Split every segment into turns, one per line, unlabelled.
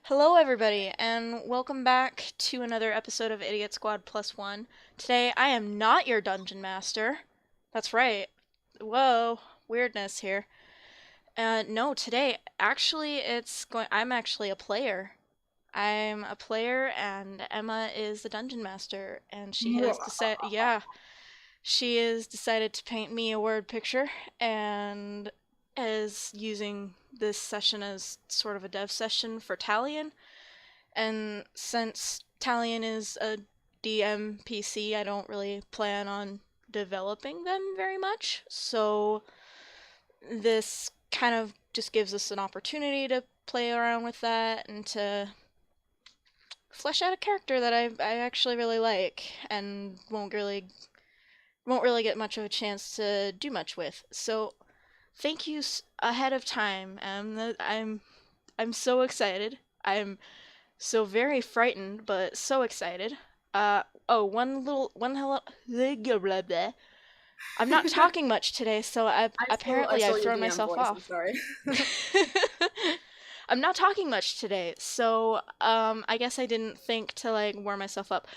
Hello, everybody, and welcome back to another episode of Idiot Squad Plus One. Today, I am not your dungeon master. That's right. Whoa, weirdness here. No, today, actually, I'm actually a player. I'm a player, and Emma is the dungeon master, and she has decided to paint me a word picture, and is using this session as sort of a dev session for Tallian. And since Tallian is a DM PC, I don't really plan on developing them very much. So this kind of just gives us an opportunity to play around with that and to flesh out a character that I actually really like and won't really get much of a chance to do much with. So thank you ahead of time. I'm so excited. I'm so very frightened, but so excited. Oh, one hello. Blah, blah, blah. I'm not talking much today, so
I
apparently
stole
I've
your
thrown
DM
myself
voice. I'm
off.
sorry.
I'm not talking much today, so I guess I didn't think to like warm myself up.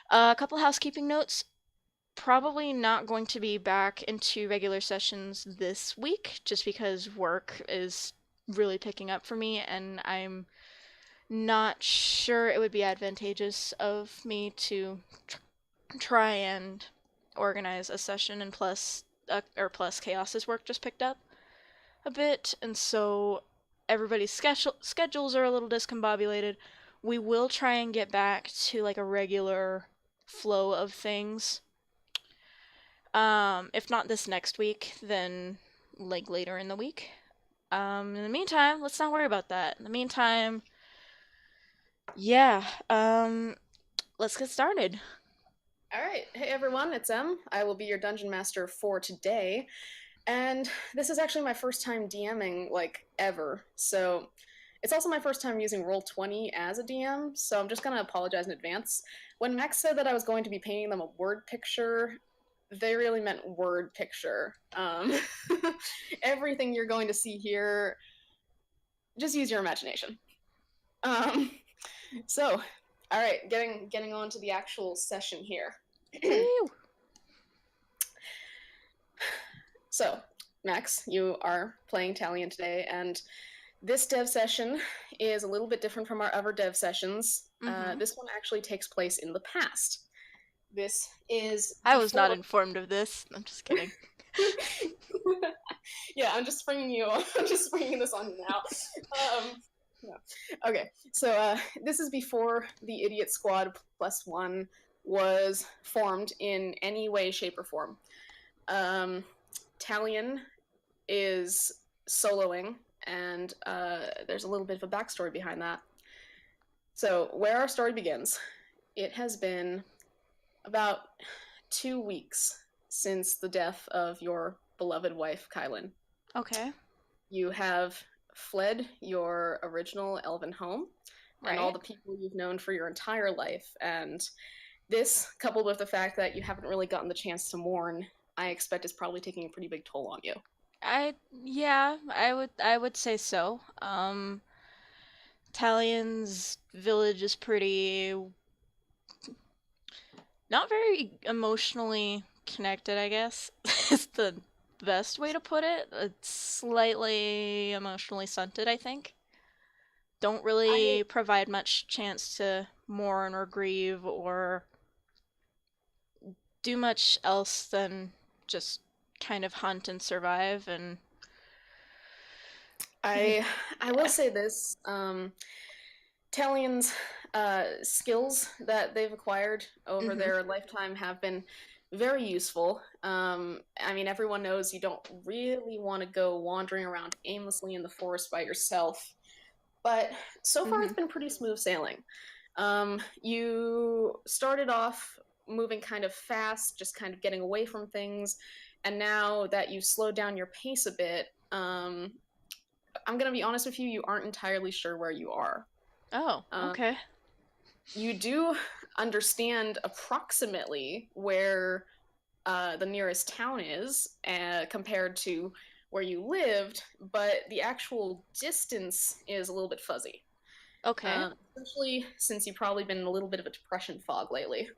A couple housekeeping notes. Probably not going to be back into regular sessions this week, just because work is really picking up for me, and I'm not sure it would be advantageous of me to try and organize a session, and plus Chaos's work just picked up a bit, and so everybody's schedules are a little discombobulated. We will try and get back to like a regular flow of things. If not this next week, then like later in the week. In the meantime, let's not worry about that. In the meantime, yeah, let's get started.
All right. Hey, everyone. It's Em. I will be your dungeon master for today. And this is actually my first time DMing, like, ever. So it's also my first time using Roll20 as a DM. So I'm just going to apologize in advance. When Max said that I was going to be painting them a word picture, they really meant word picture. Everything you're going to see here, just use your imagination. Um, so, all right, getting on to the actual session here.
Woo!
So, Max, you are playing Tallian today, and this dev session is a little bit different from our other dev sessions.
Mm-hmm.
This one actually takes place in the past. This is
I was not
before.
informed of this. I'm just kidding.
Yeah, I'm just springing you. I'm just springing this on you now. No. Okay, so this is before the Idiot Squad plus one was formed in any way, shape, or form. Tallian is soloing, and there's a little bit of a backstory behind that. So, where our story begins, it has been about 2 weeks since the death of your beloved wife, Kylan.
Okay.
You have fled your original elven home and all
Right.
the people you've known for your entire life, and this, coupled with the fact that you haven't really gotten the chance to mourn, I expect is probably taking a pretty big toll on you.
Yeah, I would say so. Tallian's village is pretty not very emotionally connected, I guess. Is the best way to put it. It's slightly emotionally stunted, I think. Don't
I
really provide much chance to mourn or grieve or do much else than just kind of hunt and survive and
I I will say this: Tallian's skills that they've acquired over
hmm
their lifetime have been very useful. I mean, everyone knows you don't really want to go wandering around aimlessly in the forest by yourself, but so far
hmm
it's been pretty smooth sailing. You started off moving kind of fast, just kind of getting away from things, and now that you've slowed down your pace a bit, I'm gonna be honest with you, you aren't entirely sure where you are.
Oh,
Um,
okay.
you do understand approximately where the nearest town is compared to where you lived, but the actual distance is a little bit fuzzy.
Okay.
Especially since you've probably been in a little bit of a depression fog lately.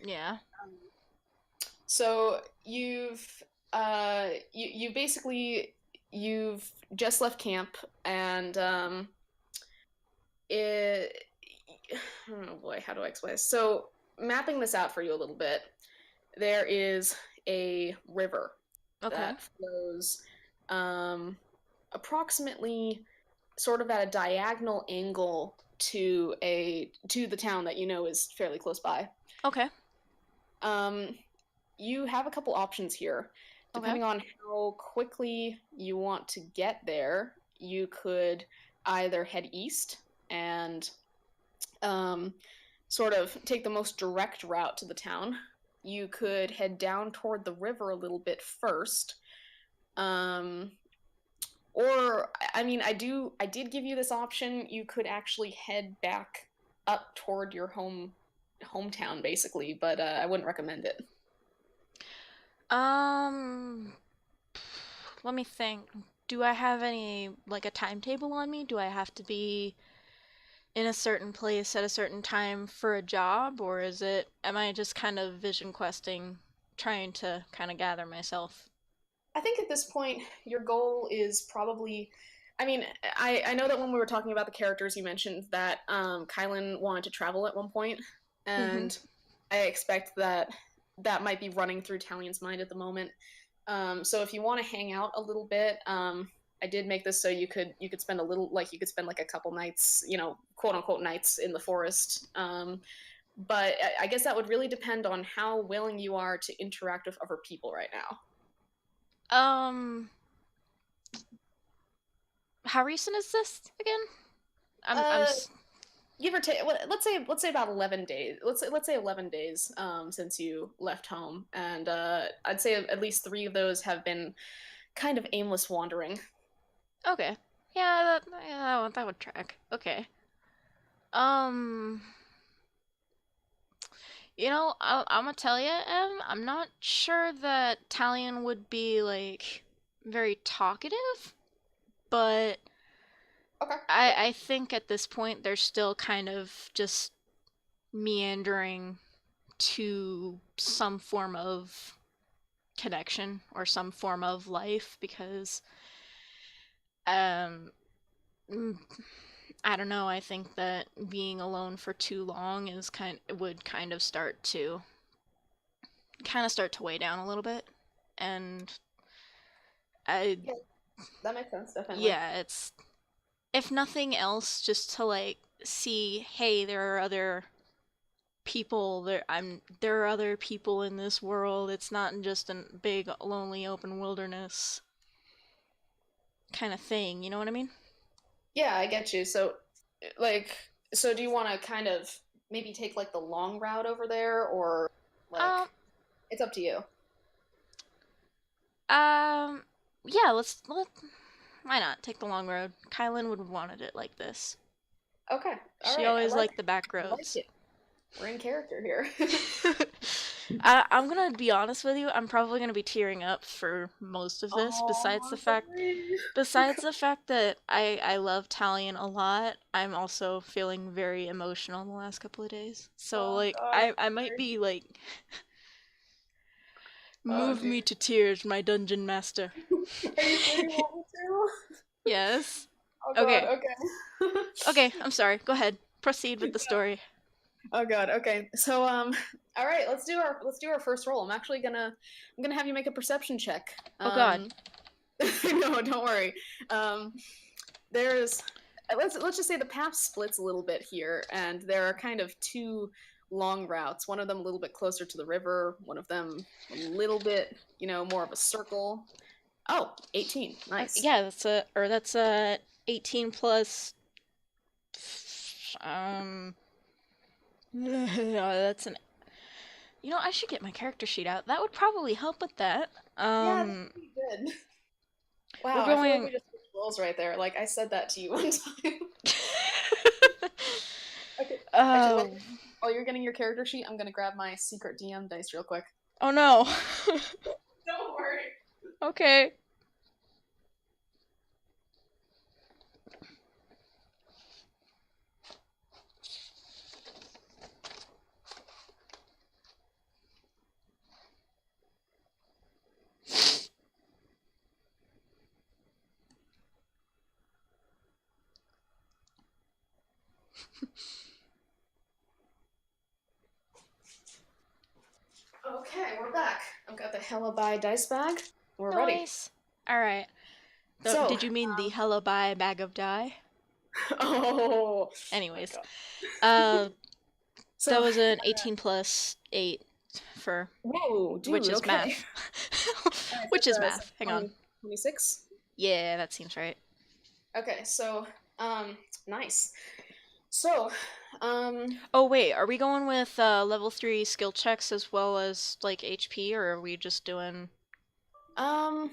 Yeah.
So you basically you've just left camp and it oh boy, how do I explain this? So mapping this out for you a little bit, there is a river
Okay.
that flows um, approximately sort of at a diagonal angle to the town that you know is fairly close by.
Okay.
Um, you have a couple options here.
Okay.
Depending on how quickly you want to get there, you could either head east and um, sort of take the most direct route to the town. You could head down toward the river a little bit first. Um, or I mean, I did give you this option. You could actually head back up toward your hometown basically, but I wouldn't recommend it.
Um, let me think. Do I have any, like, a timetable on me? Do I have to be in a certain place at a certain time for a job, or am I just kind of vision questing, trying to kind of gather myself?
I think at this point, your goal is probably. I mean, I know that when we were talking about the characters, you mentioned that Kylan wanted to travel at one point,
Mm-hmm.
and I expect that that might be running through Tallian's mind at the moment. So if you want to hang out a little bit, I did make this so you could spend a little like you could spend like a couple nights, quote unquote nights in the forest. But I guess that would really depend on how willing you are to interact with other people right now.
Um, how recent is this again? I'm, I'm,
Uh,
s-
Give or take, let's say about 11 days. Let's say 11 days since you left home, and I'd say at least 3 of those have been kind of aimless wandering.
okay. Yeah, that would track. Okay. Um, I'm gonna tell you, I'm not sure that Tallian would be, like, very talkative, but
Okay. Yeah.
I think at this point they're still kind of just meandering to some form of connection or some form of life because um mm, I don't know, I think that being alone for too long would kind of start to weigh down a little bit. And I
Yeah, that makes sense, definitely.
yeah, it's, if nothing else, just to, like, see, hey, there are other people in this world. It's not just a big lonely open wilderness kind of thing, you know what I mean?
Yeah, I get you. Like, so do you want to kind of maybe take like the long route over there, or
Um
like, it's up to you.
um yeah, why not take the long road? Kylan would have wanted it like this.
Okay. All
She
right.
always liked the back
I like
roads.
it. We're in character here.
I'm gonna be honest with you. I'm probably gonna be tearing up for most of this.
Oh, sorry.
Besides the fact that I love Tallian a lot, I'm also feeling very emotional in the last couple of days. So,
Oh
like,
God, I'm
I might
sorry.
be like,
Oh
move
dear.
me to tears, my dungeon master.
Are you sure you want me to?
Yes.
Oh God.
Okay.
Okay.
Okay. I'm sorry. Go ahead. Proceed with the story.
Oh God. Okay. So all right. Let's do our first roll. I'm gonna have you make a perception check.
Oh God.
No, don't worry. Um, there's let's just say the path splits a little bit here, and there are kind of two long routes. One of them a little bit closer to the river. One of them a little bit, more of a circle. Oh, 18. Nice.
Yeah. That's a 18 plus. Um. That's an. I should get my character sheet out. That would probably help with that.
Yeah, this is pretty good.
We're
Wow, I feel like
going.
we just switched roles right there. Like I said that to you one time. Okay, actually,
Oh.
while you're getting your character sheet, I'm gonna grab my secret DM dice real quick.
Oh no.
Don't worry.
Okay.
Okay, we're back. I've got the Hellaby dice bag. We're ready.
Nice. All right.
So,
Did you mean the Hello Bye bag of die?
oh my
Anyways,
god.
uh, that
So,
was an 18 plus 8 for
whoa,
which
dude,
is
okay.
math.
Alright,
Which
so
is
that's
math. Hang on.
26.
Yeah, that seems right.
Okay, so, nice. So, um,
Oh wait, are we going with level 3 skill checks as well as like HP, or are we just doing?
um,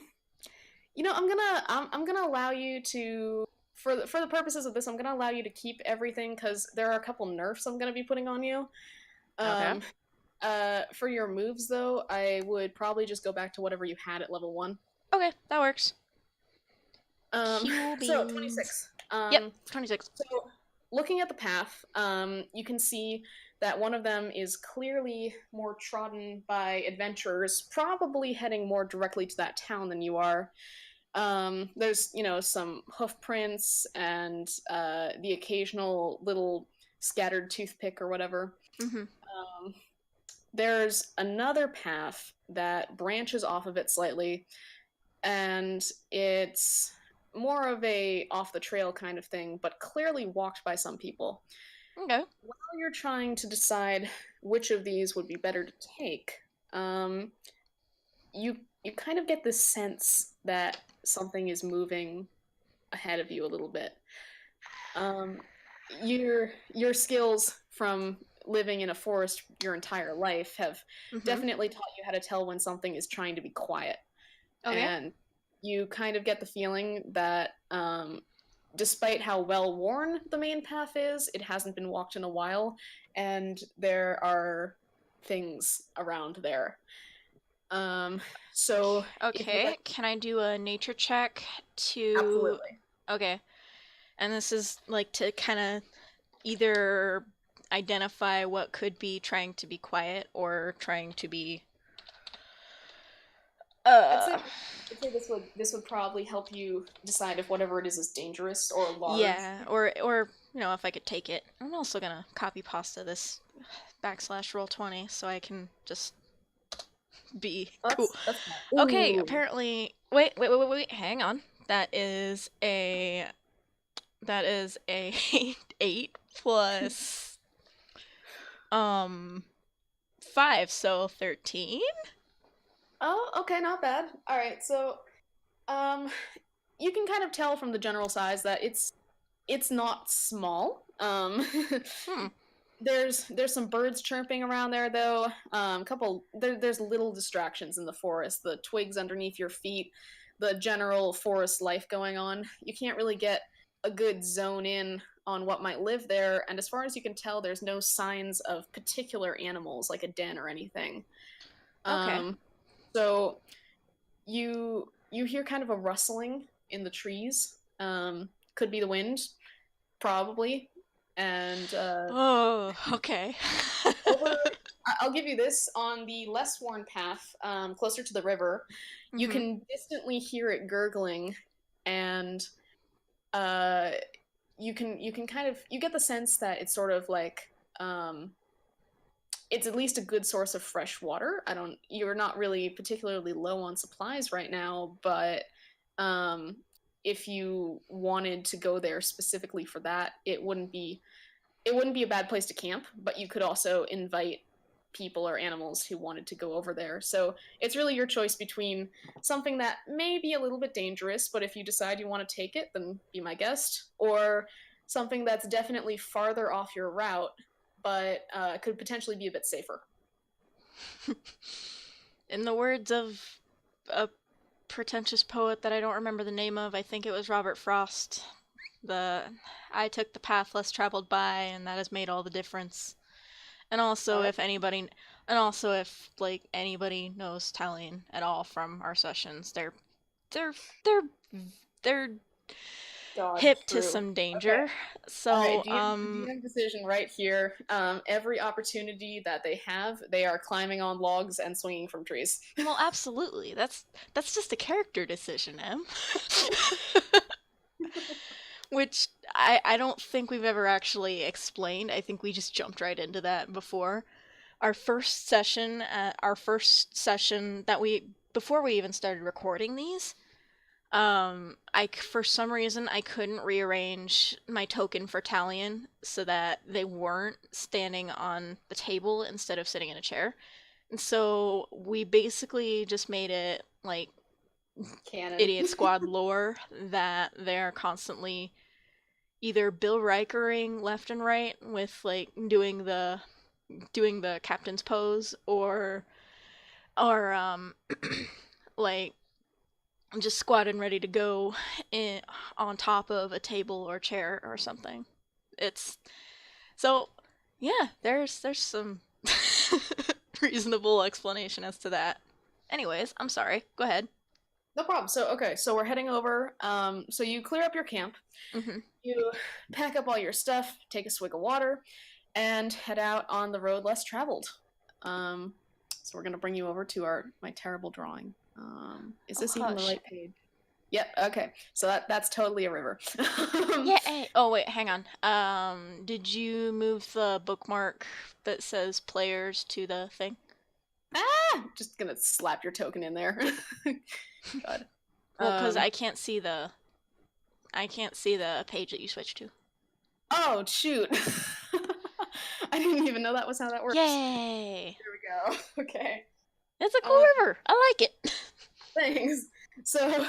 I'm gonna allow you to for the purposes of this, I'm gonna allow you to keep everything because there are a couple nerfs I'm gonna be putting on you.
Okay.
Um, for your moves though, I would probably just go back to whatever you had at level 1.
Okay, that works.
Um,
Cool
so
beans.
26.
Yep, 26.
So looking at the path, you can see that one of them is clearly more trodden by adventurers, probably heading more directly to that town than you are. There's, some hoof prints and the occasional little scattered toothpick or whatever.
Mm-hmm.
Um, there's another path that branches off of it slightly, and it's more of a off the trail kind of thing, but clearly walked by some people.
Okay.
While you're trying to decide which of these would be better to take, um, you kind of get this sense that something is moving ahead of you a little bit. Um, your skills from living in a forest your entire life have
Mm-hmm.
definitely taught you how to tell when something is trying to be quiet,
Okay.
and you kind of get the feeling that despite how well worn the main path is, it hasn't been walked in a while, and there are things around there. So if you'd
Okay.
like,
Can I do a nature check to?
absolutely.
Okay. And this is like to kind of either identify what could be trying to be quiet or trying to be
I'd
uh
say this would probably help you decide if whatever it is dangerous or large.
yeah, or if I could take it. I'm also gonna copy pasta this backslash roll 20 so I can just be cool.
That's fine.
Okay,
Ooh.
apparently wait, hang on. That is a 8 plus um 5, so 13.
Oh, okay, not bad. All right, so um, you can kind of tell from the general size that it's not small.
Hmm.
There's some birds chirping around there though. There's little distractions in the forest. The twigs underneath your feet, the general forest life going on. You can't really get a good zone in on what might live there, and as far as you can tell, there's no signs of particular animals like a den or anything.
Okay.
Um, so you hear kind of a rustling in the trees. Could be the wind, probably. And
Oh, okay.
over, I'll give you this on the less worn path, closer to the river. You
Mm-hmm.
can distantly hear it gurgling, and uh, you can kind of you get the sense that it's sort of like it's at least a good source of fresh water. You're not really particularly low on supplies right now, but um, if you wanted to go there specifically for that, it wouldn't be a bad place to camp, but you could also invite people or animals who wanted to go over there. So it's really your choice between something that may be a little bit dangerous, but if you decide you want to take it, then be my guest, or something that's definitely farther off your route, but could potentially be a bit safer.
In the words of a pretentious poet that I don't remember the name of, I think it was Robert Frost. The I took the path less traveled by, and that has made all the difference. And
All
also,
right.
if like anybody knows Tallian at all from our sessions, they're they're they're
God,
hip to
true.
some
Okay.
danger.
All right,
So
DM decision right here. Every opportunity that they have, they are climbing on logs and swinging from trees.
well, absolutely. That's just a character decision, Em. Which I don't think we've ever actually explained. I think we just jumped right into that before. Our first session that before we even started recording these, for some reason I couldn't rearrange my token for Tallian so that they weren't standing on the table instead of sitting in a chair. And so we basically just made it like
Canon.
Idiot Squad lore that they're constantly either Bill Rikering left and right with like doing the captain's pose, or like just squatted and ready to go on top of a table or chair or something. It's so yeah, there's some reasonable explanation as to that. Anyways, I'm sorry. Go ahead.
No problem. So, okay, so we're heading over. So you clear up your camp,
Mm-hmm.
you pack up all your stuff, take a swig of water, and head out on the road less traveled. So we're gonna bring you over to my terrible drawing. Is
Oh
this even the
hush.
right page? Yep. Okay. So that's totally a river.
Yeah. Hey. Oh wait, hang on. Did you move the bookmark that says players to the thing?
Just gonna slap your token in there. God.
Well, because
Um,
I can't see the page that you switched to.
oh shoot. I didn't even know that was how that works.
Yay!
Here we go. Okay.
It's a cool river. I like it.
Thanks. So,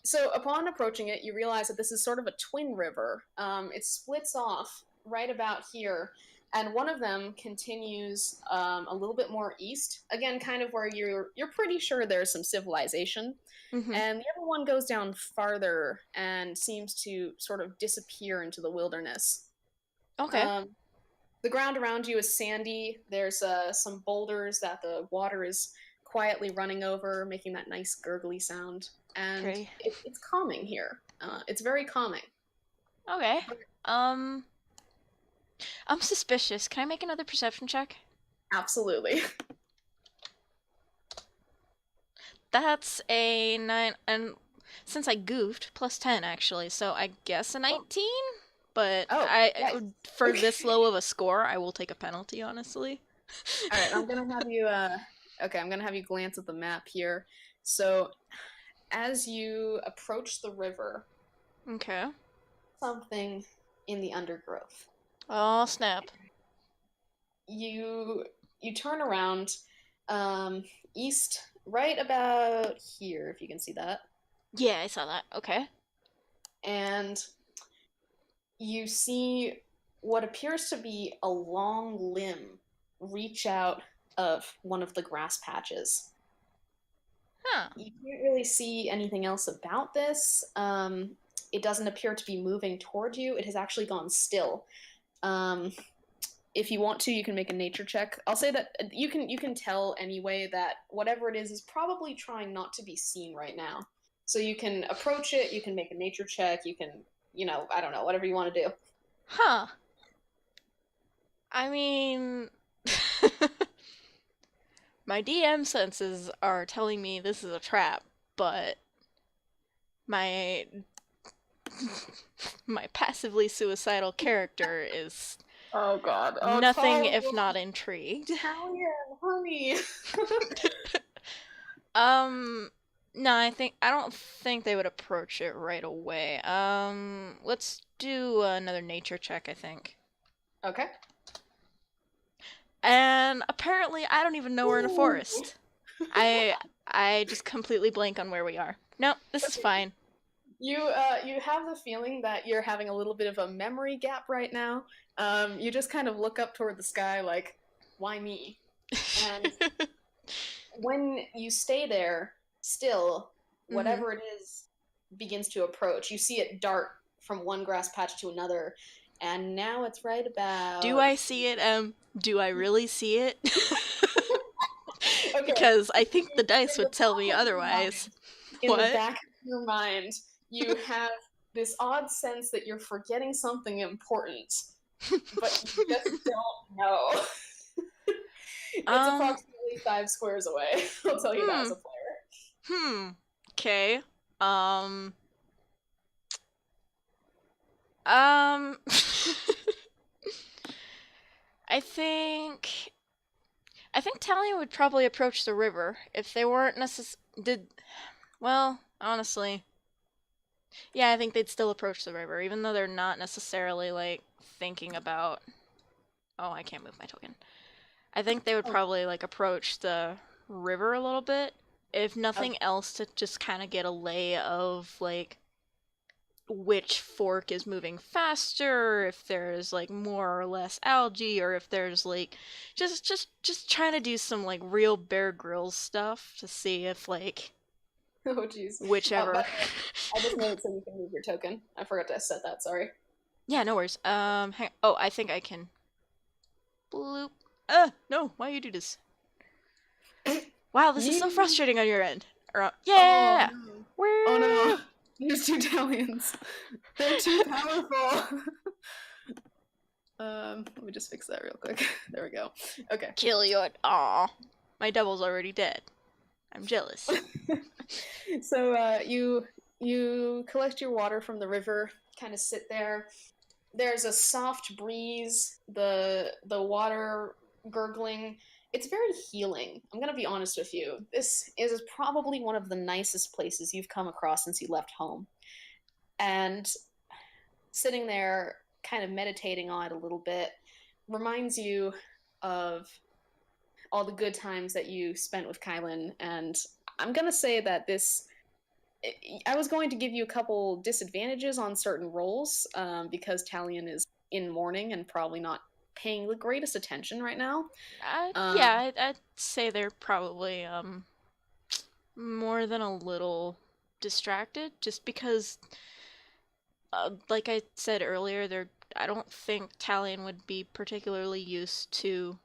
so upon approaching it, you realize that this is sort of a twin river. It splits off right about here, and one of them continues a little bit more east. Again, kind of where you're pretty sure there's some civilization,
Mm-hmm.
and the other one goes down farther and seems to sort of disappear into the wilderness.
Okay.
Um, the ground around you is sandy. There's some boulders that the water is quietly running over, making that nice gurgly sound. And
Pretty.
it's calming here. It's very calming.
Okay. Um, I'm suspicious. Can I make another perception check?
Absolutely.
That's a 9, and since I goofed, +10 actually, so I guess a 19? But
Oh, yes.
for
Okay.
this low of a score, I will take a penalty, honestly.
All right, I'm gonna have you. Okay, I'm gonna have you glance at the map here. So, as you approach the river,
Okay.
something in the undergrowth.
Oh, snap.
You turn around, east, right about here, if you can see that,
Yeah, I saw that. Okay.
and you see what appears to be a long limb reach out of one of the grass patches.
Huh.
You can't really see anything else about this. It doesn't appear to be moving toward you. It has actually gone still. Um, if you want to, you can make a nature check. I'll say that you can tell anyway that whatever it is probably trying not to be seen right now. So you can approach it. You can make a nature check. You can, I don't know, whatever you want to do.
Huh. I mean, my DM senses are telling me this is a trap, but my my passively suicidal character is
Oh God! Oh,
nothing
Tallian,
if not intrigued.
Tallian, honey.
Um, no, I don't think they would approach it right away. Let's do another nature check, I think.
Okay.
And apparently I don't even know we're in a
Ooh.
forest. I just completely blank on where we are. No, this is fine.
You have the feeling that you're having a little bit of a memory gap right now. You just kind of look up toward the sky like, why me? And when you stay there, still, whatever it is begins to approach. You see it dart from one grass patch to another, and now it's right about.
Do I see it? Do I really see it?
Okay.
Because I think the dice
In the
would tell
back
me
of your
otherwise.
mind, in the
What?
back of your mind, you have this odd sense that you're forgetting something important, but you just don't know. It's approximately 5 squares away. I'll tell you that as a player.
Okay. Um Um, I think I think Tallian would probably approach the river if they weren't did well, honestly. Yeah, I think they'd still approach the river even though they're not necessarily like thinking about oh, I can't move my token. I think they would
Oh,
probably like approach the river a little bit if
okay.
nothing else to just kind of get a lay of like which fork is moving faster, if there's like more or less algae, or if there's like just trying to do some like real Bear Grylls stuff to see if like
Oh, jeez. By
whichever.
the way, I just made it so you can move your token. I forgot to set that. Sorry.
Yeah, no worries. Oh, I think I can. Bloop. No. Why you do this? Wow, this is so
You.
frustrating on your end.
Oh
Yeah.
no. Oh no.
Woo!
There's two Tallians. They're too powerful. Let me just fix that real quick. There we go. Okay.
Kill your. Aw, my double's already dead. I'm jealous.
So you collect your water from the river, kind of sit there. There's a soft breeze, the water gurgling. It's very healing. I'm gonna be honest with you. This is probably one of the nicest places you've come across since you left home. And sitting there, kind of meditating on it a little bit, reminds you of all the good times that you spent with Kylan. And I'm gonna say that this I was going to give you a couple disadvantages on certain roles because Tallian is in mourning and probably not paying the greatest attention right now.
Yeah,
Um,
I'd say they're probably more than a little distracted, just because, like I said earlier, they're. I don't think Tallian would be particularly used to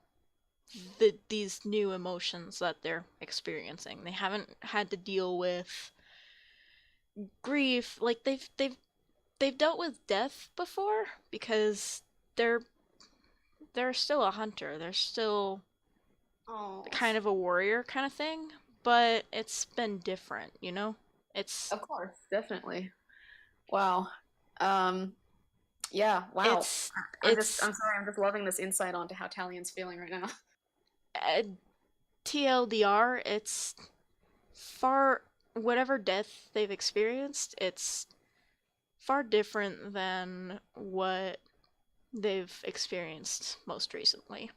these new emotions that they're experiencing. They haven't had to deal with grief like they've dealt with death before because they're they're still a hunter. They're still
oh,
kind of a warrior kind of thing, but it's been different, you know? It's
of course, definitely. Wow. Um, yeah. Wow.
it's
I'm
it's
sorry. I'm just loving this insight onto how Tallian's feeling right now.
uh, TLDR, it's far whatever death they've experienced, it's far different than what they've experienced most recently.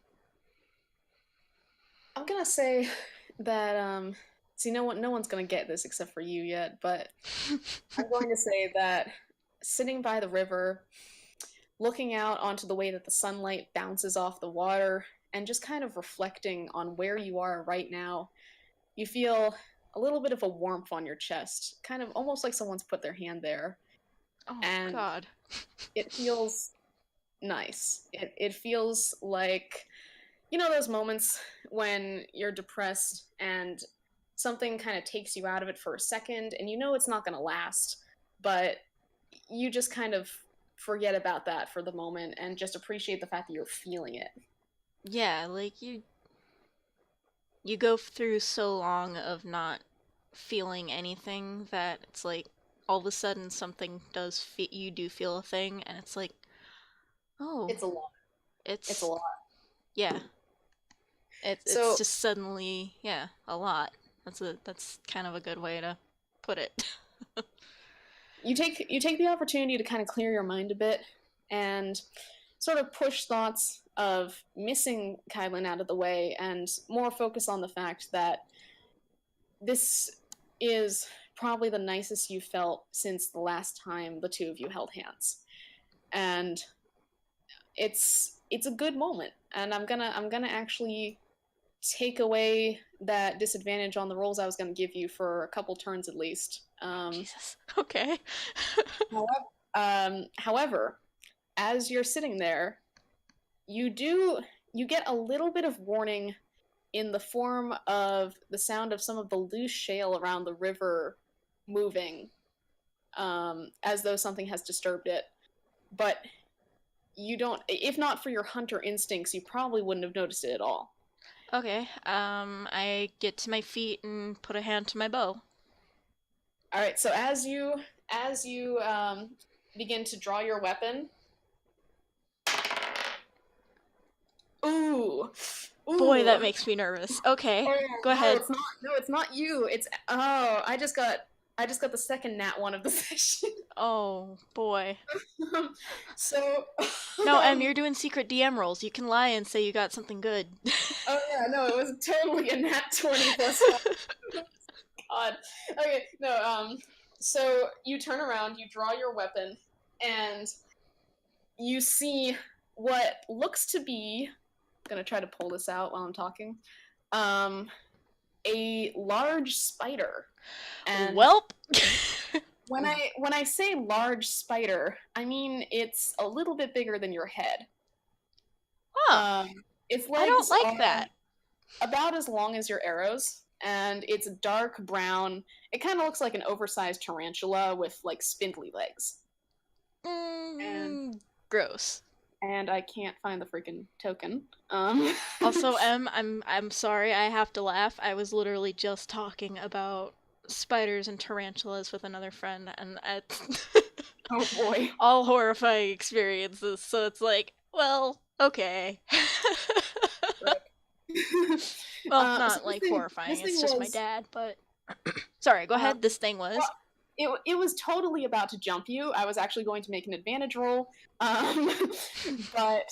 I'm gonna say that see, no one's gonna get this except for you yet, but I'm going to say that sitting by the river, looking out onto the way that the sunlight bounces off the water, and just kind of reflecting on where you are right now, you feel a little bit of a warmth on your chest, kind of almost like someone's put their hand there,
Oh
and
god.
it feels nice. It feels like those moments when you're depressed and something kind of takes you out of it for a second and you know it's not going to last, but you just kind of forget about that for the moment and just appreciate the fact that you're feeling it.
Yeah, like you go through so long of not feeling anything that it's like all of a sudden something does you do feel a thing and it's like, "Oh,
It's a lot. It's a
it's
lot.
yeah, it's
So
just suddenly, yeah, a lot." That's kind of a good way to put it.
you take the opportunity to kind of clear your mind a bit and sort of push thoughts of missing Kylan out of the way and more focus on the fact that this is probably the nicest you felt since the last time the two of you held hands. And it's a good moment. And I'm gonna actually take away that disadvantage on the rolls I was gonna give you for a couple turns at least.
Jesus. Okay.
However, as you're sitting there, you get a little bit of warning in the form of the sound of some of the loose shale around the river moving, as though something has disturbed it. But you don't, if not for your hunter instincts, you probably wouldn't have noticed it at all.
Okay. I get to my feet and put a hand to my bow.
All right, so as you begin to draw your weapon. Ooh.
Boy, that
Ooh.
makes me nervous. Okay,
Oh
go
no,
ahead.
it's not. No, it's not you. It's I just got the second nat one of the session.
Oh, boy.
So
No, you're doing secret DM rolls. You can lie and say you got something good.
oh yeah, no, it was totally a nat 20 plus one. God. Okay, no, so you turn around, you draw your weapon, and you see what looks to be, I'm gonna try to pull this out while I'm talking, um, a large spider. And
Welp.
when I say large spider, I mean it's a little bit bigger than your head.
Huh.
Its
I don't
legs
like
are
that.
about as long as your arrows, and it's dark brown. It kind of looks like an oversized tarantula with like spindly legs. And
Gross.
and I can't find the freaking token.
Also, I'm sorry, I have to laugh. I was literally just talking about spiders and tarantulas with another friend, and it's
Oh boy.
all horrifying experiences. So it's like, well, okay. Well,
So
not like
this
horrifying.
thing
It's just my
was
dad. But sorry, go
uh,
ahead. This thing was.
it was totally about to jump you. I was actually going to make an advantage roll, um, but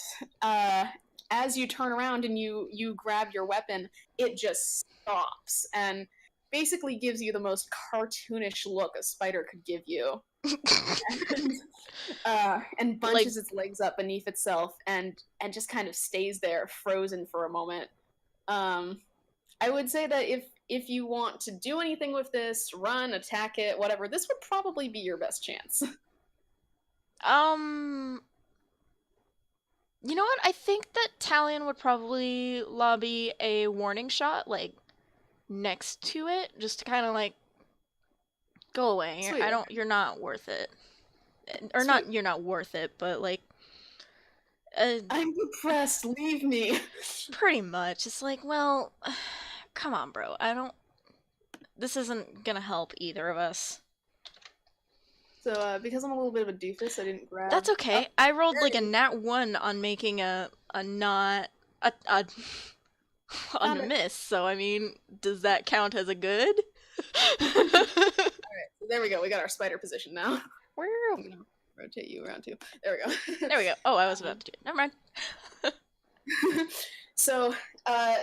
as you turn around and you grab your weapon, it just stops and basically gives you the most cartoonish look a spider could give you, and, and
Like,
bunches its legs up beneath itself and just kind of stays there, frozen for a moment. Um, I would say that if you want to do anything with this, run, attack it, whatever, this would probably be your best chance.
um, you know what? I think that Tallian would probably lobby a warning shot, like next to it, just to kind of like go away.
Sweet.
I don't. You're not worth it, or
Sweet.
not. You're not worth it, but like,
I'm depressed. Leave me.
pretty much. It's like, well, come on, bro. I don't. This isn't gonna help either of us.
So, because I'm a little bit of a doofus, I didn't grab.
That's
Oh,
okay. I rolled
there
like
it
a
is.
nat one on making a not a on a
Found it.
miss. So I mean, does that count as a good?
So there we go. We got our spider position now.
Where?
I'm gonna rotate you around too. There we go.
There we go. Oh, I was about to do it. Never mind.
so, uh,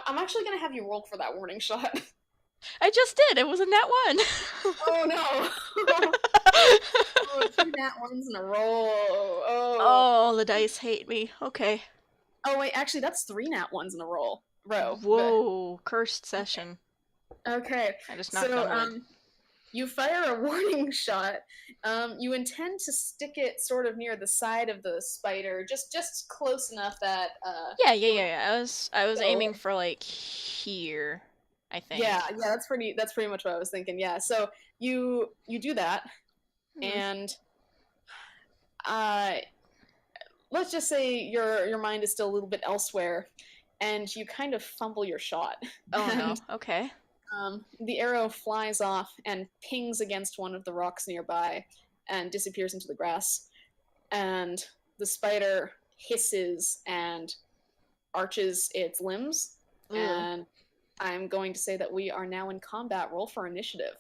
I'm actually gonna have you roll for that warning shot.
I just did. It was a nat one.
Oh no! Oh, two nat ones in a row. Oh.
Oh, the dice hate me. Okay.
Oh wait, actually, that's three nat ones in a row.
Whoa, cursed session.
Okay,
I just knocked
so
on wood.
you fire a warning shot. You intend to stick it sort of near the side of the spider, just close enough that
Yeah. I was
so
aiming for like here, I think.
yeah, that's pretty much what I was thinking. Yeah, so you do that,
Hmm.
and uh, let's just say your mind is still a little bit elsewhere, and you kind of fumble your shot,
Oh no.
and
Okay.
the arrow flies off and pings against one of the rocks nearby, and disappears into the grass. And the spider hisses and arches its limbs,
Ugh.
and I'm going to say that we are now in combat. Roll for initiative.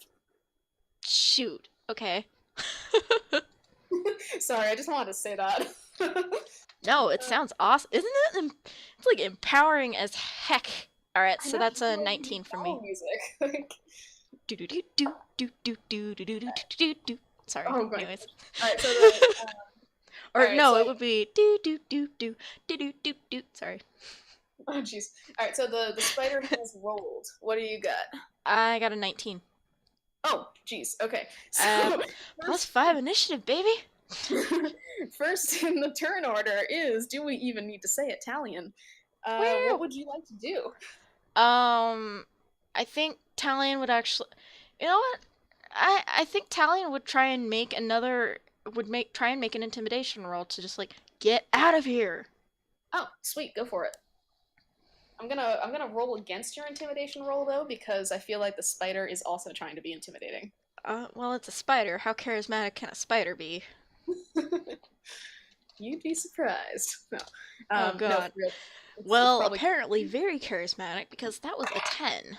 Shoot. Okay.
Sorry, I just wanted to say that.
No, it sounds awesome. Isn't it? It's like empowering as heck. All right,
I
so
know,
that's
you
a
know, you
19 for
battle
me.
music.
Do do do do do do do do do do do do. Sorry.
Oh my
Anyways.
gosh. All right, so the all
Or
right,
no,
so
it would be do do do do do do do do. Sorry.
oh jeez. All right, so the spider has rolled. What do you got?
I got a 19.
Oh, jeez. Okay,
Uh,
so
plus
first
5 initiative, baby.
first in the turn order is, do we even need to say Italian? What
Woo!
would you like to do?
I think Tallian would actually. You know what? I think Tallian would try and make another. Would make try and make an intimidation roll to just like get out of here.
Oh, sweet, go for it. I'm gonna roll against your intimidation roll though, because I feel like the spider is also trying to be intimidating.
Well, it's a spider. How charismatic can a spider be?
You'd be surprised. No,
Oh
no, for
god.
real. It's
Well,
probably.
apparently very charismatic because that was a 10.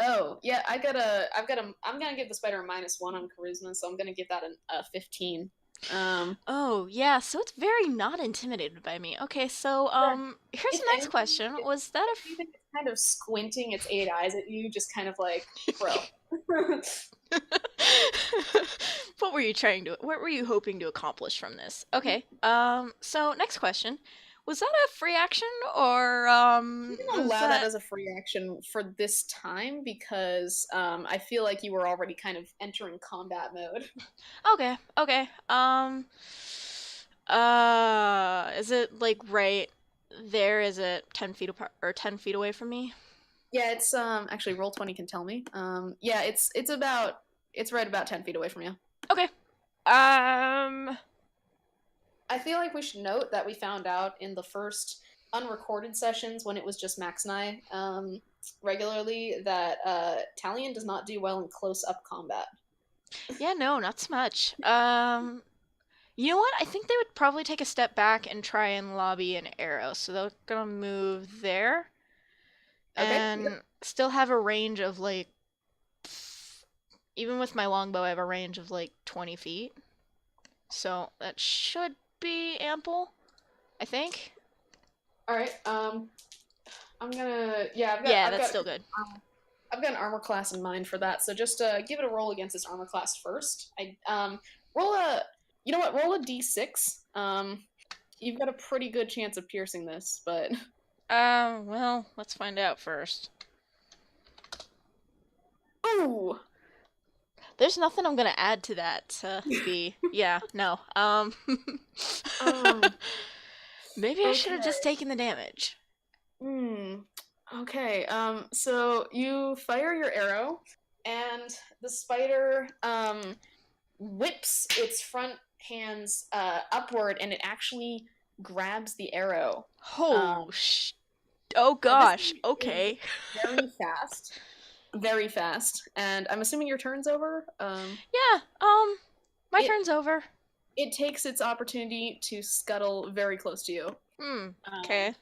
Oh yeah, I'm gonna give the spider a -1 on charisma, so I'm gonna give that a 15.
Oh, yeah, so it's very not intimidated by me. Okay, so,
Yeah.
here's
If
the next
anything,
question. Was that a
if anything, it's kind of squinting its 8 eyes at you, just kind of like, bro.
what what were you hoping to accomplish from this? Okay, so next question. Was that a free action, or,
I'm gonna
was
allow that
that...
as a free action for this time because I feel like you were already kind of entering combat mode.
Okay, okay, is it, like, right there? Is it 10 feet apart, or 10 feet away from me?
Yeah, it's actually Roll20 can tell me. Yeah, it's right about 10 feet away from you.
Okay, um...
I feel like we should note that we found out in the first unrecorded sessions when it was just Max and I regularly that Tallian does not do well in close up combat.
Yeah, no, not so much. You know what? I think they would probably take a step back and try and lobby an arrow. So they're gonna move there
Okay. Yep.
and still have a range of like, even with my longbow, I have a range of like 20 feet. So that should be ample, I think.
All right. I'm gonna. Yeah,
Yeah, that's still good.
I've got an armor class in mind for that. So just give it a roll against this armor class first. I roll a. You know what? Roll a d6. You've got a pretty good chance of piercing this, but.
Well, let's find out first.
Ooh.
There's nothing I'm gonna add to that to be. Yeah, no.
Um.
Maybe I should have
Okay.
just taken the damage.
Hmm. Okay. So you fire your arrow, and the spider whips its front hands upward, and it actually grabs the arrow.
Oh,
Um,
oh
this
gosh.
thing is
Okay.
very fast, and I'm assuming your turn's over.
Yeah. My
It
turn's over.
it takes its opportunity to scuttle very close to you.
Hmm.
Um,
Okay.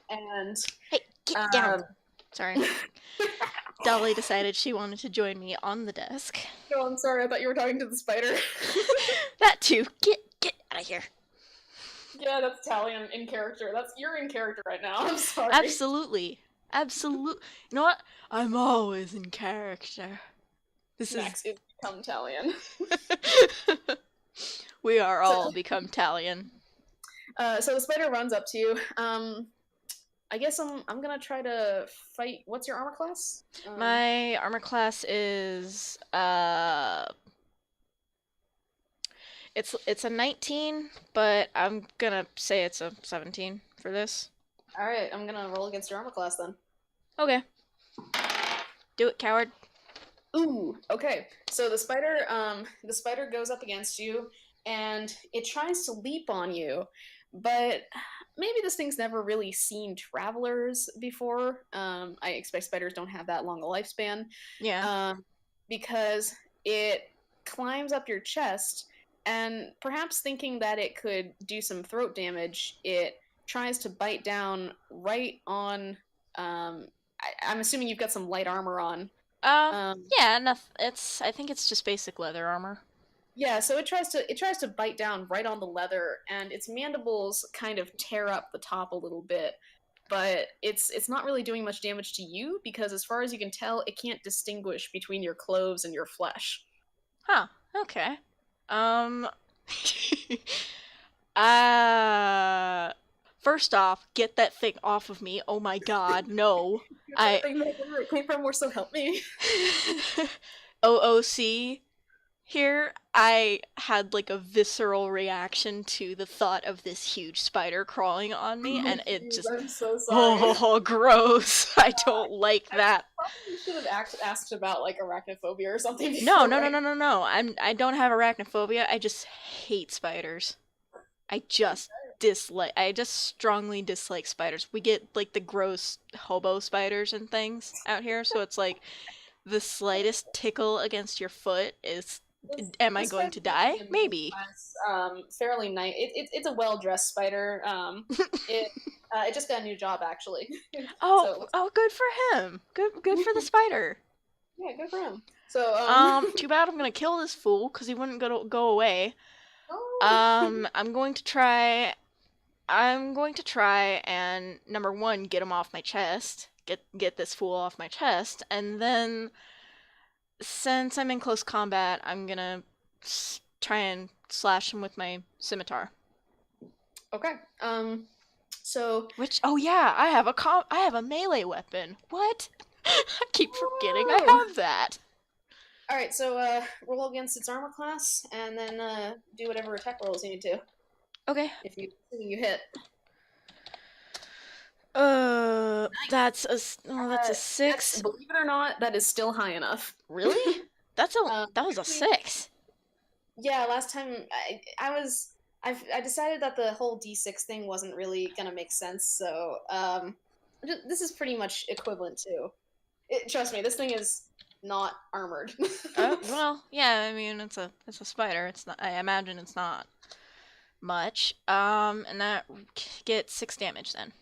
and
Hey, get down.
um,
Sorry. Dolly decided she wanted to join me on the desk.
no, I'm sorry. I thought you were talking to the spider.
That too. Get out of here.
Yeah, that's Tallian in character. You're in character right now. I'm sorry.
Absolutely. Absolute. You know what? I'm always in character. This
Max is become Tallian.
is. We are
So,
all become Tallian.
so the spider runs up to you. I guess I'm gonna try to fight. What's your armor class?
My armor class is it's a 19, but I'm gonna say it's a 17 for this.
All right, I'm gonna roll against your armor class then.
Okay. Do it, coward.
Ooh, okay. So the spider goes up against you, and it tries to leap on you, but maybe this thing's never really seen travelers before. I expect spiders don't have that long a lifespan,
Yeah.
because it climbs up your chest, and perhaps thinking that it could do some throat damage, it tries to bite down right on. I'm assuming you've got some light armor on.
Yeah, enough. I think it's just basic leather armor.
Yeah, so it tries to bite down right on the leather, and its mandibles kind of tear up the top a little bit, but it's not really doing much damage to you because, as far as you can tell, it can't distinguish between your clothes and your flesh.
Huh. Okay. Um. uh. First off, get that thing off of me. Oh my god, no.
I think where it came from, or so help me.
OOC here, I had like a visceral reaction to the thought of this huge spider crawling on me,
Oh,
and it
geez,
just,
I'm so sorry.
oh, gross. I don't like that.
Probably should have asked about like arachnophobia or something. Before,
No, no, no,
right?
no, no, no. I don't have arachnophobia. I just hate spiders. I just strongly dislike spiders. We get like the gross hobo spiders and things out here, so it's like the slightest tickle against your foot is, am I
This
going
spider
to die?
actually
Maybe.
fairly nice. It's a well dressed spider. It it just got a new job actually, so it looks
Good for him. Good for the spider.
yeah, good for him. So
Too bad I'm gonna kill this fool because he wouldn't go away.
oh,
I'm going to try. I'm going to try and number one get him off my chest. Get this fool off my chest, and then since I'm in close combat, I'm gonna try and slash him with my scimitar.
okay. So
Which, oh yeah, I have a melee weapon. What? I keep forgetting I
oh,
have that.
all right. So roll against its armor class, and then do whatever attack rolls you need to.
Okay.
If you assuming you hit,
That's a that's a
that's
six.
believe it or not, that is still high enough.
Really? That was a
Actually,
six.
yeah. Last time I decided that the whole D6 thing wasn't really gonna make sense. So this is pretty much equivalent to. Trust me, this thing is not armored.
Well, yeah. I mean, it's a spider. It's not. I imagine it's not much. And that gets 6 damage then.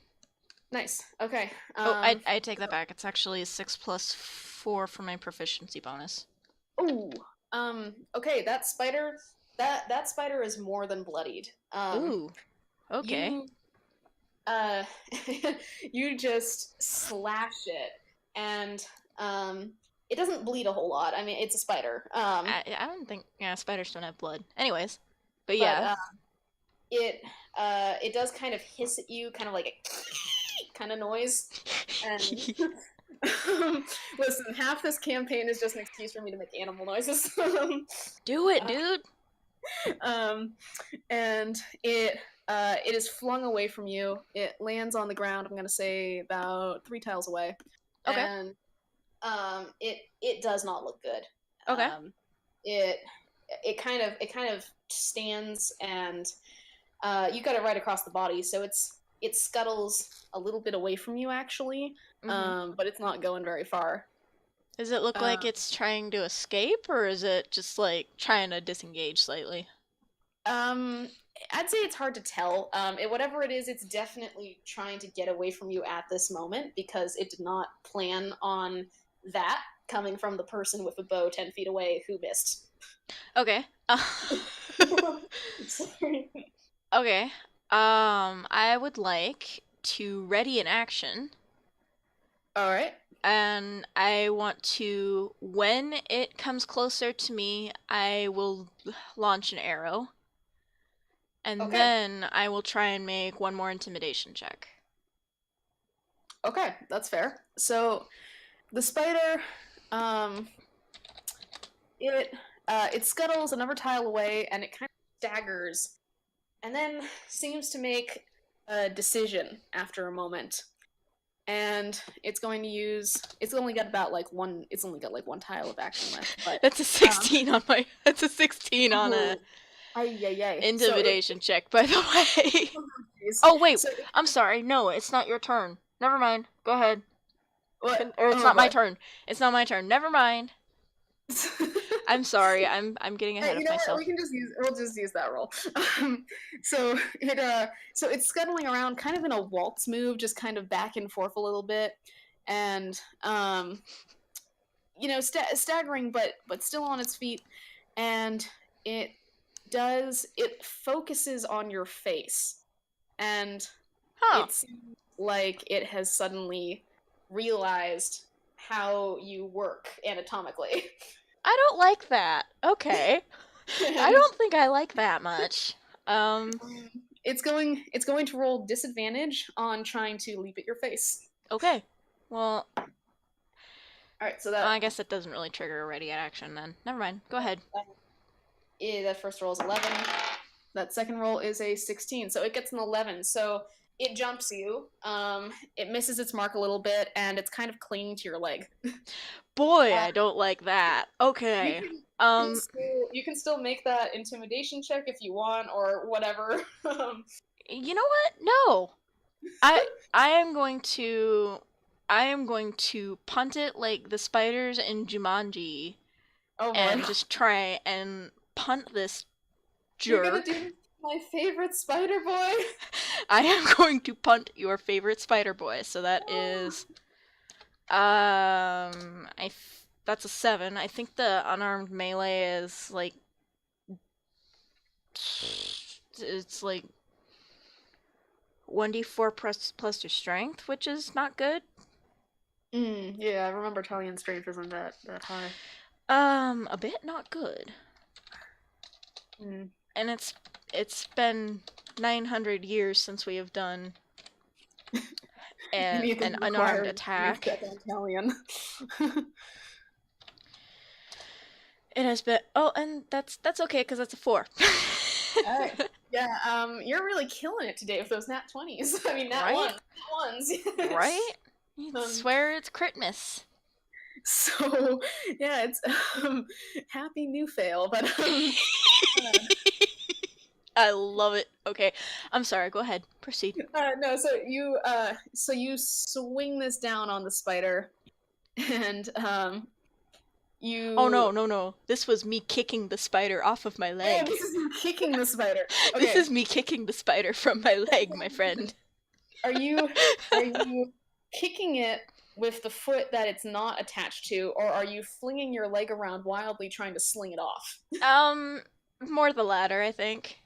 Nice. Okay.
Oh, I take that back. It's actually 6 + 4 for my proficiency bonus.
Ooh. Okay. That spider is more than bloodied.
Ooh. Okay.
You uh you just slash it, and it doesn't bleed a whole lot. I mean, it's a spider.
I don't think spiders don't have blood. Anyways, but
But
yeah.
it does kind of hiss at you, kind of like a kind of noise. And listen, half this campaign is just an excuse for me to make animal noises.
Do it, dude.
And it is flung away from you. It lands on the ground. I'm gonna say about 3 tiles away.
Okay.
And it does not look good.
Okay.
It kind of stands, and you got it right across the body, so it scuttles a little bit away from you actually, but it's not going very far.
Does it look like it's trying to escape, or is it just like trying to disengage slightly?
I'd say it's hard to tell. Whatever it is, it's definitely trying to get away from you at this moment because it did not plan on that coming from the person with a bow 10 feet away who missed.
Okay.
Sorry.
Okay. I would like to ready an action.
All right.
And I want to, when it comes closer to me, I will launch an arrow. And
Okay.
then I will try and make one more intimidation check.
Okay, that's fair. So the spider, it scuttles another tile away, and it kind of staggers, and then seems to make a decision after a moment. And it's going to use. It's only got one tile of action left. But
that's a 16 on my. That's a 16 on a intimidation check, by the way. Oh wait, I'm sorry. No, it's not your turn. Never mind. Go ahead.
What?
Or it's not my turn. It's not my turn. Never mind. I'm sorry. I'm getting ahead of myself.
What? We'll just use that roll. So it's scuttling around, kind of in a waltz move, just kind of back and forth a little bit, and staggering, but still on its feet, and it focuses on your face, and it seems like it has suddenly realized how you work anatomically.
I don't like that. Okay. I don't think I like that much.
It's going to roll disadvantage on trying to leap at your face.
Okay. Well.
Alright, so that.
I guess it doesn't really trigger a ready action then. Never mind. Go ahead.
That first roll is 11. That second roll is a 16, so it gets an 11. So it jumps you. It misses its mark a little bit, and it's kind of clinging to your leg.
Boy, I don't like that. Okay.
You can still make that intimidation check if you want, or whatever.
You know what? No. I am going to I am going to punt it like the spiders in Jumanji
Oh boy.
and just try and punt this
You're gonna
jerk.
do my favorite spider boy?
I am going to punt your favorite spider boy. So that is that's a 7. I think the unarmed melee is like it's like 1d4 plus your strength, which is not good.
Yeah, I remember Tallian strength isn't that high.
A bit not good.
Mm.
And it's been 900 years since we have done an
Anything
unarmed
requiring strength
attack.
check on Tallian.
It has been. Oh, and that's okay because that's a 4.
Alright. Yeah, you're really killing it today with those nat 20s. I mean, nat
Right?
ones. Nat ones.
Right? You'd
um,
swear it's Critmas.
so, yeah, it's happy new fail, but
I love it. Okay, I'm sorry. Go ahead. Proceed.
no, so you swing this down on the spider, and
Oh
you.
no, no, no. This was me kicking the spider off of my
Oh,
leg.
this is you kicking the spider.
This
Okay.
is me kicking the spider from my leg, my friend.
Are you kicking it with the foot that it's not attached to, or are you flinging your leg around wildly trying to sling it off?
Um, More the latter, I think.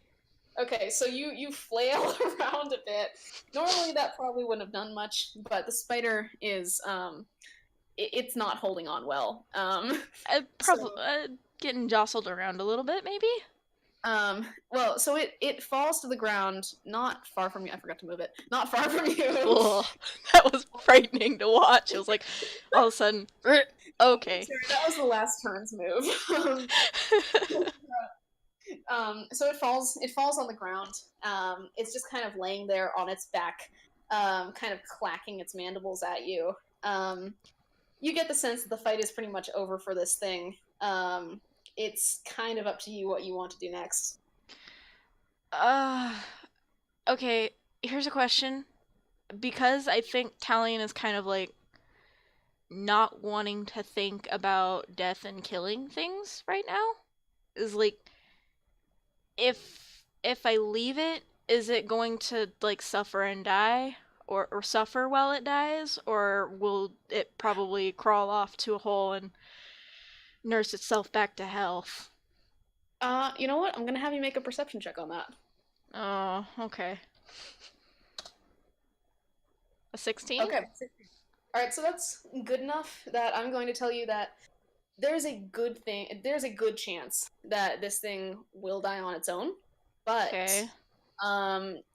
Okay, so you flail around a bit. Normally that probably wouldn't have done much, but the spider is it's not holding on well.
Probably
So
getting jostled around a little bit, maybe.
well, so it falls to the ground, not far from you. I forgot to move it. Not far from you.
Oh, that was frightening to watch. It was like all of a sudden, okay.
Sorry, that was the last turn's move. So it falls on the ground. It's just kind of laying there on its back, kind of clacking its mandibles at you. You get the sense that the fight is pretty much over for this thing. It's kind of up to you what you want to do next.
uh, okay, here's a question. Because I think Tallian is kind of like not wanting to think about death and killing things right now. Is like if I leave it, is it going to like suffer and die? Or suffer while it dies? Or will it probably crawl off to a hole and nurse itself back to health?
You know what? I'm gonna have you make a perception check on that.
Oh, okay. A 16?
Okay. All right, so that's good enough that I'm going to tell you that there's a good chance that this thing will die on its own, but
Okay.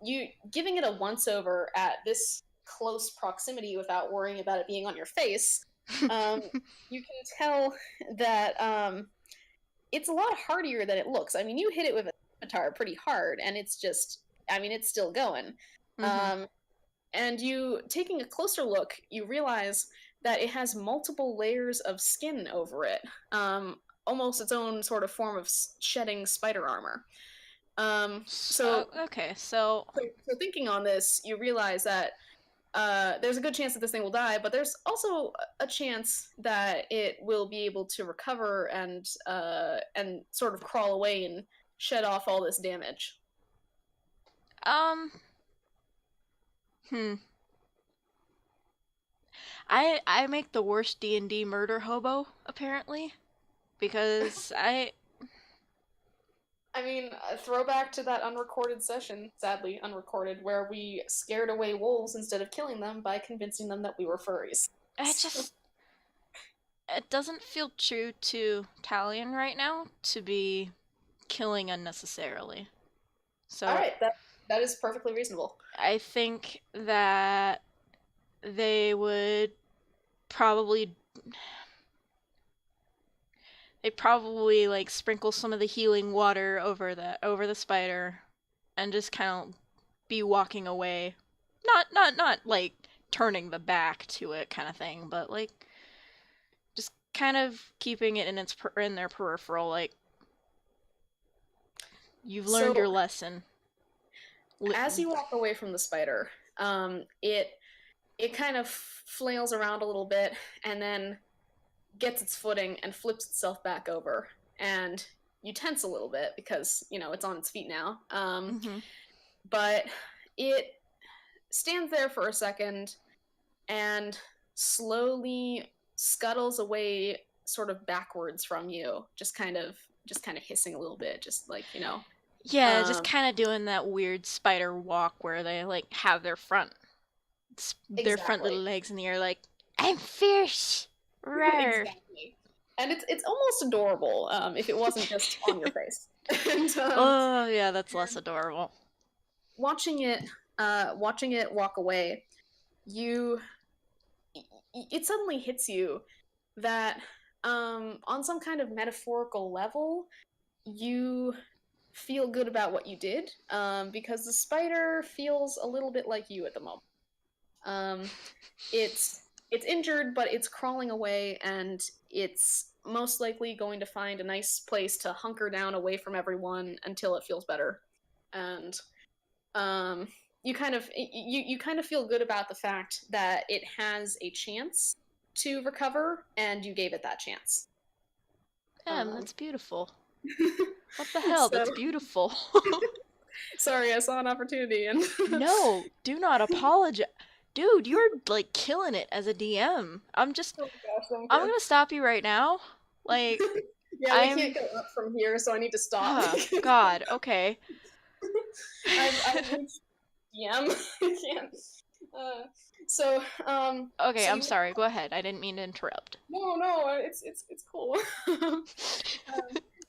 you giving it a once over at this close proximity without worrying about it being on your face, you can tell that it's a lot hardier than it looks. I mean, you hit it with a scimitar pretty hard, and it's still going.
Mm-hmm.
Um, and you taking a closer look, you realize that it has multiple layers of skin over it, almost its own sort of form of shedding spider armor.
Okay, so
So thinking on this, you realize that there's a good chance that this thing will die, but there's also a chance that it will be able to recover and sort of crawl away and shed off all this damage.
um hmm. I make the worst D&D murder hobo apparently because
I mean, a throwback to that unrecorded session, sadly unrecorded, where we scared away wolves instead of killing them by convincing them that we were furries.
I just it doesn't feel true to Tallian right now to be killing unnecessarily.
All
So
right, that is perfectly reasonable.
I think that they would probably they probably like sprinkle some of the healing water over the spider and just kind of be walking away. Not like turning the back to it kind of thing, but like just kind of keeping it in their peripheral like you've learned your
So
lesson.
as you walk away from the spider, it it kind of flails around a little bit and then gets its footing and flips itself back over. And you tense a little bit because, it's on its feet now.
Mm-hmm.
But it stands there for a second and slowly scuttles away sort of backwards from you, just kind of hissing a little bit, just like,
Yeah, just
um
kind of doing that weird spider walk where they like have their front little
exactly.
legs in the air, like I'm fierce. Rawr.
Exactly. And it's almost adorable, if it wasn't just on your face. and
Oh yeah, that's less
and
adorable.
watching it walk away, you it suddenly hits you that, on some kind of metaphorical level, you feel good about what you did, because the spider feels a little bit like you at the moment. Um, it's injured, but it's crawling away, and it's most likely going to find a nice place to hunker down away from everyone until it feels better. And um, you kind of feel good about the fact that it has a chance to recover, and you gave it that chance. Um,
That's beautiful. What the hell?
so
That's beautiful.
sorry, I saw an opportunity, and
No, do not apologize. Dude, you're like killing it as a DM.
oh gosh, thank
I'm
you.
gonna stop you right now. Like,
Yeah, we can't
I'm.
go up from here, so I need to stop.
God, okay.
I've reached DM. I can't. Uh, so
Okay,
so
I'm
you
sorry. Go ahead. I didn't mean to interrupt.
no, it's cool.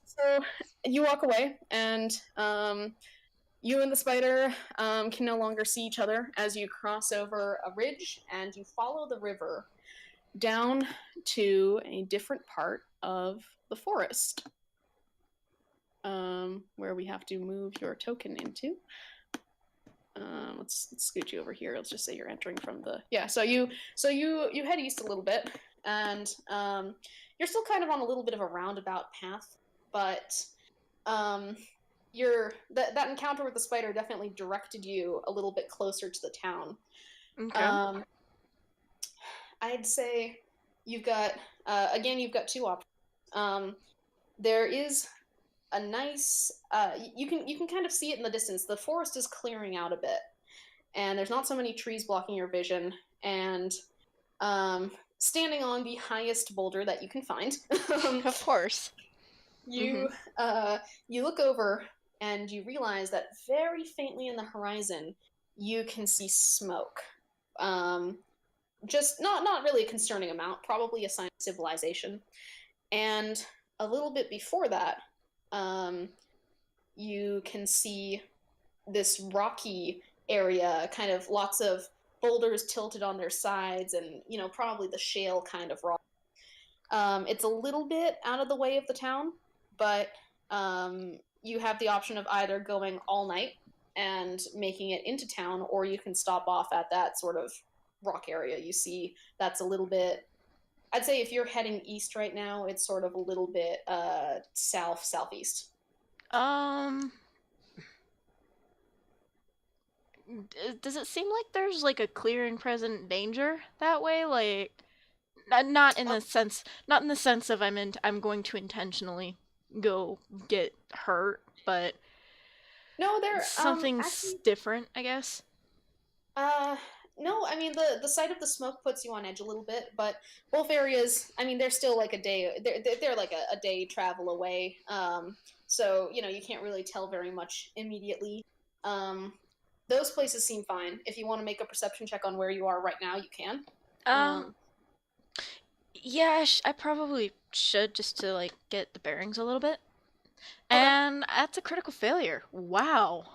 So you walk away, and you and the spider can no longer see each other as you cross over a ridge, and you follow the river down to a different part of the forest, where we have to move your token into. Let's scoot you over here. Let's just say you're entering from the So you head east a little bit, and you're still kind of on a little bit of a roundabout path, but that encounter with the spider definitely directed you a little bit closer to the town.
Okay.
Um, I'd say you've got two options. There is a nice you can kind of see it in the distance. The forest is clearing out a bit, and there's not so many trees blocking your vision. And standing on the highest boulder that you can find,
Of course. Mm-hmm.
you you look over and you realize that very faintly in the horizon you can see smoke. Um, just not really a concerning amount, probably a sign of civilization. And a little bit before that, um, you can see this rocky area, kind of lots of boulders tilted on their sides, and probably the shale kind of rock. It's a little bit out of the way of the town, but you have the option of either going all night and making it into town, or you can stop off at that sort of rock area you see. That's a little bit. I'd say if you're heading east right now, it's sort of a little bit southeast.
Um, does it seem like there's like a clear and present danger that way? Like, not in the sense, not in the sense of I'm going to intentionally go get hurt, but
No, there
something's
actually
different, I guess.
uh no, I mean the sight of the smoke puts you on edge a little bit, but both areas, I mean, they're still like a day. They're like a day travel away. So you can't really tell very much immediately. Um, those places seem fine. If you want to make a perception check on where you are right now, you can.
Um,
Um,
yeah, I probably should just to like get the bearings a little bit.
okay.
And that's a critical failure. Wow.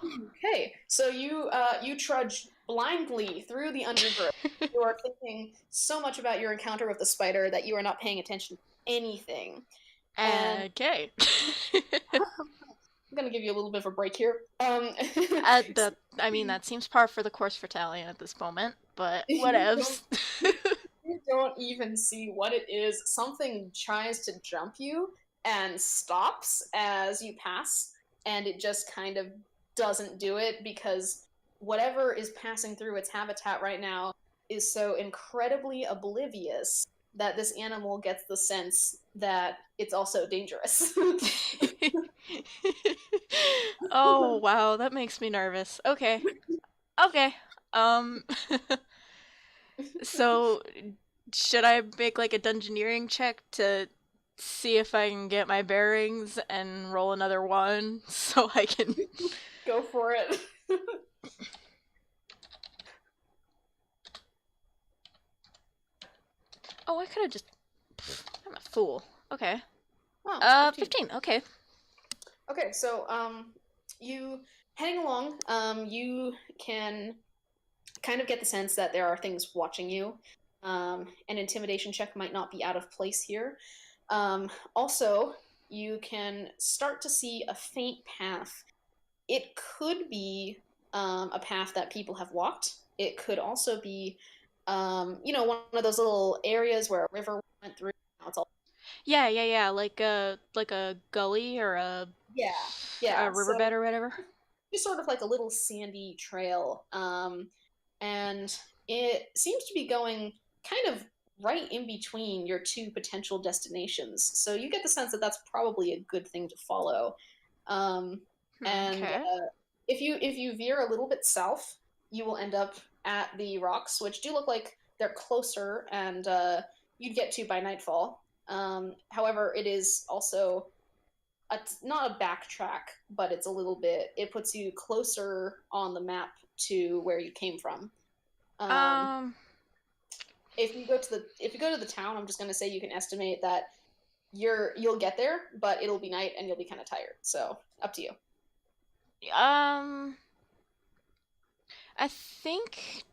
Okay, so you trudge blindly through the undergrowth. You are thinking so much about your encounter with the spider that you are not paying attention to anything. And
Okay.
I'm gonna give you a little bit of a break here.
That I mean that seems par for the course for Tallian at this moment, but
you don't
whatevs.
you don't even see what it is. Something tries to jump you and stops as you pass, and it just kind of doesn't do it because whatever is passing through its habitat right now is so incredibly oblivious that this animal gets the sense that it's also dangerous.
Oh, wow, that makes me nervous. Okay. Okay. Um, so should I make like a dungeoneering check to see if I can get my bearings and roll another one so I can.
Go for it.
Oh, I could have just. I'm a fool. Okay.
Oh, 15.
15. Okay.
Okay, so you heading along, you can kind of get the sense that there are things watching you. An intimidation check might not be out of place here. Also, you can start to see a faint path. It could be a path that people have walked. It could also be, one of those little areas where a river went through. Now it's all
Yeah, yeah, yeah. Like a gully or
yeah,
a
yeah. So
riverbed or whatever.
just sort of like a little sandy trail. And it seems to be going kind of right in between your two potential destinations. So you get the sense that that's probably a good thing to follow. Um, and
Okay.
if you veer a little bit south, you will end up at the rocks, which do look like they're closer, and you'd get to by nightfall. However, it is also not a backtrack, but it's a little bit. It puts you closer on the map to where you came from. Um,
Um,
if you go to the town, I'm just gonna say you can estimate that you'll get there, but it'll be night and you'll be kind of tired. So up to you.
um, I think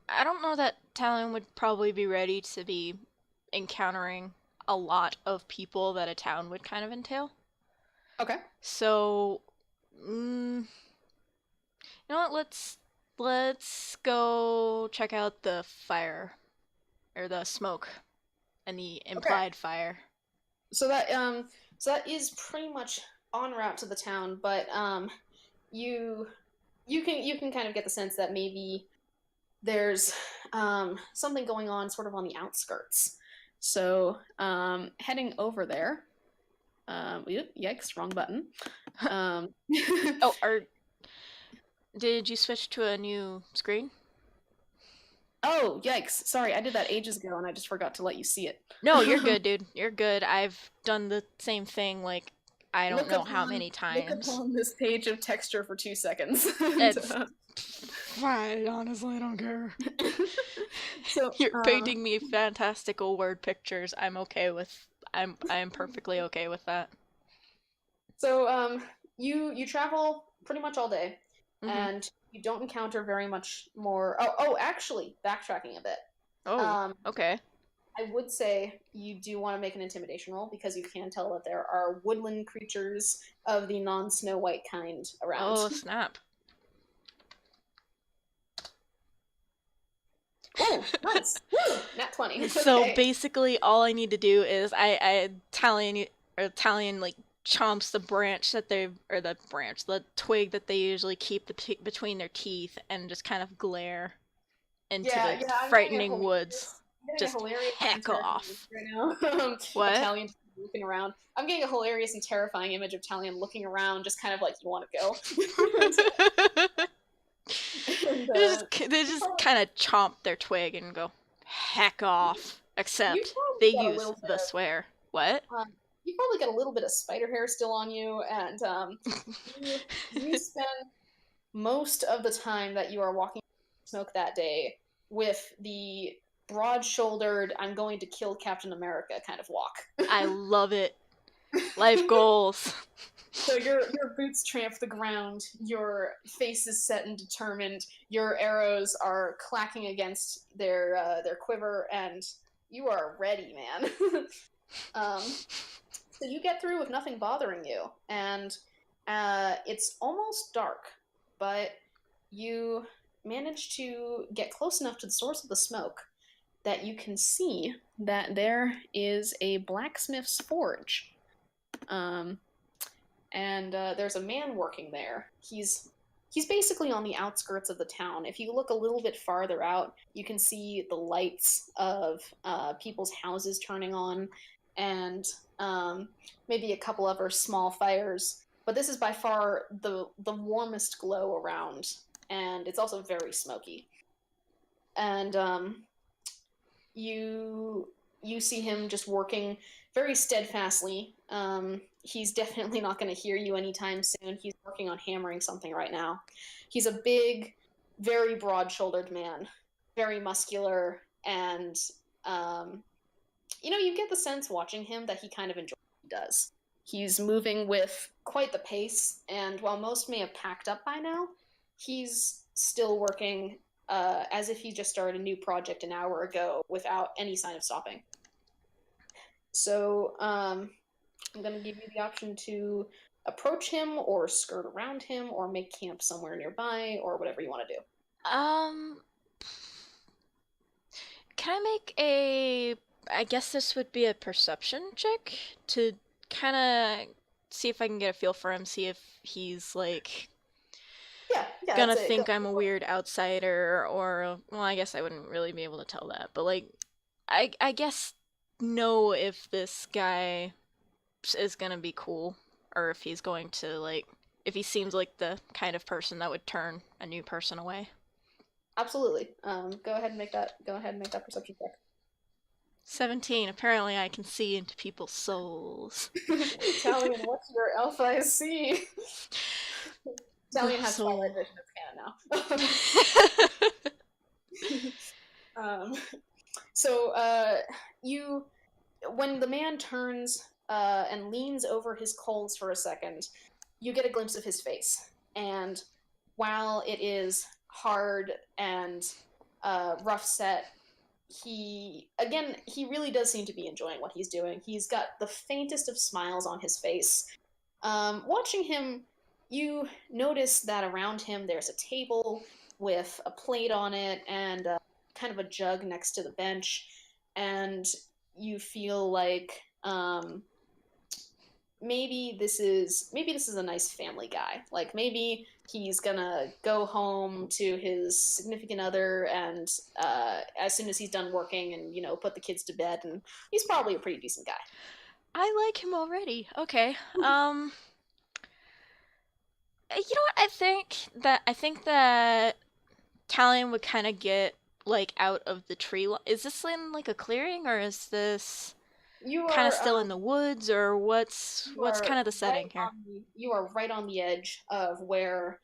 I don't know that Talon would probably be ready to be encountering a lot of people that a town would kind of entail.
Okay.
So, you know what? Let's go check out the fire or the smoke and the
Okay.
implied fire.
So that is pretty much en route to the town, but you you can kind of get the sense that maybe there's something going on sort of on the outskirts. So heading over there. Yikes, wrong button. Um,
Oh, did you switch to a new screen?
oh, yikes. Sorry, I did that ages ago and I just forgot to let you see it.
No, you're good, dude. You're good. I've done the same thing like I don't
look
know how
upon
many
look
times.
upon this page of texture for 2 seconds. And,
It's fine, honestly, I don't care.
so
You're painting me fantastical word pictures. I'm perfectly okay with that.
you travel pretty much all day,
Mhm.
and you don't encounter very much more. Oh, actually, backtracking a bit.
Oh,
Um,
okay.
I would say you do want to make an intimidation roll because you can tell that there are woodland creatures of the non-Snow White kind around.
Oh, snap.
Oh, nice! Woo! Nat 20.
So
Okay.
basically all I need to do is I Italian like chomps the branch that they or the twig that they usually keep between their teeth and just kind of glare into
Yeah,
the
yeah.
frightening woods.
I'm getting a
Just
hilarious and
heck
terrifying image
off.
right now.
What?
Italian looking around. I'm getting a hilarious and terrifying image of Italian looking around, just kind of like you want to go. and
They just kind of chomp their twig and go heck off.
you
Except
probably
they
got a
use
little bit
the swear. What?
of you probably got a little bit of spider hair still on you, and you spend most of the time that you are walking smoke that day with the broad-shouldered "I'm going to kill Captain America" kind of walk.
I love it. Life goals.
So your boots tramp the ground, your face is set and determined, your arrows are clacking against their quiver, and you are ready, man. So you get through with nothing bothering you, and it's almost dark, but you manage to get close enough to the source of the smoke that you can see that there is a blacksmith's forge. Um, and there's a man working there. He's he's basically on the outskirts of the town. If you look a little bit farther out, you can see the lights of people's houses turning on, and maybe a couple other small fires. But this is by far the warmest glow around, and it's also very smoky. And you you see him just working very steadfastly. He's definitely not going to hear you anytime soon. He's working on hammering something right now. He's a big, very broad-shouldered man, very muscular, and you get the sense watching him that he kind of enjoys what he does. He's moving with quite the pace, and while most may have packed up by now, he's still working as if he just started a new project an hour ago without any sign of stopping. So I'm going to give you the option to approach him or skirt around him or make camp somewhere nearby or whatever you want to do.
Um, can I make a... I guess this would be a perception check to kind of see if I can get a feel for him, see if he's, like,
Yeah,
gonna
that's it.
think I'm a weird outsider, or... Well, I guess I wouldn't really be able to tell that, but, like, I guess know if this guy is gonna be cool, or if he's going to, like... If he seems like the kind of person that would turn a new person away.
Absolutely. Go ahead and make that. Go ahead and make that perception check.
17. Apparently I can see into people's souls.
Tallian, what's your alpha SC? Tallian has
Soul.
Twilight Vision as canon now. So when the man turns and leans over his coals for a second, you get a glimpse of his face. And while it is hard and rough set, he really does seem to be enjoying what he's doing. He's got the faintest of smiles on his face. Watching him, you notice that around him there's a table with a plate on it and kind of a jug next to the bench, and you feel like maybe this is a nice family guy. Like maybe he's gonna go home to his significant other and as soon as he's done working and put the kids to bed, and he's probably a pretty decent guy.
I like him already. Okay. You know what? I think that Tallian would kind of get like out of the tree. Is this in like a clearing, or is this
You
kind
are
of still in the woods, or what's kind of the setting here?
You are right on the edge of where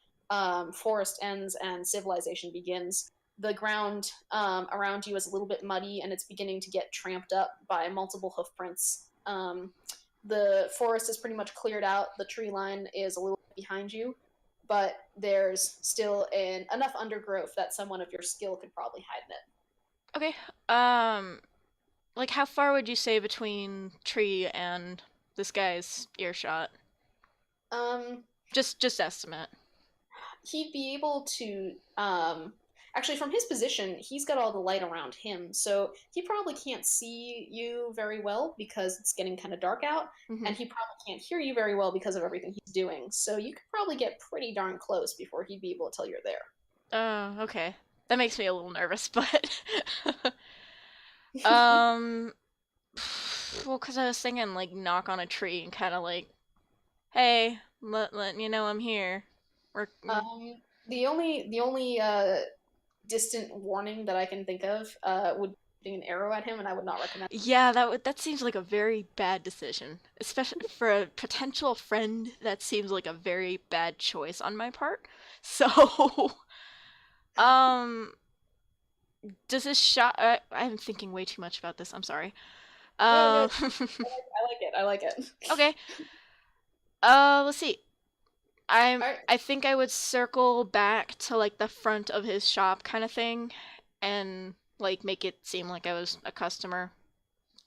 forest ends and civilization begins. The ground around you is a little bit muddy, and it's beginning to get tramped up by multiple hoof prints. The forest is pretty much cleared out. The tree line is a little bit behind you, but there's still enough undergrowth that someone of your skill could probably hide in it.
Okay. Like how far would you say between tree and this guy's earshot? Just estimate.
He'd be able to actually, from his position, he's got all the light around him, so he probably can't see you very well because it's getting kind of dark out, and he probably can't hear you very well because of everything he's doing. So you could probably get pretty darn close before he'd be able to tell you're there.
Oh, okay. That makes me a little nervous, but well, because I was thinking like knock on a tree and kind of like, hey, let you know I'm here. Or
the only distant warning that I can think of would be an arrow at him, and I would not recommend.
Yeah, that seems like a very bad decision, especially for a potential friend. That seems like a very bad choice on my part. So, does this shot? I'm thinking way too much about this. I'm sorry.
No, I like it. I like it.
Okay. Let's see. I think I would circle back to like the front of his shop kind of thing and like make it seem like I was a customer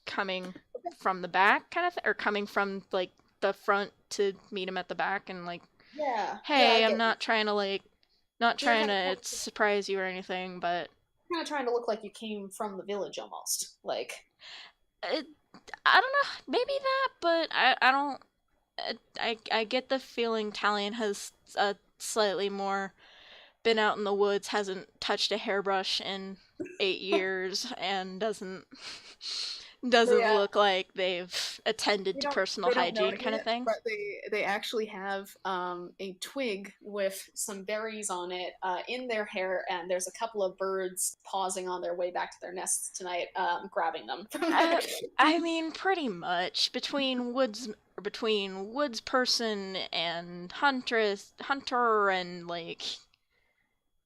coming from the back kind of or coming from like the front to meet him at the back and like hey, I'm not trying to surprise you or anything, but
kind of trying to look like you came from the village almost. Like
I don't know, maybe that, but I don't I get the feeling Tallian has a slightly more been out in the woods, hasn't touched a hairbrush in 8 years, and doesn't
They
look like they've attended to personal
they don't know
hygiene
it
kind of
yet,
thing.
but they actually have a twig with some berries on it in their hair, and there's a couple of birds pausing on their way back to their nests tonight, grabbing them from there.
I mean, pretty much between woods person and hunter and like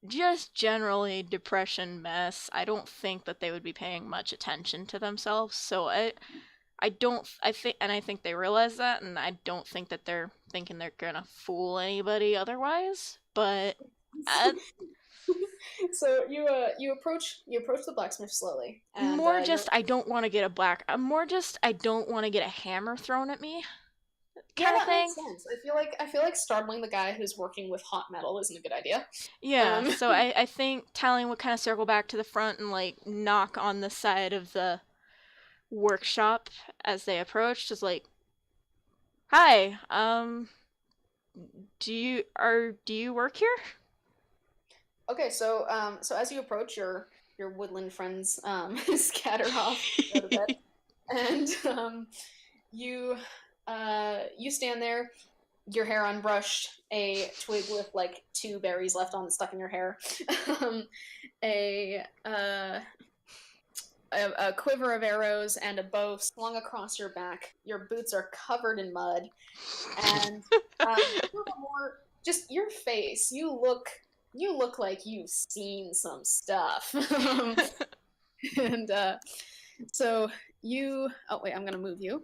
just generally depression mess. I don't think that they would be paying much attention to themselves. So I don't I think and I think they realize that, and I don't think that they're thinking they're gonna fool anybody otherwise. But uh,
So you approach the blacksmith slowly, and
more
you're
just I don't want to get a black. I'm more just I don't want to get a hammer thrown at me
yeah,
kind of
that
thing.
makes sense. I feel like startling the guy who's working with hot metal isn't a good idea.
Yeah,
Um,
so I think Tallian would kind of circle back to the front and like knock on the side of the workshop as they approach, just like, "Hi, do you work here?"
okay, so as you approach, your woodland friends scatter off to go to bed, and you you stand there, your hair unbrushed, a twig with like two berries left on stuck in your hair, um, a, uh, a quiver of arrows and a bow slung across your back. Your boots are covered in mud, and more just your face. You look like you've seen some stuff. And so you. Oh wait, I'm gonna move you.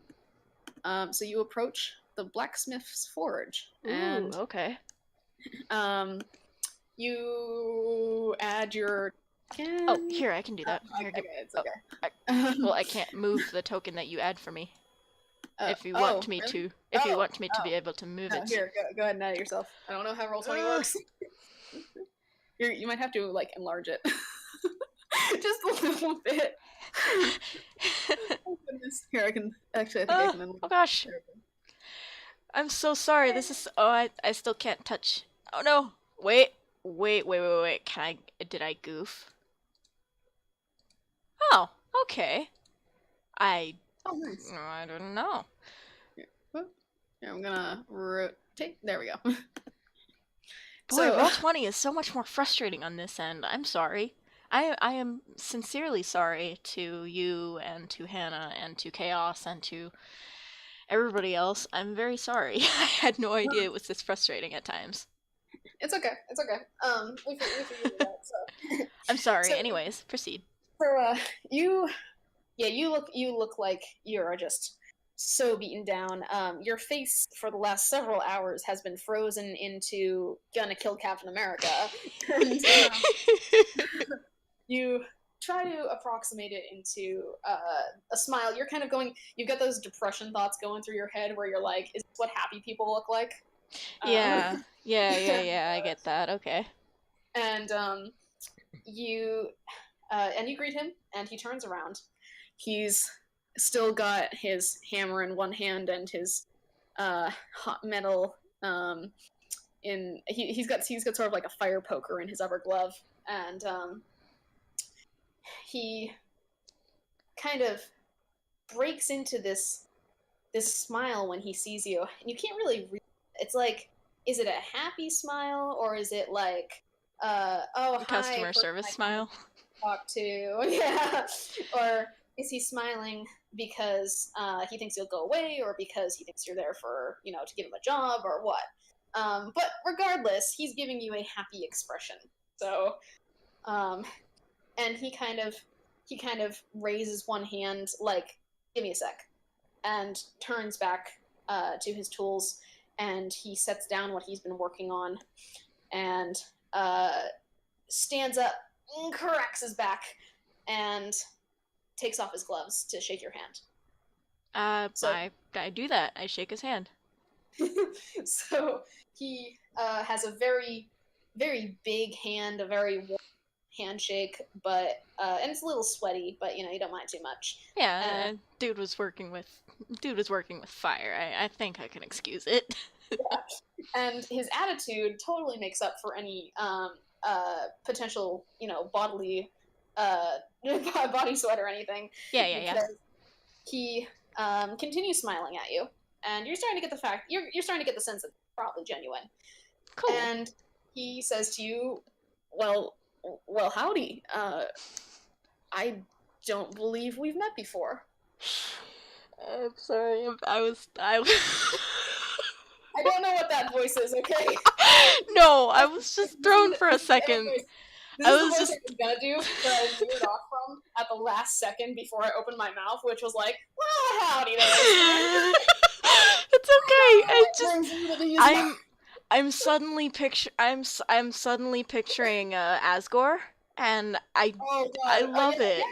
So you approach the blacksmith's forge,
Ooh,
and
okay.
you add your.
Oh, here, I can do that. Here,
Okay, it's
oh,
okay.
well, I can't move the token that you add for me. If you
Oh,
want me
really?
to, if you
Oh,
want me to be able to move
no,
it.
here, go ahead and add it yourself. I don't know how Roll20 works. You might have to like enlarge it just a little bit. Oh goodness! Here, I can actually. I think I can enlarge.
Oh gosh,
There
I'm so sorry. This is. Oh, I still can't touch. Oh no! Wait. Can I? Did I goof? Oh, okay. I
oh, nice.
I don't know.
Here, I'm gonna rotate. There we go.
Boy,
So,
Roll20 is so much more frustrating on this end. I'm sorry. I am sincerely sorry to you and to Hannah and to Khaoz and to everybody else. I'm very sorry. I had no idea it was this frustrating at times.
it's okay. It's okay. We figured it out. So,
I'm sorry.
so,
Anyways, proceed.
you, yeah, you look like you're just so beaten down. Your face for the last several hours has been frozen into "gonna kill Captain America," and you try to approximate it into a smile. You're kind of going. You've got those depression thoughts going through your head, where you're like, "Is this what happy people look like?"
Yeah. Yeah. I get that. Okay.
And you and you greet him, and he turns around. He's still got his hammer in one hand and his hot metal he's got sort of like a fire poker in his upper glove, and he kind of breaks into this smile when he sees you, and you can't really read. It's like, is it a happy smile, or is it like, oh hi,
Customer service smile.
talk to, yeah, or is he smiling because he thinks you'll go away, or because he thinks you're there for, to give him a job, or what? But regardless, he's giving you a happy expression. So, and he kind of raises one hand, like, give me a sec, and turns back to his tools, and he sets down what he's been working on, and stands up, cracks his back, and takes off his gloves to shake your hand. So,
I do that. I shake his hand.
so he has a very, very big hand, a very warm handshake, but and it's a little sweaty, but you don't mind too much.
Yeah, dude was working with fire. I think I can excuse it.
And his attitude totally makes up for any potential, bodily body sweat or anything,
Yeah, yeah, yeah.
because he continues smiling at you, and you're starting to get the fact you're starting to get the sense that it's probably genuine.
Cool.
And he says to you, "Well, well, howdy. I don't believe we've met before."
I'm sorry. I
I don't know what that voice is. Okay.
No, I was just thrown for a second.
Anyways, this
I
is the
was
voice I
just
was gonna do, but I veered off from at the last second before I opened my mouth, which was like, "Well, howdy there."
It's okay. I just
Brings you to these.
I'm suddenly picturing Asgore, and
Oh
I
god. Yeah,
love
yeah,
it.
he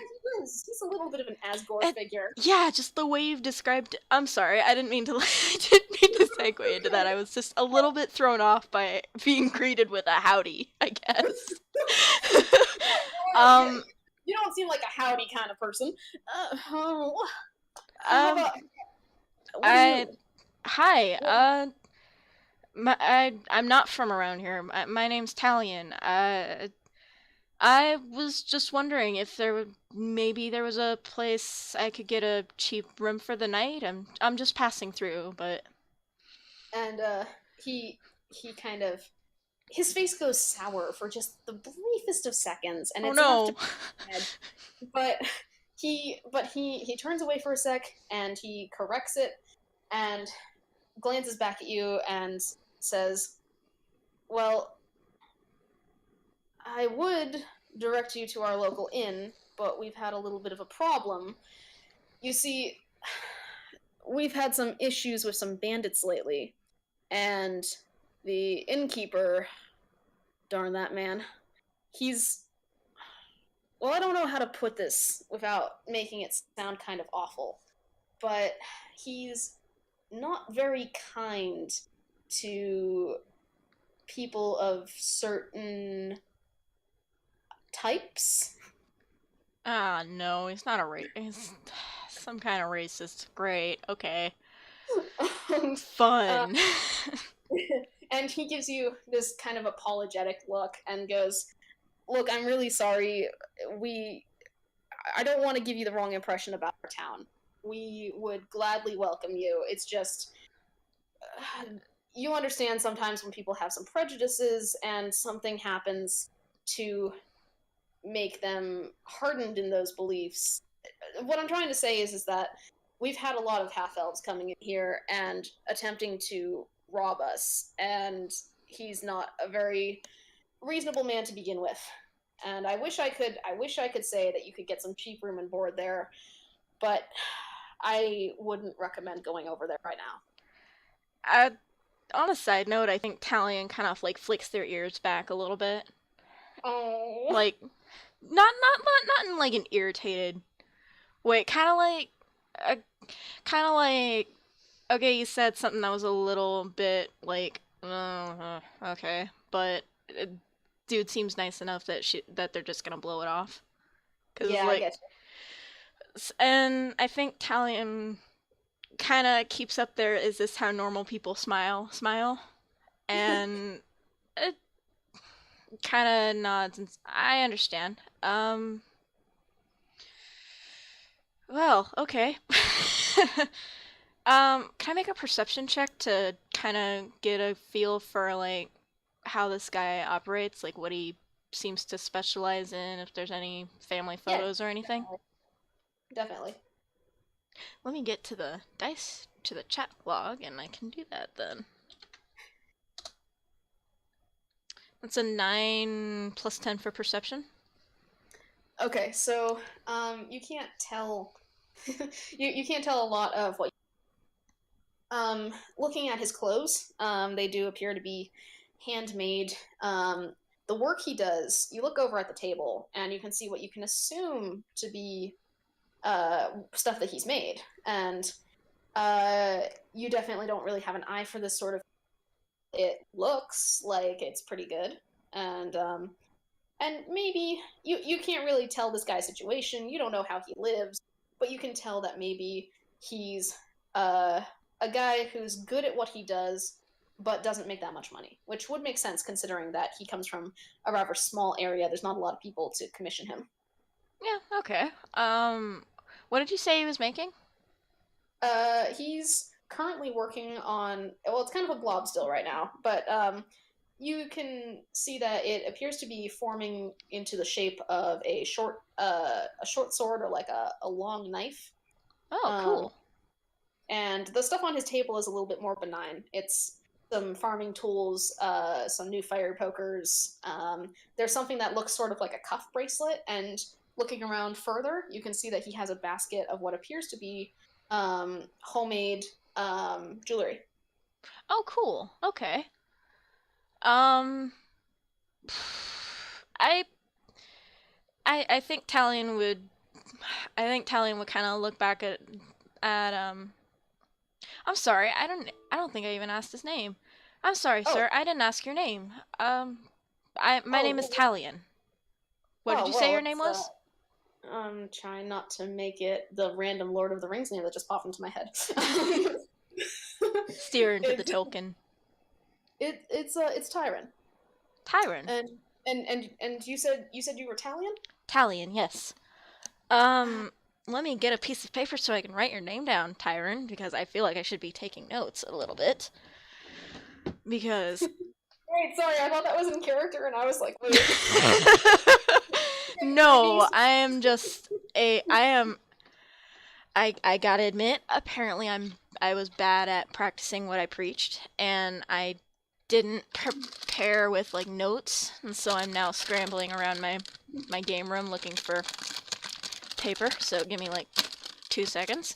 is. He's a little bit of an Asgore
And
figure.
yeah, just the way you've described. I'm sorry, I didn't mean to. I didn't mean to segue into that. I was just a little bit thrown off by being greeted with a howdy, I guess.
Yeah,
um,
you don't seem like a howdy kind of person. Oh, how
um,
about what are
I
you?
hi.
What,
I'm not from around here. My name's Tallian. I was just wondering if maybe there was a place I could get a cheap room for the night. I'm just passing through, but
and he kind of his face goes sour for just the briefest of seconds, and
oh
it's enough to
no.
head. But he turns away for a sec, and he corrects it, and glances back at you and says, "Well, I would direct you to our local inn, but we've had a little bit of a problem. You see, we've had some issues with some bandits lately, and the innkeeper, darn that man, he's, well, I don't know how to put this without making it sound kind of awful, but he's not very kind to people of certain types."
Ah, no, he's not a he's some kind of racist. Great. Okay.
uh,
Fun.
and he gives you this kind of apologetic look and goes, "Look, I'm really sorry. We I don't want to give you the wrong impression about our town. We would gladly welcome you. It's just you understand sometimes when people have some prejudices and something happens to make them hardened in those beliefs. What I'm trying to say is that we've had a lot of half elves coming in here and attempting to rob us, and he's not a very reasonable man to begin with. And I wish I could say that you could get some cheap room and board there, but I wouldn't recommend going over there right now."
I, on a side note, I think Tallian kind of like flicks their ears back a little bit.
Oh.
Like, not in like an irritated way. Uh, kind of like, okay, you said something that was a little bit like, okay, but dude seems nice enough that they're just gonna blow it off. Cause
Yeah, I
like,
get
and I think Tallian kind of keeps up there. Is this how normal people smile?
you.
And it kind of nods. And I understand. Well, okay. Can I make a perception check to kind of get a feel for like how this guy operates, like what he seems to specialize in, if there's any family
Yeah,
photos or anything?
definitely. Definitely.
Let me get to the dice to the chat log and I can do that then. That's a 9 plus 10 for perception.
Okay, so you can't tell you can't tell a lot of what looking at his clothes, they do appear to be handmade. The work he does, you look over at the table and you can see what you can assume to be stuff that he's made, and you definitely don't really have an eye for this sort of. It looks like it's pretty good, and and maybe you can't really tell this guy's situation. You don't know how he lives, but you can tell that maybe he's a guy who's good at what he does, but doesn't make that much money, which would make sense considering that he comes from a rather small area. There's not a lot of people to commission him.
Yeah, okay. What did you say he was making?
He's currently working on, well, it's kind of a blob still right now, but you can see that it appears to be forming into the shape of a short sword or like a long knife.
Oh,
Um,
cool.
and the stuff on his table is a little bit more benign. It's some farming tools, some new fire pokers. There's something that looks sort of like a cuff bracelet, and looking around further, you can see that he has a basket of what appears to be homemade jewelry.
Oh, cool. Okay. Um, I I think Tallian would kind of look back at. I'm sorry. I don't think I even asked his name. I'm sorry,
Oh,
sir. I didn't ask your name. My name is
oh,
Tallian. What did
oh,
you say
well,
your name
it's
was?
I'm trying not to make it the random Lord of the Rings name that just popped into my head.
Steer into the
it,
token.
it's Tyron.
Tyron.
And you said you were Italian?
Tallian, yes. Let me get a piece of paper so I can write your name down, Tyron, because I feel like I should be taking notes a little bit. Because
Wait, sorry, I thought that was in character, and I was like, wait.
no, I am just a I am I gotta admit, apparently I was bad at practicing what I preached, and I didn't prepare with like notes, and so I'm now scrambling around my game room looking for paper. So give me like 2 seconds.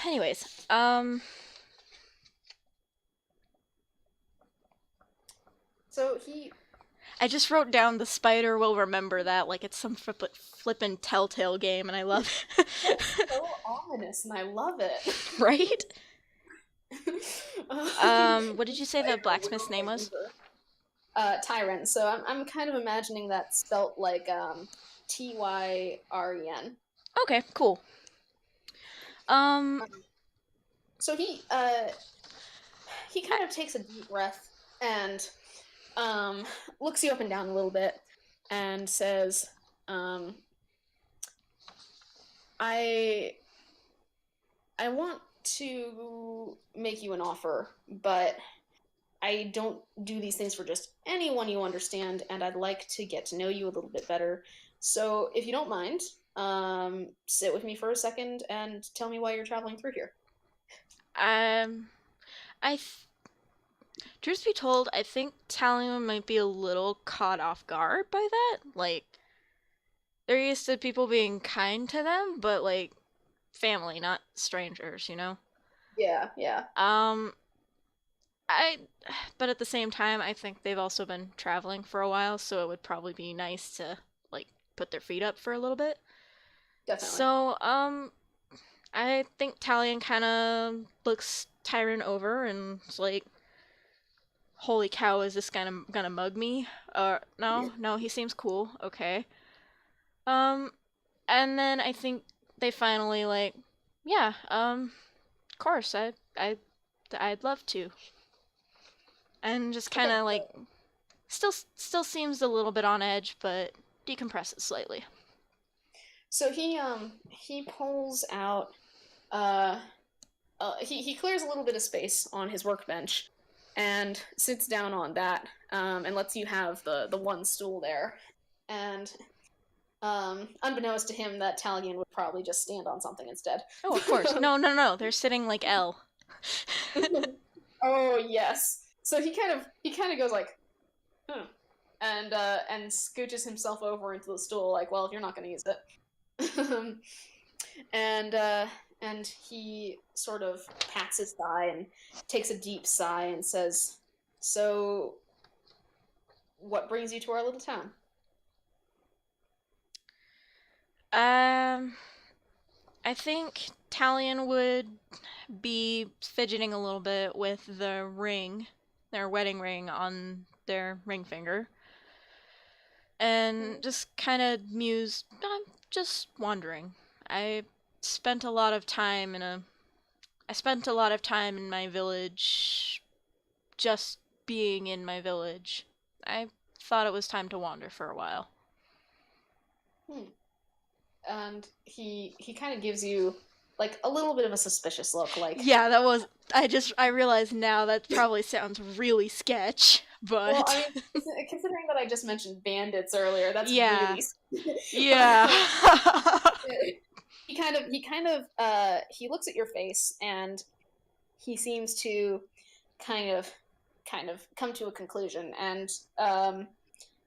Anyways,
So he
I just wrote down the spider will remember that like it's some flippin' Telltale game, and I love it.
so ominous, and I love it.
Right?
Spider
What did you say the
will
blacksmith's name was?
remember. Tyrant. So I'm kind of imagining that spelt like Tyren.
Okay, cool. Um,
So he kind of takes a deep breath and looks you up and down a little bit and says, um, "I I want to make you an offer, but I don't do these things for just anyone, you understand, and I'd like to get to know you a little bit better. So if you don't mind, sit with me for a second and tell me why you're traveling through here."
um, I, th- truth be told, I think Tallian might be a little caught off guard by that. Like, they're used to people being kind to them, but like, family, not strangers, you know?
Yeah, yeah.
Um, I, but at the same time, I think they've also been traveling for a while, so it would probably be nice to, like, put their feet up for a little bit.
Definitely.
So, I think Tallian kind of looks Tyron over and is like, "Holy cow, is this gonna mug me?" No, he seems cool. Okay. Um, and then I think they finally like, yeah, of course, I'd love to, and just kind
Okay.
of like, still seems a little bit on edge, but decompresses slightly.
So he pulls out uh he clears a little bit of space on his workbench and sits down on that and lets you have the one stool there. And unbeknownst to him, that Talion would probably just stand on something instead.
Oh, of course. No. They're sitting like L.
Oh yes. So he kind of goes like, hmm, and scooches himself over into the stool, like, well, if you're not going to use it. and and he sort of pats his thigh and takes a deep sigh and says, "So, what brings you to our little town?"
Um, I think Tallian would be fidgeting a little bit with the ring, their wedding ring on their ring finger, and just kind of muse, I'm just wandering. I spent a lot of time in a I spent a lot of time in my village just being in my village. I thought it was time to wander for a while.
Hmm. And he kind of gives you like a little bit of a suspicious look, like.
Yeah, that was. I realize now that probably sounds really sketch,
Well, I
but
mean, considering that I just mentioned bandits earlier, that's
yeah,
really.
yeah.
He looks at your face and he seems to kind of come to a conclusion, and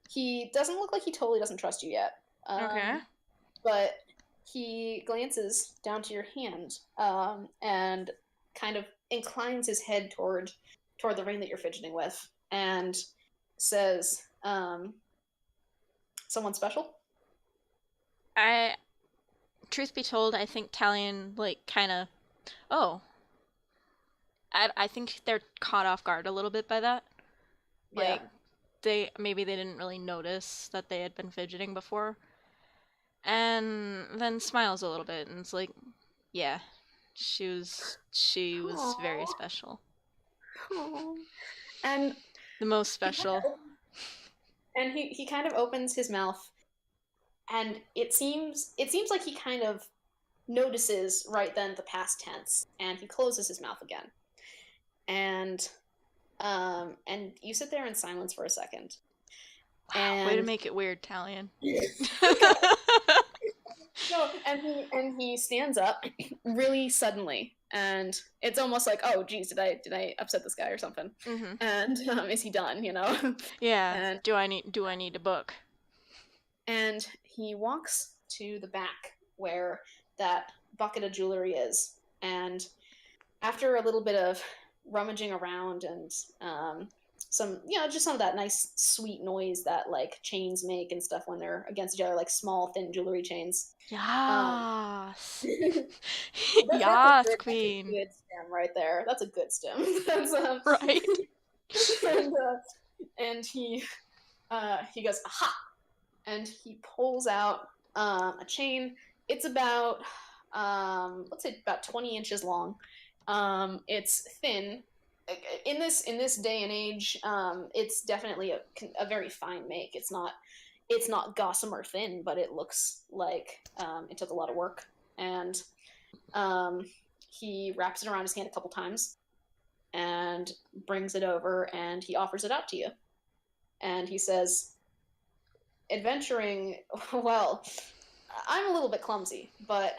he doesn't look like he totally doesn't trust you yet.
Okay.
But he glances down to your hand, and kind of inclines his head toward the ring that you're fidgeting with, and says, "Someone special?"
I, truth be told, I think Tallian like kind of. Oh, I think they're caught off guard a little bit by that.
Yeah.
Like they didn't really notice that they had been fidgeting before, and then smiles a little bit and it's like, yeah, she was very
Aww.
special,
Aww. And
the most
he kind
special.
of, and he kind of opens his mouth, and it seems like he kind of notices right then the past tense, and he closes his mouth again. And you sit there in silence for a second.
Wow, way to
And
make it weird, Tallian.
no, and he stands up really suddenly, and it's almost like, oh geez, did I upset this guy or something?
Mm-hmm.
And is he done, you know?
Yeah.
and
Do I need a book?
and he walks to the back where that bucket of jewelry is, and after a little bit of rummaging around and just some of that nice sweet noise that like chains make and stuff when they're against each other, like small thin jewelry chains. um
Yes.
that's
Yes,
a
queen.
good stem right there. That's a good stem. That's
Right.
and, he goes, aha, and he pulls out a chain. It's about let's say about 20 inches long. It's thin. In this day and age, it's definitely a very fine make. It's not gossamer thin, but it looks like it took a lot of work. And he wraps it around his hand a couple times and brings it over, and he offers it out to you. And he says, adventuring, well, I'm a little bit clumsy, but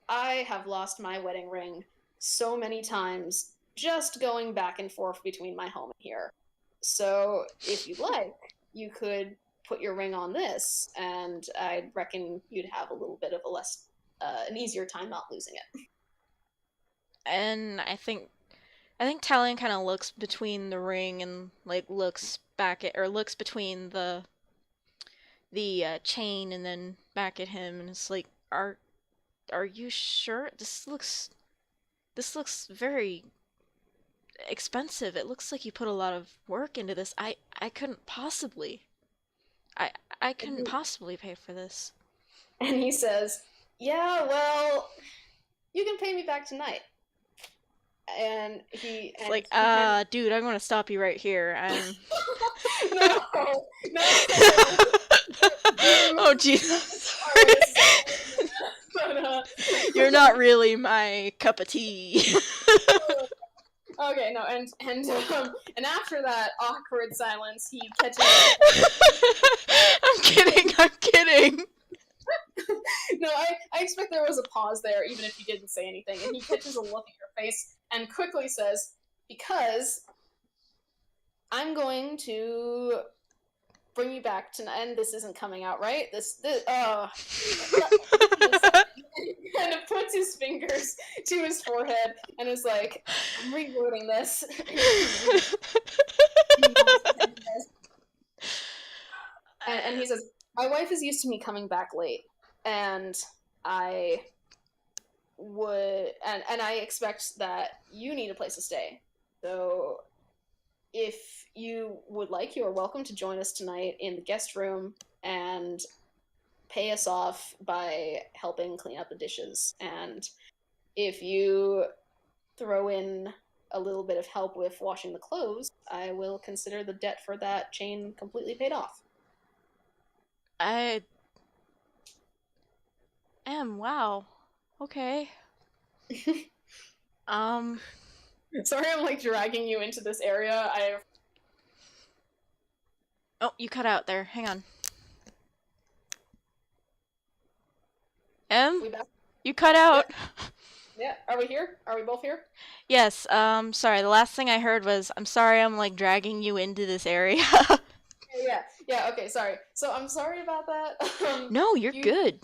I have lost my wedding ring so many times just going back and forth between my home and here. So if you'd like, you could put your ring on this, and I reckon you'd have a little bit of an easier time not losing it.
And I think Tallian kind of looks between the ring and like looks back at or looks between the chain and then back at him and it's like, are you sure this looks very expensive. It looks like you put a lot of work into this. I couldn't possibly. I I couldn't possibly pay for this.
And he says, "Yeah, well, you can pay me back tonight." And he
It's
and
like,
he kind of
dude, I'm gonna stop you right here.
no, no,
Oh, Jesus.
sorry, this is but,
You're not really my cup of tea.
okay, no, and after that awkward silence, he catches.
I'm kidding. I'm kidding.
No, I expect there was a pause there, even if you didn't say anything. And he catches a look at your face and quickly says, "Because I'm going to bring you back tonight." And this isn't coming out right. He kind of puts his fingers to his forehead and is like, "I'm rewording this." And he says, "My wife is used to me coming back late, and I and I expect that you need a place to stay. So if you would like, you are welcome to join us tonight in the guest room and pay us off by helping clean up the dishes. And if you throw in a little bit of help with washing the clothes, I will consider the debt for that chain completely paid off.
I am. Wow. Okay. Um.
Sorry, I'm like dragging you into this area.
Oh, you cut out there. Hang on. M?
We back?
You cut out.
Yeah. Are we here? Are we both here?
Yes, sorry, the last thing I heard was, I'm sorry I'm, like, dragging you into this area.
Yeah. Okay. Sorry. So I'm sorry about that.
No, you're
You
good.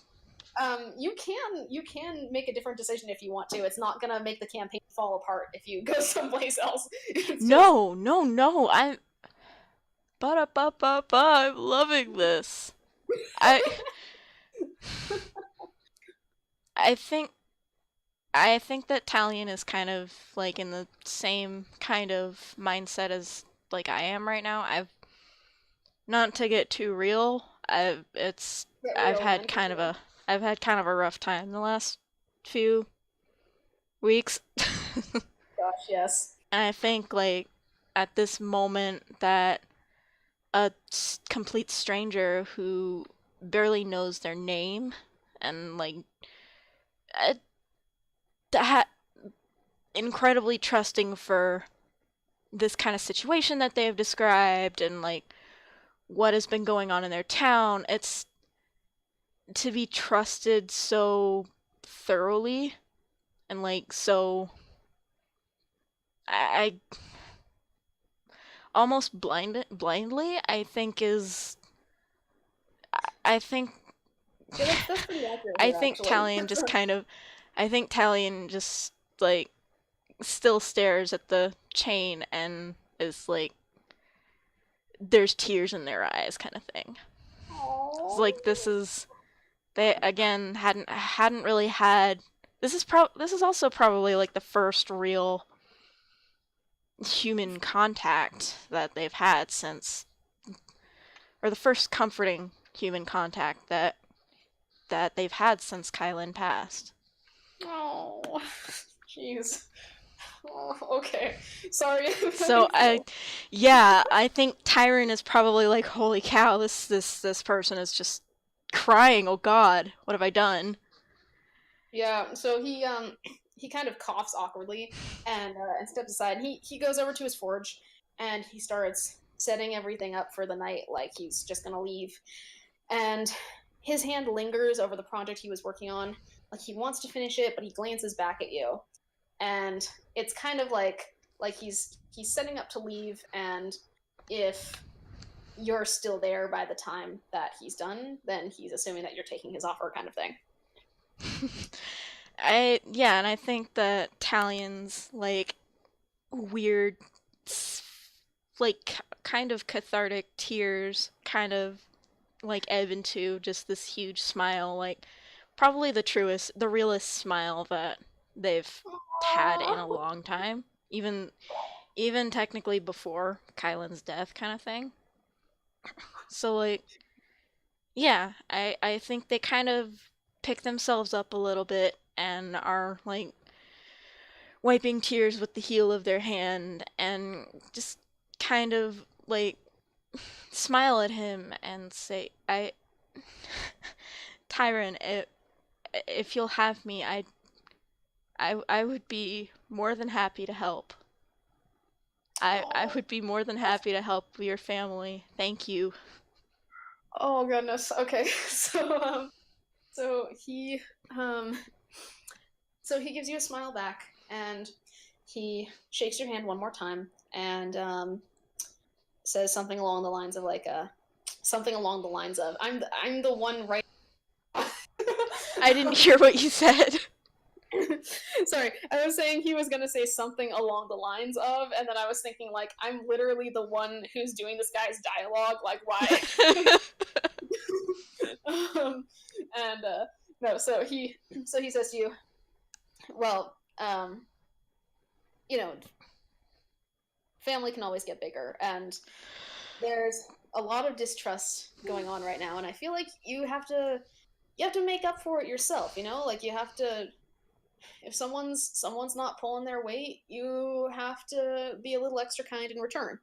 you can make a different decision if you want to. It's not gonna make the campaign fall apart if you go someplace else. It's just
No, I'm... Ba-da-ba-ba-ba, I'm loving this. I... I think... I think that Tallian is kind of, like, in the same kind of mindset as, like, I am right now. Not to get too real,
get
I've
real,
had
man. Get
kind of
real.
a I've had kind of a rough time the last few weeks.
Gosh, yes.
And I think like at this moment that a complete stranger who barely knows their name and like uh, that incredibly trusting for this kind of situation that they have described and like what has been going on in their town, it's to be trusted so thoroughly and like so I almost blindly I think is I think
Yeah, that's pretty accurate
I
here,
think
actually.
Tallian just kind of I think Tallian just like still stares at the chain and is like there's tears in their eyes kind of thing. It's
Aww.
like this is they again hadn't really had this is also probably like the first real human contact that they've had since or the first comforting human contact that they've had since Kylan passed.
Oh, jeez. Oh, okay. Sorry.
So I think Tyron is probably like, holy cow, this person is just crying. Oh God, what have I done?
Yeah. So he kind of coughs awkwardly and steps aside. He goes over to his forge and he starts setting everything up for the night, like he's just gonna leave. And his hand lingers over the project he was working on, like he wants to finish it, but he glances back at you, and it's kind of like he's setting up to leave, and if you're still there by the time that he's done, then he's assuming that you're taking his offer, kind of thing.
And I think that Talian's like weird, like kind of cathartic tears, kind of like ebb into just this huge smile, like probably the realest smile that they've had in a
Aww.
long time, even technically before Kylan's death, kind of thing. So like, yeah, I think they kind of pick themselves up a little bit and are like wiping tears with the heel of their hand and just kind of like smile at him and say, Tyron, if you'll have me, I would be more than happy to help. I
Oh,
would be more than happy to help your family. Thank you.
oh goodness. Okay. So he um so he gives you a smile back, and he shakes your hand one more time, and says something along the lines of something along the lines of I'm the one right.
I didn't hear what you said.
Sorry, I was saying he was gonna say something along the lines of, and then I was thinking like I'm literally the one who's doing this guy's dialogue. Like why? um, and no, so he says to you, Well, you know, family can always get bigger, and there's a lot of distrust going on right now, and I feel like you have to make up for it yourself, like you have to, if someone's not pulling their weight, you have to be a little extra kind in return.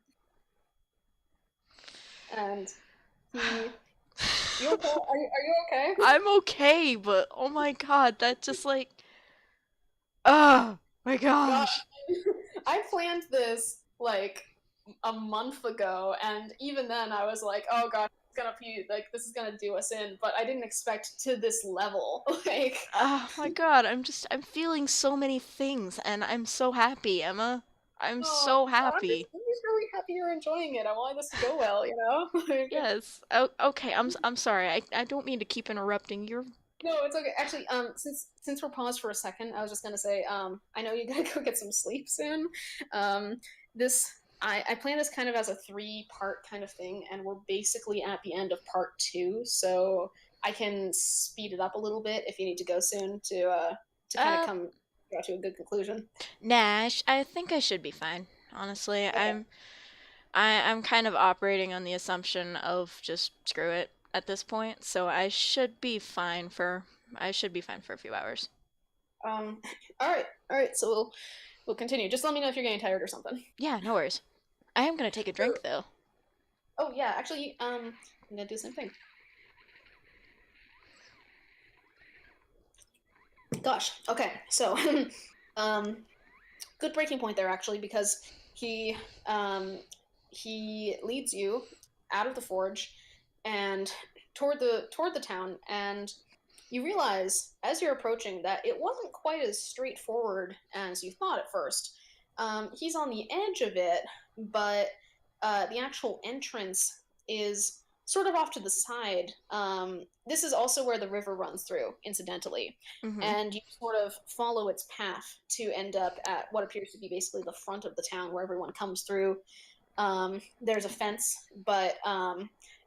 And he you okay? Are you okay?
I'm okay, but oh my god, that just like, oh my
God,
gosh.
I planned this like a month ago, and even then I was like, oh god, it's gonna be like this is gonna do us in, but I didn't expect to this level. Like,
Oh my god, I'm feeling so many things and I'm so happy, Emma. I'm
oh,
so
I'm
happy.
just really happy you're enjoying it. I wanted this to go well. Like,
Yes. Oh, okay, I'm sorry. I don't mean to keep interrupting. You're
no, it's okay. Actually, since we're paused for a second, I was just gonna say, I know you gotta go get some sleep soon. This I plan this kind of as a three-part kind of thing, and we're basically at the end of part two, so I can speed it up a little bit if you need to go soon to kind of
uh
come to a good conclusion.
Nash, I think I should be fine. Honestly,
Okay.
I'm kind of operating on the assumption of just screw it at this point, so I should be fine for a few hours.
Um. All right. So we'll continue. Just let me know if you're getting tired or something.
Yeah, no worries. I am gonna take a drink though.
Oh yeah, actually, I'm gonna do the same thing. Gosh. Okay. So, um, good breaking point there actually, because he um he leads you out of the forge and toward the town, and you realize as you're approaching that it wasn't quite as straightforward as you thought at first. He's on the edge of it, but the actual entrance is sort of off to the side. This is also where the river runs through, incidentally,
Mm-hmm.
and you sort of follow its path to end up at what appears to be basically the front of the town where everyone comes through. There's a fence, but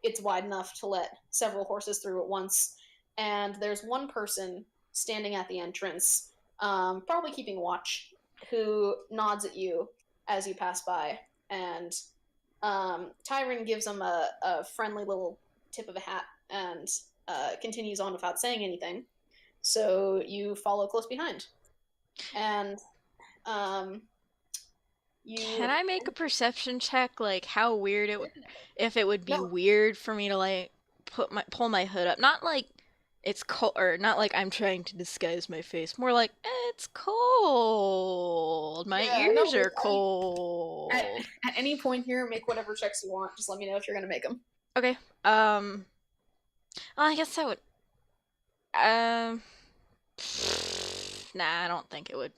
it's wide enough to let several horses through at once. And there's one person standing at the entrance, probably keeping watch, who nods at you as you pass by. And Tyron gives him a friendly little tip of a hat and continues on without saying anything. So you follow close behind. And um,
Can
you.
I make a perception check, like how weird if it would be
No,
weird for me to like pull my hood up? Not like it's cold, or not like I'm trying to disguise my face. More like it's cold. My
yeah, no
ears
worries.
are
At,
cold.
at any point here, make whatever checks you want. Just let me know if you're going to make them.
Okay. Well, I guess I would. Um. Nah, I don't think it would.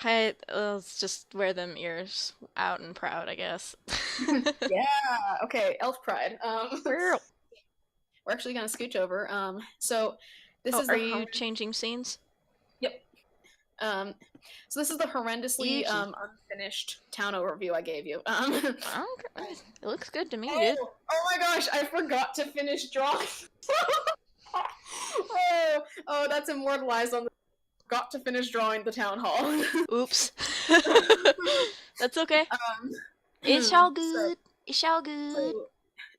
Let's just wear them ears out and proud, I guess.
Yeah. Okay. Elf Pride.
We're
We're actually gonna scooch over. So this
Oh,
is
are
the
you changing scenes?
yep. Um, so this is the horrendously
Yuki.
unfinished town overview I gave you.
It looks good to me, dude.
Oh my gosh! I forgot to finish drawing. Oh, that's immortalized on the. Got to finish drawing the town hall.
Oops. That's okay. It's
um,
all
so
good. It's all good.
so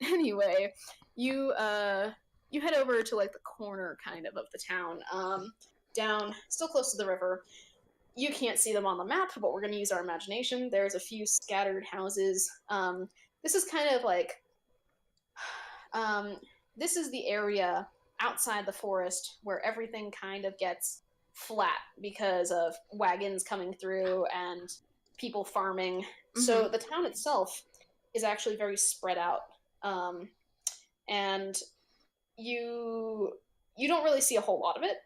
anyway, you you head over to like the corner kind of the town, down still close to the river. You can't see them on the map, but we're going to use our imagination. There's a few scattered houses. This is kind of like um, this is the area outside the forest where everything kind of gets flat because of wagons coming through and people farming.
Mm-hmm.
So the town itself is actually very spread out, and you you don't really see a whole lot of it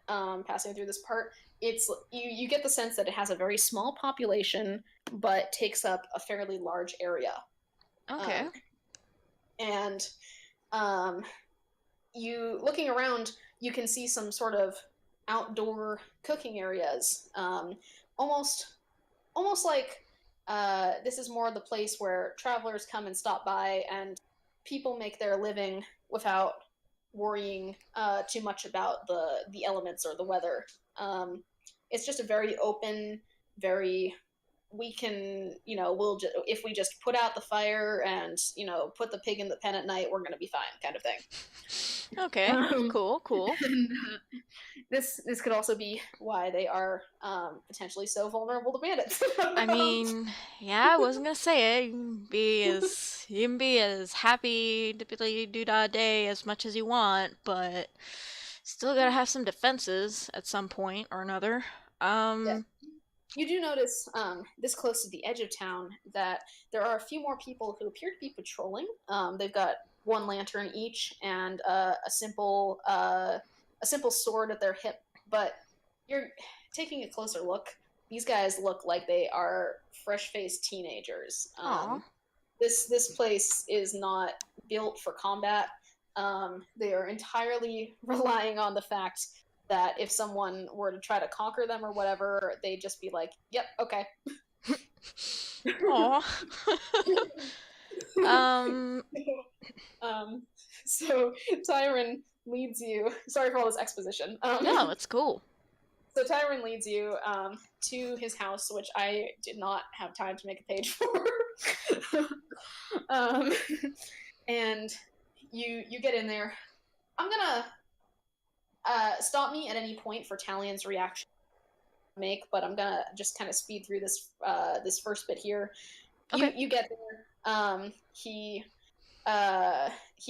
passing through this part. You get the sense that it has a very small population, but takes up a fairly large area,
Okay.
um, and um, you looking around, you can see some sort of outdoor cooking areas, almost almost like this is more the place where travelers come and stop by, and people make their living without worrying too much about the elements or the weather. It's just a very open, very we can, if we just put out the fire and, put the pig in the pen at night, we're going to be fine, kind of thing.
Okay, cool.
And, this could also be why they are potentially so vulnerable to bandits.
I mean, yeah, I wasn't gonna say it. You can be as happy dippity doo dah day as much as you want, but still gotta have some defenses at some point or another.
Yeah. You do notice, this close to the edge of town, that there are a few more people who appear to be patrolling. They've got one lantern each and a simple sword at their hip. But you're taking a closer look. These guys look like they are fresh-faced teenagers. This place is not built for combat. They are entirely relying on the fact that if someone were to try to conquer them or whatever, they'd just be like, yep, okay.
Aw.
So Tyron leads you. Sorry for all this exposition.
No, it's cool.
So Tyron leads you to his house, which I did not have time to make a page for. And you get in there. I'm gonna stop me at any point for Tallian's reaction to make, but I'm gonna just kind of speed through this first bit here.
Okay.
You get there. He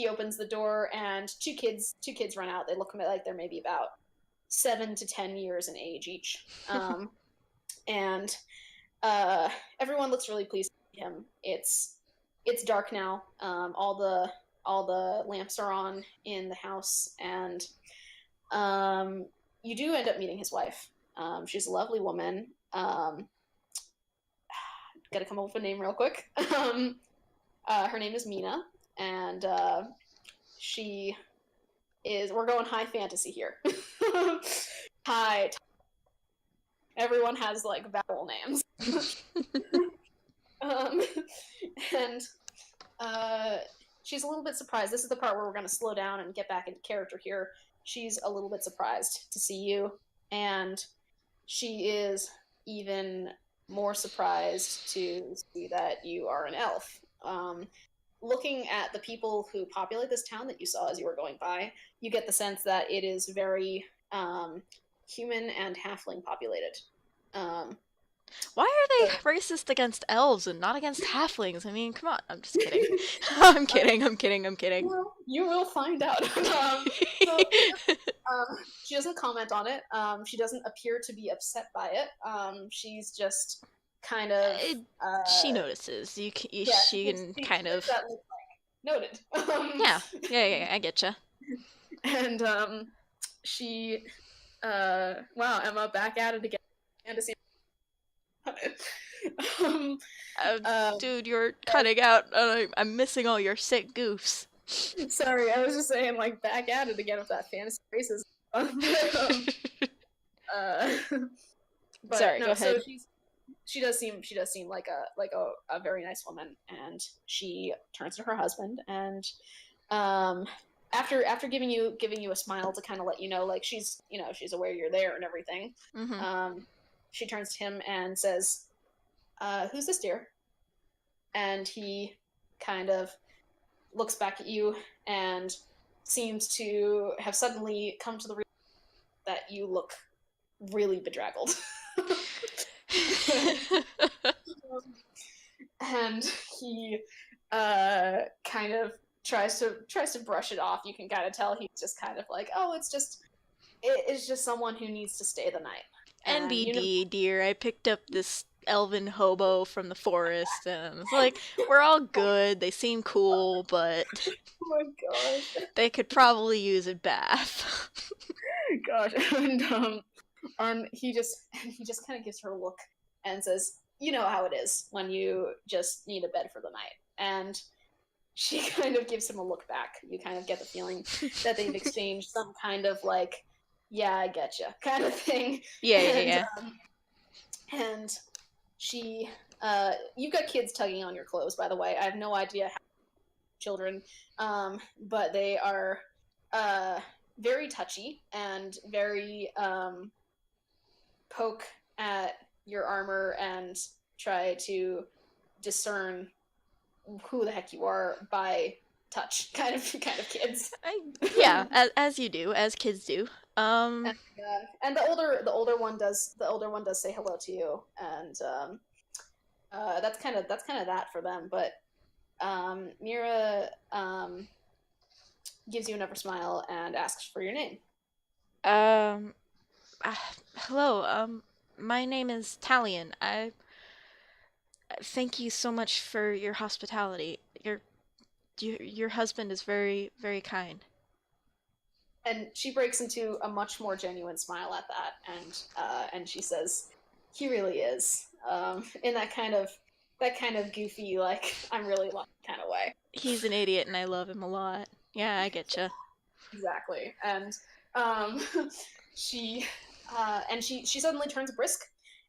opens the door, and two kids run out. They look like they're maybe about 7 to 10 years in age each. And everyone looks really pleased to see him. It's dark now. All the lamps are on in the house, and you do end up meeting his wife. She's a lovely woman. Gotta come up with a name real quick. Her name is Mina, and she is. We're going high fantasy here. Hi. Everyone has like vowel names. And she's a little bit surprised. This is the part where we're going to slow down and get back into character here. She's a little bit surprised to see you, and she is even more surprised to see that you are an elf. Looking at the people who populate this town that you saw as you were going by, you get the sense that it is very human and halfling populated.
Why are they racist against elves and not against halflings? I mean, come on. I'm just kidding. I'm kidding.
Well, you will find out. She doesn't comment on it. She doesn't appear to be upset by it. She's just kind of...
she notices. She can kind of...
That like, noted.
Yeah, I getcha.
And she... wow, Emma, back at it again. Fantasy.
Dude, you're cutting out. I'm missing all your sick goofs.
Sorry, I was just saying, like, back at it again with that fantasy racism. But,
sorry,
no,
go ahead.
So she does seem like a very nice woman, and she turns to her husband, and after giving you a smile to kind of let you know, like, she's aware you're there and everything.
Mm-hmm.
She turns to him and says, "Who's this, dear?" And he kind of looks back at you and seems to have suddenly come to the realization that you look really bedraggled. And he kind of tries to brush it off. You can kind of tell he's just kind of like, oh, it's just someone who needs to stay the night.
NBD, dear, I picked up this elven hobo from the forest, and it's like, we're all good, they seem cool, but
oh my gosh,
they could probably use a bath.
Gosh. And he just kind of gives her a look and says, you know how it is when you just need a bed for the night. And she kind of gives him a look back. You kind of get the feeling that they've exchanged some kind of like, yeah, I getcha kind of thing.
Yeah.
And she, you've got kids tugging on your clothes, by the way. I have no idea how children, but they are very touchy and very poke at your armor and try to discern who the heck you are by touch, kind of kids.
Yeah, as you do, as kids do. Um,
And the older one does say hello to you, and that's kind of that for them. But Mira gives you another smile and asks for your name.
um, uh, hello. My name is Tallian. I thank you so much for your hospitality. Your husband is very, very kind.
And she breaks into a much more genuine smile at that, and she says, "He really is," in that kind of goofy, like I'm really lucky kind of way.
He's an idiot, and I love him a lot. Yeah, I getcha.
Exactly. And um, she she suddenly turns brisk,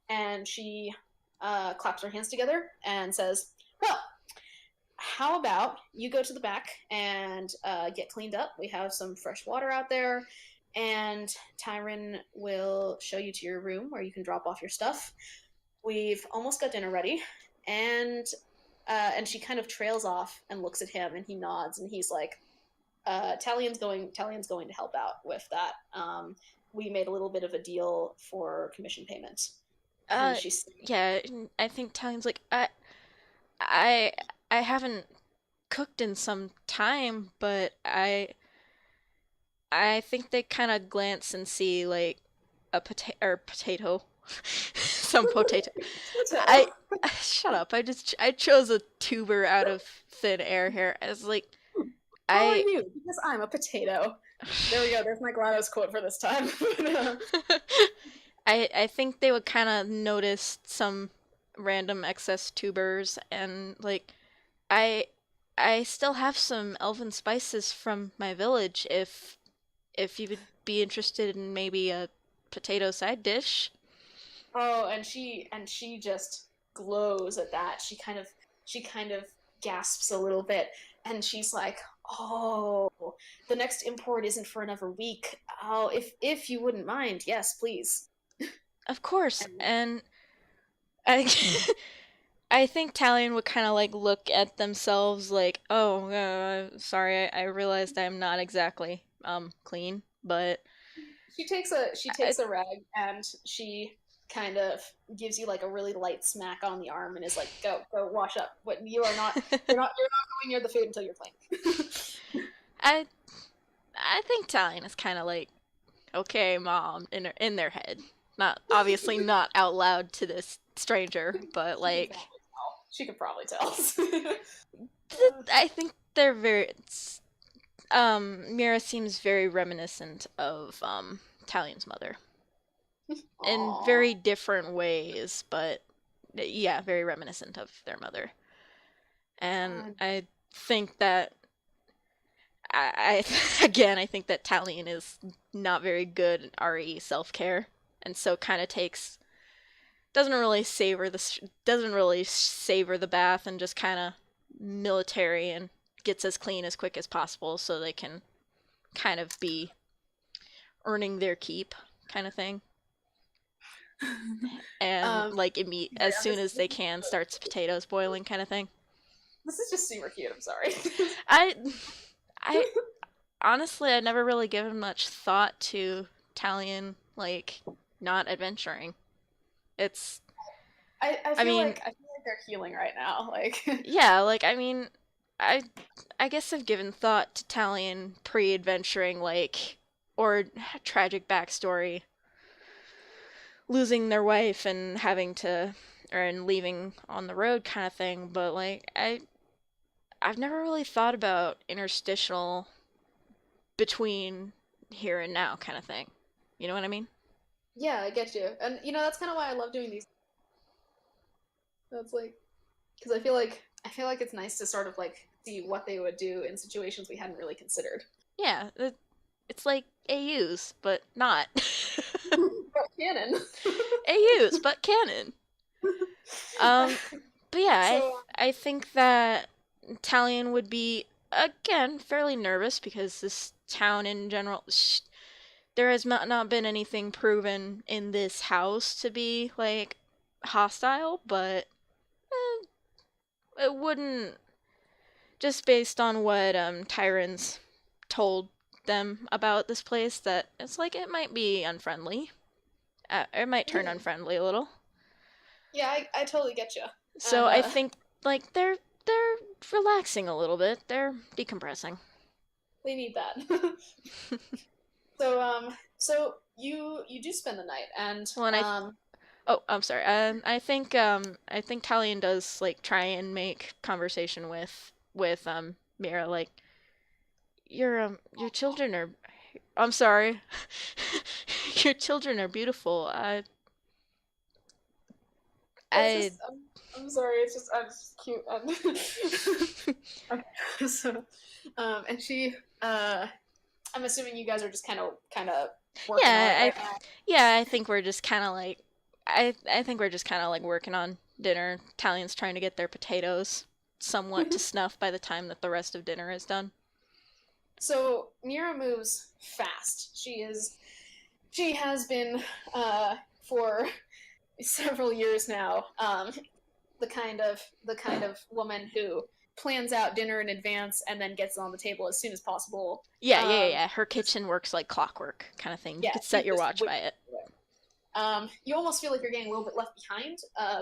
and she claps her hands together and says, "Well, how about you go to the back and get cleaned up? We have some fresh water out there, and Tyron will show you to your room where you can drop off your stuff. We've almost got dinner ready." And she kind of trails off and looks at him, and he nods, and he's like, Tallian's going to help out with that. We made a little bit of a deal for commission payment." And
Uh,
she's
yeah, I think Talion's like, I, I haven't cooked in some time, but I think they kind of glance and see like a potato, some potato. I shut up. I chose a tuber out of thin air here. I was like,
How are
I
you? Because I'm a potato. There we go. There's my GLaDOS quote for this time.
I think they would kind of notice some random excess tubers and like I I still have some elven spices from my village if you would be interested in maybe a potato side dish.
Oh, and she just glows at that. She kind of gasps a little bit, and she's like, "Oh, the next import isn't for another week. Oh, if you wouldn't mind, yes, please."
Of course.
And
And I I think Talion would kind of like look at themselves like, "Oh, sorry. I realized I'm not exactly clean, but
she
I,
takes a rag, and she kind of gives you like a really light smack on the arm and is like, "Go wash up. What you're not going near the food until you're clean."
I I think Talion is kind of like, "Okay, mom," in their head. Not obviously not out loud to this stranger, but
She can
like
probably tell. She could probably tell.
I think they're very Mira seems very reminiscent of Talion's mother in
Aww.
very different ways, but yeah, very reminiscent of their mother. And
Uh,
I think that I again, I think that Talion is not very good at RE self-care, and so kind of takes doesn't really savor the bath and just kind of military and gets as clean as quick as possible so they can kind of be earning their keep kind of thing. And
um,
like as
yeah,
soon as they can starts potatoes boiling kind of thing.
this is just super cute. I'm sorry.
I I honestly I never really given much thought to Italian like not adventuring. It's
I
I
feel
mean,
like they're healing right now. Like,
yeah, like I mean I I guess I've given thought to Italian pre-adventuring like or tragic backstory losing their wife and having to or and leaving on the road kind of thing, but like I've never really thought about interstitial between here and now kind of thing. You know what I mean?
yeah, I get you, and that's kind of why I love doing these. That's like because I feel like it's nice to sort of like see what they would do in situations we hadn't really considered.
Yeah, it's like AUs, but not.
But canon.
AUs, but canon. Um, but yeah,
So
I think that Italian would be again fairly nervous because this town in general there has not been anything proven in this house to be like hostile, but it wouldn't, just based on what Tyrants told them about this place, that it's like it might be unfriendly. It might turn unfriendly a little.
Yeah, I totally get you.
So
And
I think like they're relaxing a little bit. They're decompressing.
they need that. So you do spend the night, and
Well, and oh, I'm sorry. I think Tallian does like try and make conversation with Mira, like your children are. I'm sorry. Your children are beautiful.
it's
I
just I'm sorry. It's just I'm just cute. Okay, so and she I'm assuming you guys are just kind of working on it
yeah,
right now.
I think we're just kind of like I think we're just kind of like working on dinner. Tallian's trying to get their potatoes somewhat to snuff by the time that the rest of dinner is done.
So Mira moves fast. She has been for several years now. The kind of woman who plans out dinner in advance and then gets it on the table as soon as possible.
Yeah. Her
Just
kitchen works like clockwork, kind of thing. You
yeah,
could set
she's
your
just
watch by it.
you almost feel like you're getting a little bit left behind,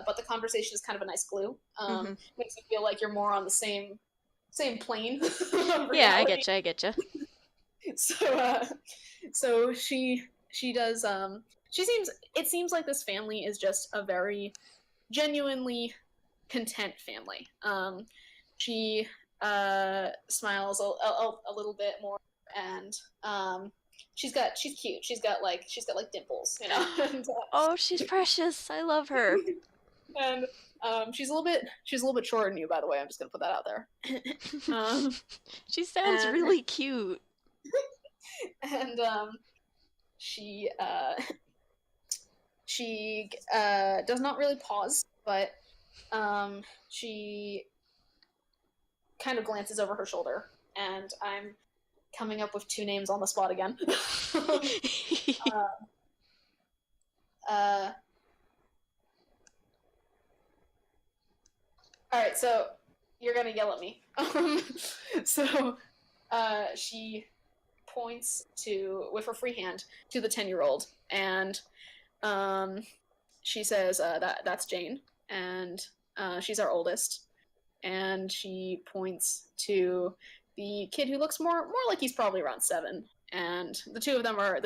but the conversation is kind of a nice glue.
Hmm.
Makes you feel like you're more on the same plane of
Yeah, I
reality.
get you. I get you.
So so she does she seems it seems like this family is just a very genuinely content family. She smiles a little bit more, and she's cute. She's got like dimples, and
Oh, she's precious. I love her.
and she's a little bit shorter than you, by the way. I'm just gonna put that out there. um,
She sounds
and
really cute.
and she she does not really pause, but she kind of glances over her shoulder, and I'm coming up with two names on the spot again. uh, uh, all right, so you're gonna yell at me. So she points to with her free hand to the 10-year-old, and um, she says that's Jane, and she's our oldest, and she points to the kid who looks more like he's probably around 7, and the two of them are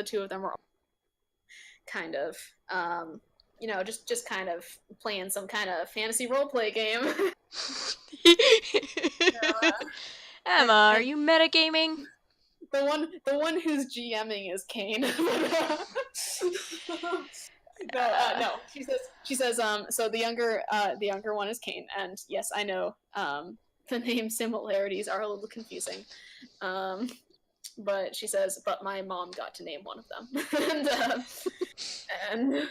kind of just kind of playing some kind of fantasy role play game.
Emma,
and
are
and
you metagaming?
the one who's GMing is Kane. No,
Uh,
no. She says so the younger one is Kane, and yes, I know the name similarities are a little confusing. Um, but she says, but my mom got to name one of them. And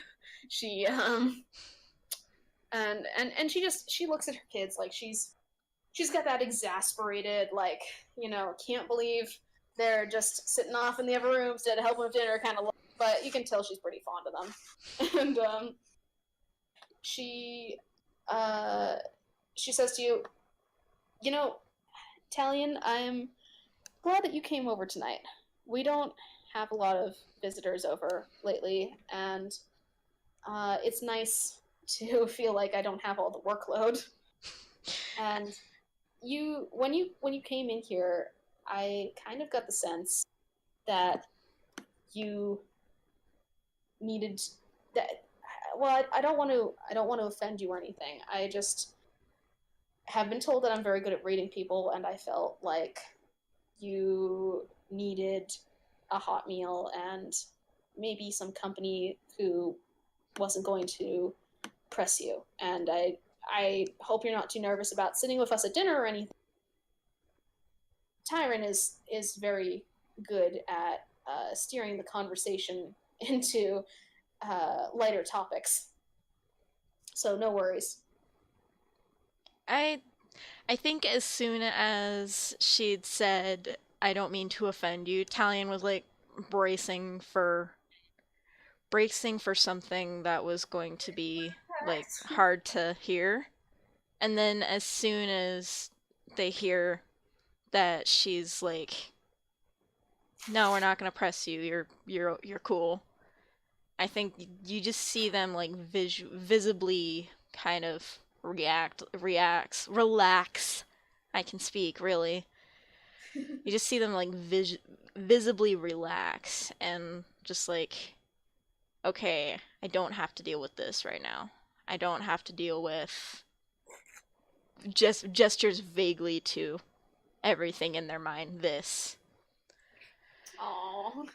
she and she looks at her kids like she's got that exasperated, like, can't believe they're just sitting off in the other room instead of helping with dinner kind of look. But you can tell she's pretty fond of them. And she she says to you, Tallian, I'm glad that you came over tonight. We don't have a lot of visitors over lately, and it's nice to feel like I don't have all the workload. And when you came in here, I kind of got the sense that you needed that. Well, I don't want to offend you or anything. I just have been told that I'm very good at reading people, and I felt like you needed a hot meal and maybe some company who wasn't going to press you. And I hope you're not too nervous about sitting with us at dinner or anything. Tyron is very good at steering the conversation into lighter topics, so no worries.
I I think as soon as she'd said, "I don't mean to offend you," Talion was like, bracing for bracing for something that was going to be like hard to hear. And then as soon as they hear that she's like, "No, we're not gonna press you. You're cool." I think you just see them like visibly kind of relax. I can speak really. You just see them like visibly relax and just like, okay, I don't have to deal with this right now. I don't have to deal with just gestures vaguely to everything in their mind. This.
Aww.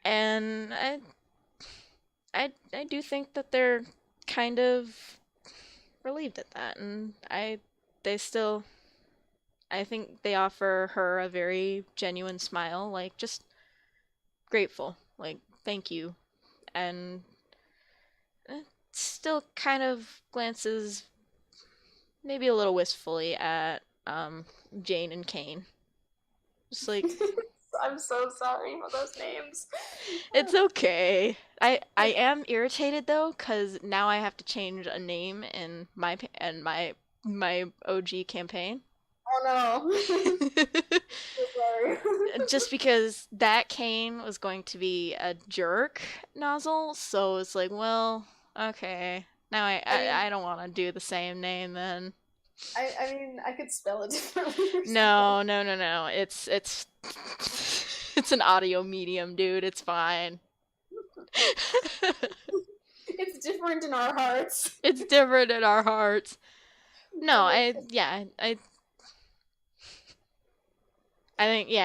And I do think that they're kind of relieved at that, and they still I think they offer her a very genuine smile, like just grateful, like thank you, and still kind of glances maybe a little wistfully at Jane and Kane. Just like,
I'm so sorry for those names.
it's okay. I am irritated though, cause now I have to change a name in my OG campaign.
Oh no. So sorry.
Just because that Kane was going to be a jerk nozzle, so it's like, well, okay. Now
I mean,
I don't want to do the same name then.
I mean, I could spell it differently or something.
No, no, no, no. It's it's an audio medium, dude. It's fine.
It's different in our hearts.
It's different in our hearts. No,
Oh,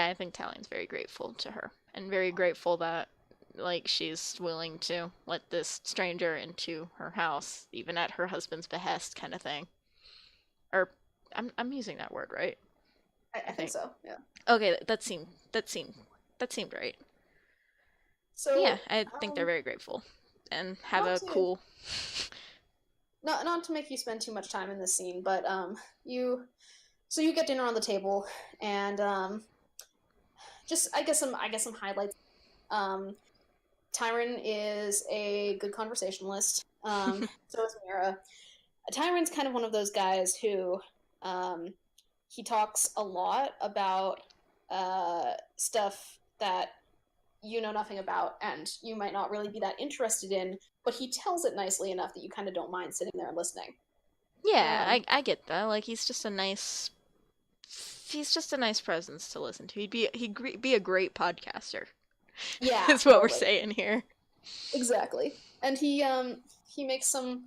I think Tallion's very grateful to her and very grateful that like she's willing to let this stranger into her house even at her husband's behest kind of thing. Or I'm using that word, right?
I
I
think
think.
so. Yeah.
Okay, that seemed right. But yeah,
So,
I think they're very grateful and have
not
a
to
cool.
not to make you spend too much time in this scene, but you so you get dinner on the table, and just I guess some highlights. Um, Tyron is a good conversationalist. So is Mira. Tyron's kind of one of those guys who um, he talks a lot about stuff that you know nothing about and you might not really be that interested in, but he tells it nicely enough that you kind of don't mind sitting there and listening.
Yeah,
Um,
I get that. Like he's just a nice presence to listen to. He'd be a great podcaster.
yeah,
Is what we're
totally,
saying here.
exactly. And he makes some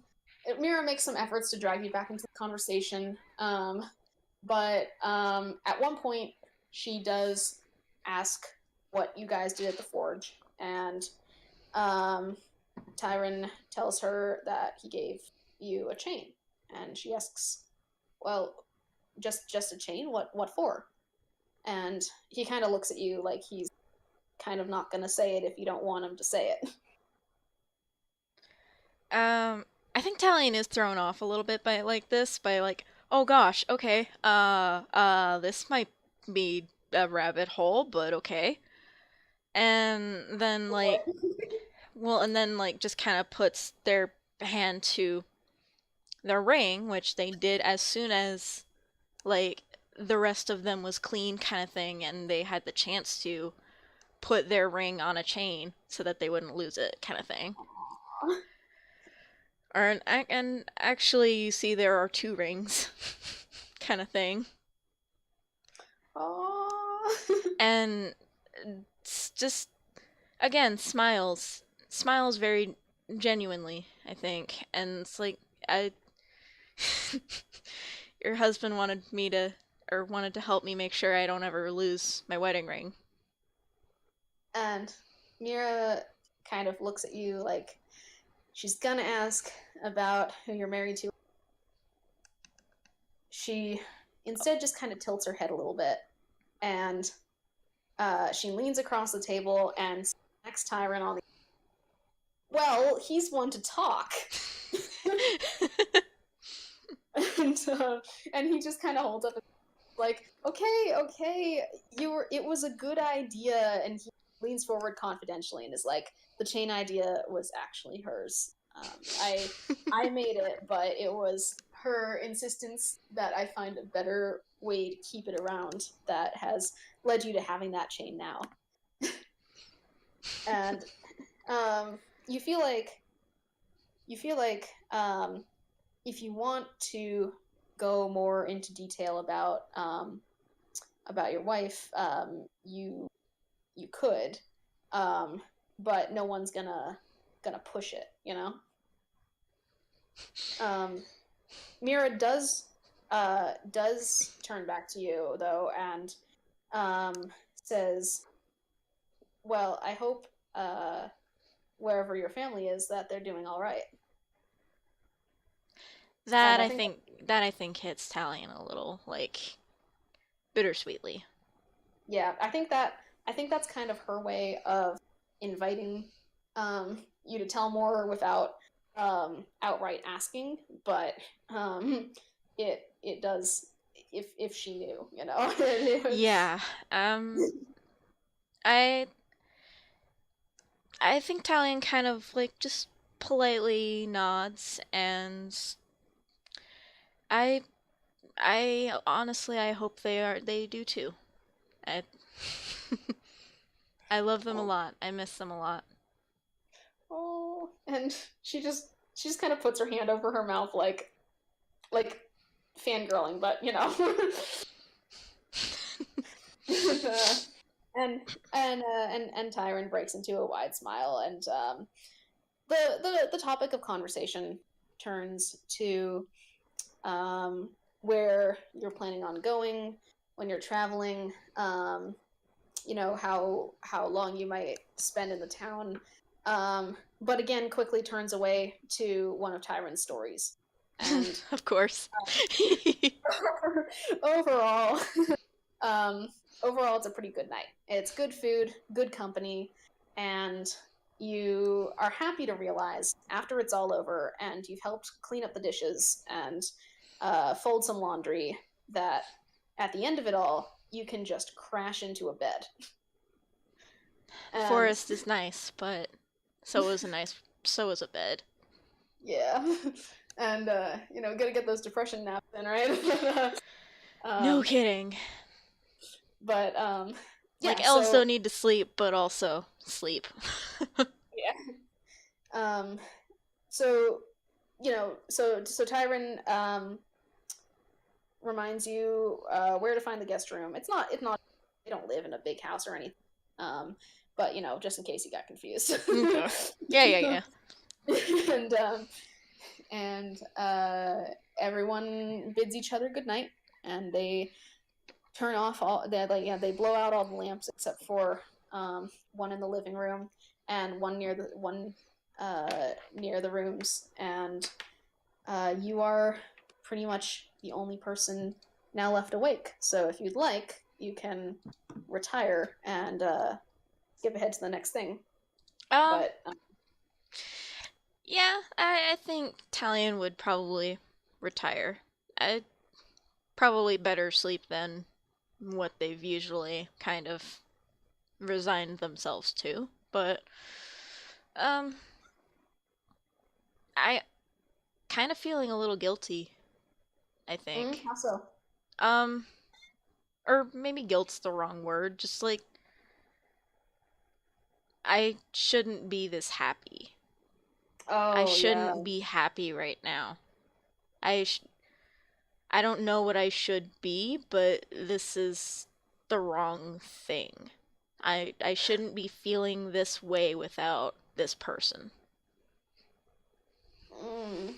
Mira makes some efforts to drag you back into the conversation, but at one point she does ask what you guys did at the forge, and um, Tyron tells her that he gave you a chain, and she asks, "Well, just a chain? What for?" And he kind of looks at you like he's kind of not gonna say it if you don't want him to say it.
I think Tallian is thrown off a little bit by like this, by like, oh gosh, okay, this might be a rabbit hole, but okay. And then like, well, and then like just kind of puts their hand to their ring, which they did as soon as like the rest of them was clean, kind of thing, and they had the chance to put their ring on a chain so that they wouldn't lose it, kind of thing. Or and actually, you see there are two rings, kind of thing,
Aww.
and it's just again smiles very genuinely, I think, and it's like I, your husband wanted me to or wanted to help me make sure I don't ever lose my wedding ring.
And Mira kind of looks at you like she's gonna ask about who you're married to. She instead just kind of tilts her head a little bit, and she leans across the table and smacks Tyron on the. Well, he's one to talk, and he just kind of holds up, like, okay, you were. It was a good idea, and leans forward confidentially and is like, the chain idea was actually hers. I made it, but it was her insistence that I find a better way to keep it around that has led you to having that chain now. And you feel like if you want to go more into detail about your wife, you could, but no one's gonna push it, you know. Mira does turn back to you though, and says, "Well, I hope wherever your family is, that they're doing all right." And
That I think hits Tallian a little, like, bittersweetly.
yeah, I think that's kind of her way of inviting you to tell more without outright asking, but it does if she knew, you know.
Yeah. I I think Tallian kind of like just politely nods, and I I honestly I hope they do too. I I love them a
Oh,
lot. I miss them a lot.
oh, and she just kind of puts her hand over her mouth like fangirling, but you know. and, and Tyron breaks into a wide smile, and the topic of conversation turns to where you're planning on going when you're traveling. You know, how long you might spend in the town. But again, quickly turns away to one of Tyron's stories. And
Of course.
overall, um, overall, it's a pretty good night. It's good food, good company, and you are happy to realize after it's all over and you've helped clean up the dishes and fold some laundry that at the end of it all, you can just crash into a bed. And
Forest is nice, but so is a bed.
yeah, and you know, gotta get those depression naps in, right?
No
um,
kidding.
but
Like
yeah,
elves
so
don't need to sleep, but also sleep.
yeah, so you know, so Tyron reminds you where to find the guest room. It's not they don't live in a big house or anything. But you know, just in case you got confused.
Okay. Yeah.
and everyone bids each other good night, and they turn off all they like yeah they blow out all the lamps except for one in the living room and one near the rooms, and you are pretty much the only person now left awake. So if you'd like, you can retire and skip ahead to the next thing.
Um,
But
yeah, I think Tallian would probably retire. I probably better sleep than what they've usually kind of resigned themselves to. But um I kind of feeling a little guilty, I think.
how so?
Um or maybe guilt's the wrong word. Just like I shouldn't be this happy. I
Oh yeah.
shouldn't be happy right now. I sh- I don't know what I should be, but this is the wrong thing. I shouldn't be feeling this way without this person.
Mm.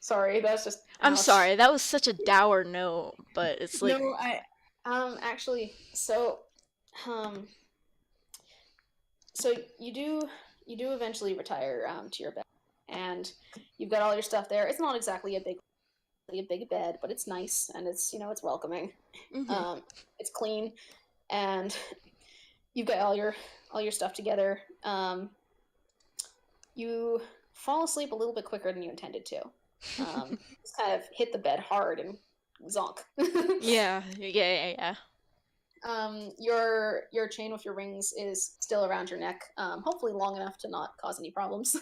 Sorry, that's just
I'm
ouch.
sorry, that was such a dour note, but it's like,
No, I actually um so you do eventually retire to your bed, and you've got all your stuff there. It's not exactly a big bed, but it's nice and it's you know it's welcoming.
mhm.
It's clean, and you've got all your stuff together. You fall asleep a little bit quicker than you intended to. Just kind of hit the bed hard and zonk.
Yeah, yeah.
Your chain with your rings is still around your neck, hopefully long enough to not cause any problems.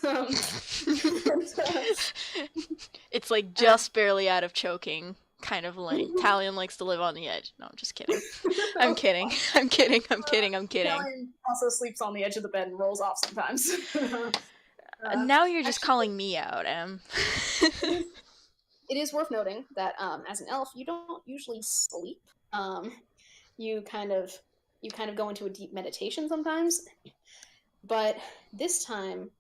It's like
And,
just barely out of choking kind of length. Tallian likes to live on the edge. No, I'm just kidding. I'm
oh,
kidding. I'm kidding. I'm kidding. I'm kidding.
Tallian also sleeps on the edge of the bed and rolls off sometimes.
Now you're just
Actually,
calling me out, Em.
it is it is worth noting that as an elf, you don't usually sleep. Um, you kind of go into a deep meditation sometimes, but this time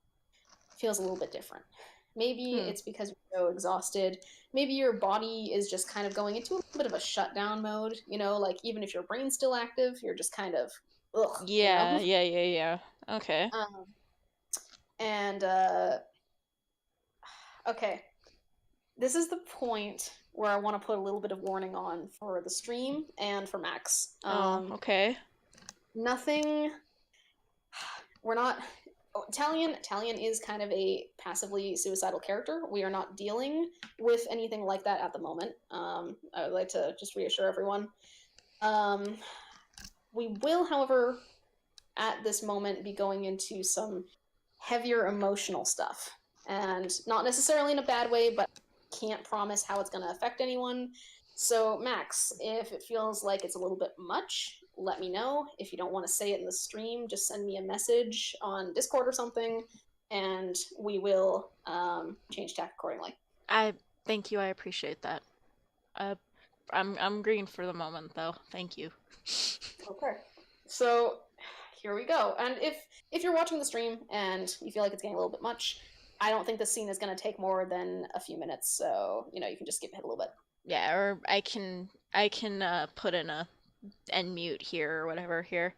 feels a little bit different. Maybe
Hmm.
it's because you're so exhausted. Maybe your body is just kind of going into a little bit of a shutdown mode. Like even if your brain's still active, you're just kind of ugh.
Yeah, yeah, yeah, yeah. Okay.
Um, and okay, this is the point where I want to put a little bit of warning on for the stream and for Max.
Oh, okay.
Nothing. We're not. Tallian is kind of a passively suicidal character. We are not dealing with anything like that at the moment. I would like to just reassure everyone. Um, we will, however, at this moment, be going into some heavier emotional stuff, and not necessarily in a bad way, but can't promise how it's going to affect anyone. So, Max, if it feels like it's a little bit much, let me know. If you don't want to say it in the stream, just send me a message on Discord or something, and we will change tack accordingly.
I thank you. I appreciate that. Uh, I'm green for the moment, though. Thank you.
Okay. So here we go. And if you're watching the stream and you feel like it's getting a little bit much, I don't think the scene is going to take more than a few minutes. So you can just skip ahead a little bit.
Yeah, or I can put in a end mute here or whatever here.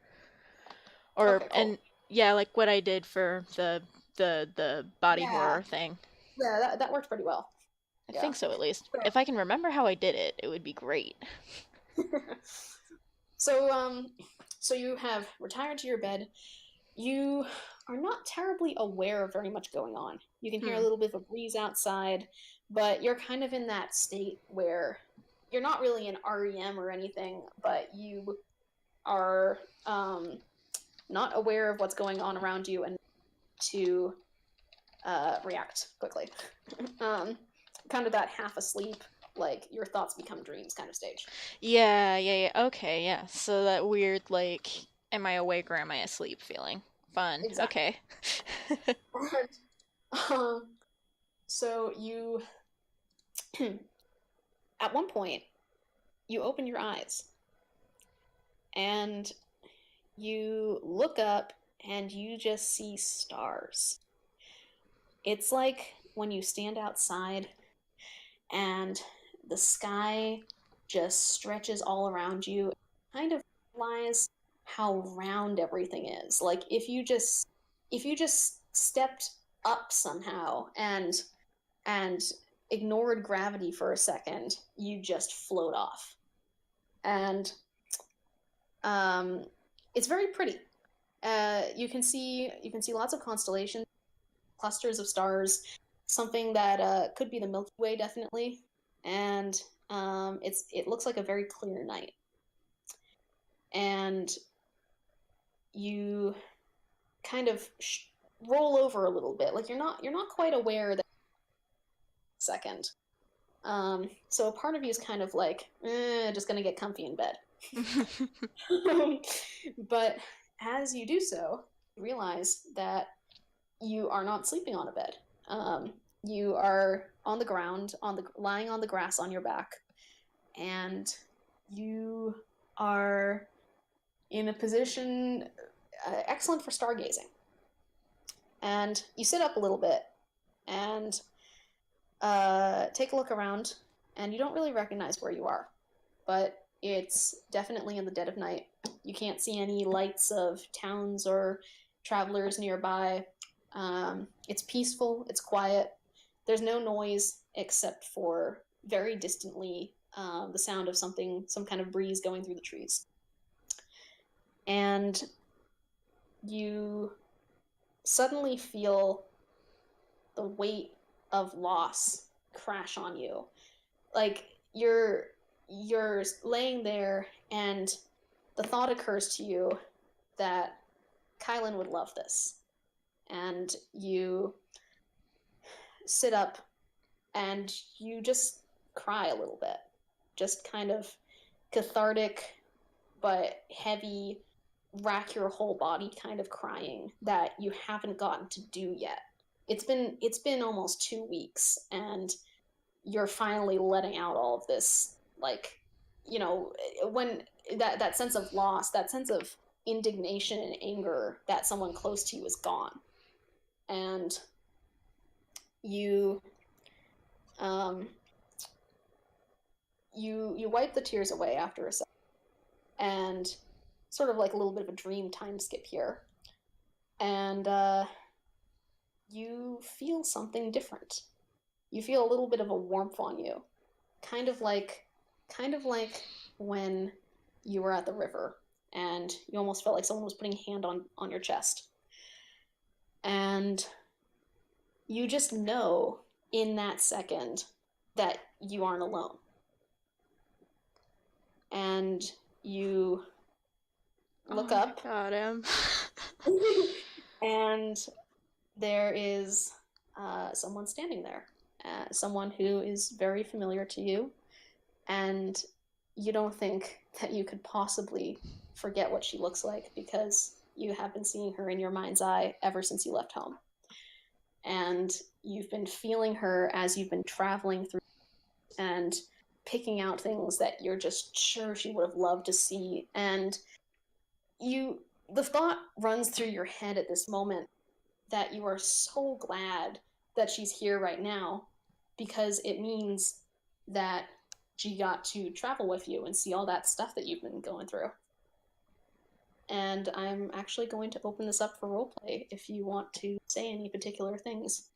Or
Okay, cool.
and yeah, like what I did for the body
Yeah,
horror thing.
yeah, that worked pretty well.
I
Yeah.
think so at least. If I can remember how I did it, it would be great.
So so you have retired to your bed. You are not terribly aware of very much going on. You can hear a
Hmm.
little bit of a breeze outside, but you're kind of in that state where you're not really in REM or anything, but you are not aware of what's going on around you and to react quickly. um, Kind of that half asleep, like your thoughts become dreams kind of stage.
Yeah, yeah, yeah. Okay, yeah. So that weird like am I awake or am I asleep feeling. Fun.
Exactly.
Okay.
um, so you, at one point, you open your eyes and you look up and you just see stars. It's like when you stand outside and the sky just stretches all around you, kind of realize how round everything is. Like if you just stepped up somehow and ignored gravity for a second, you just float off. And um, it's very pretty. You can see lots of constellations, clusters of stars, something that could be the Milky Way, definitely. And it looks like a very clear night. And you kind of roll over a little bit, like you're not quite aware that second. So a part of you is kind of like, just gonna get comfy in bed. But as you do so, you realize that you are not sleeping on a bed. You are on the ground, lying on the grass on your back, and you are in a position excellent for stargazing. And you sit up a little bit and take a look around, and you don't really recognize where you are, but it's definitely in the dead of night. You can't see any lights of towns or travelers nearby. It's peaceful, it's quiet. There's no noise except for very distantly the sound of some kind of breeze going through the trees. And you suddenly feel the weight of loss crash on you. Like you're laying there and the thought occurs to you that Kylan would love this. And you sit up and you just cry a little bit. Just kind of cathartic, but heavy, rack your whole body kind of crying that you haven't gotten to do yet. It's been almost 2 weeks, and you're finally letting out all of this, like, when that sense of loss, that sense of indignation and anger that someone close to you is gone. And you you wipe the tears away after a second, and sort of like a little bit of a dream time skip here, and you feel something different. You feel a little bit of a warmth on you, kind of like when you were at the river and you almost felt like someone was putting a hand on your chest. And you just know in that second that you aren't alone. And you look up.
God, Em.
And there is someone standing there. Someone who is very familiar to you. And you don't think that you could possibly forget what she looks like, because you have been seeing her in your mind's eye ever since you left home. And you've been feeling her as you've been traveling through and picking out things that you're just sure she would have loved to see. And the thought runs through your head at this moment that you are so glad that she's here right now, because it means that she got to travel with you and see all that stuff that you've been going through. And I'm actually going to open this up for roleplay if you want to say any particular things.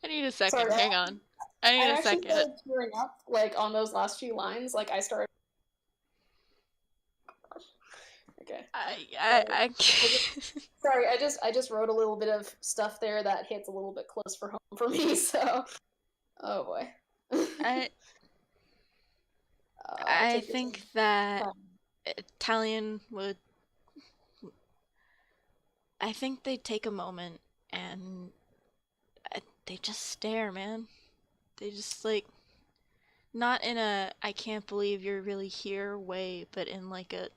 I need a second. Sorry, hang on. I need a second.
I actually started tearing up, like, on those last few lines. Like, I started... Okay. Sorry, I just wrote a little bit of stuff there that hits a little bit close for home for me, so... Oh, boy.
I think that Tallian would... I think they'd take a moment and they just stare, man. They just, like, not in a I can't believe you're really here way, but in like a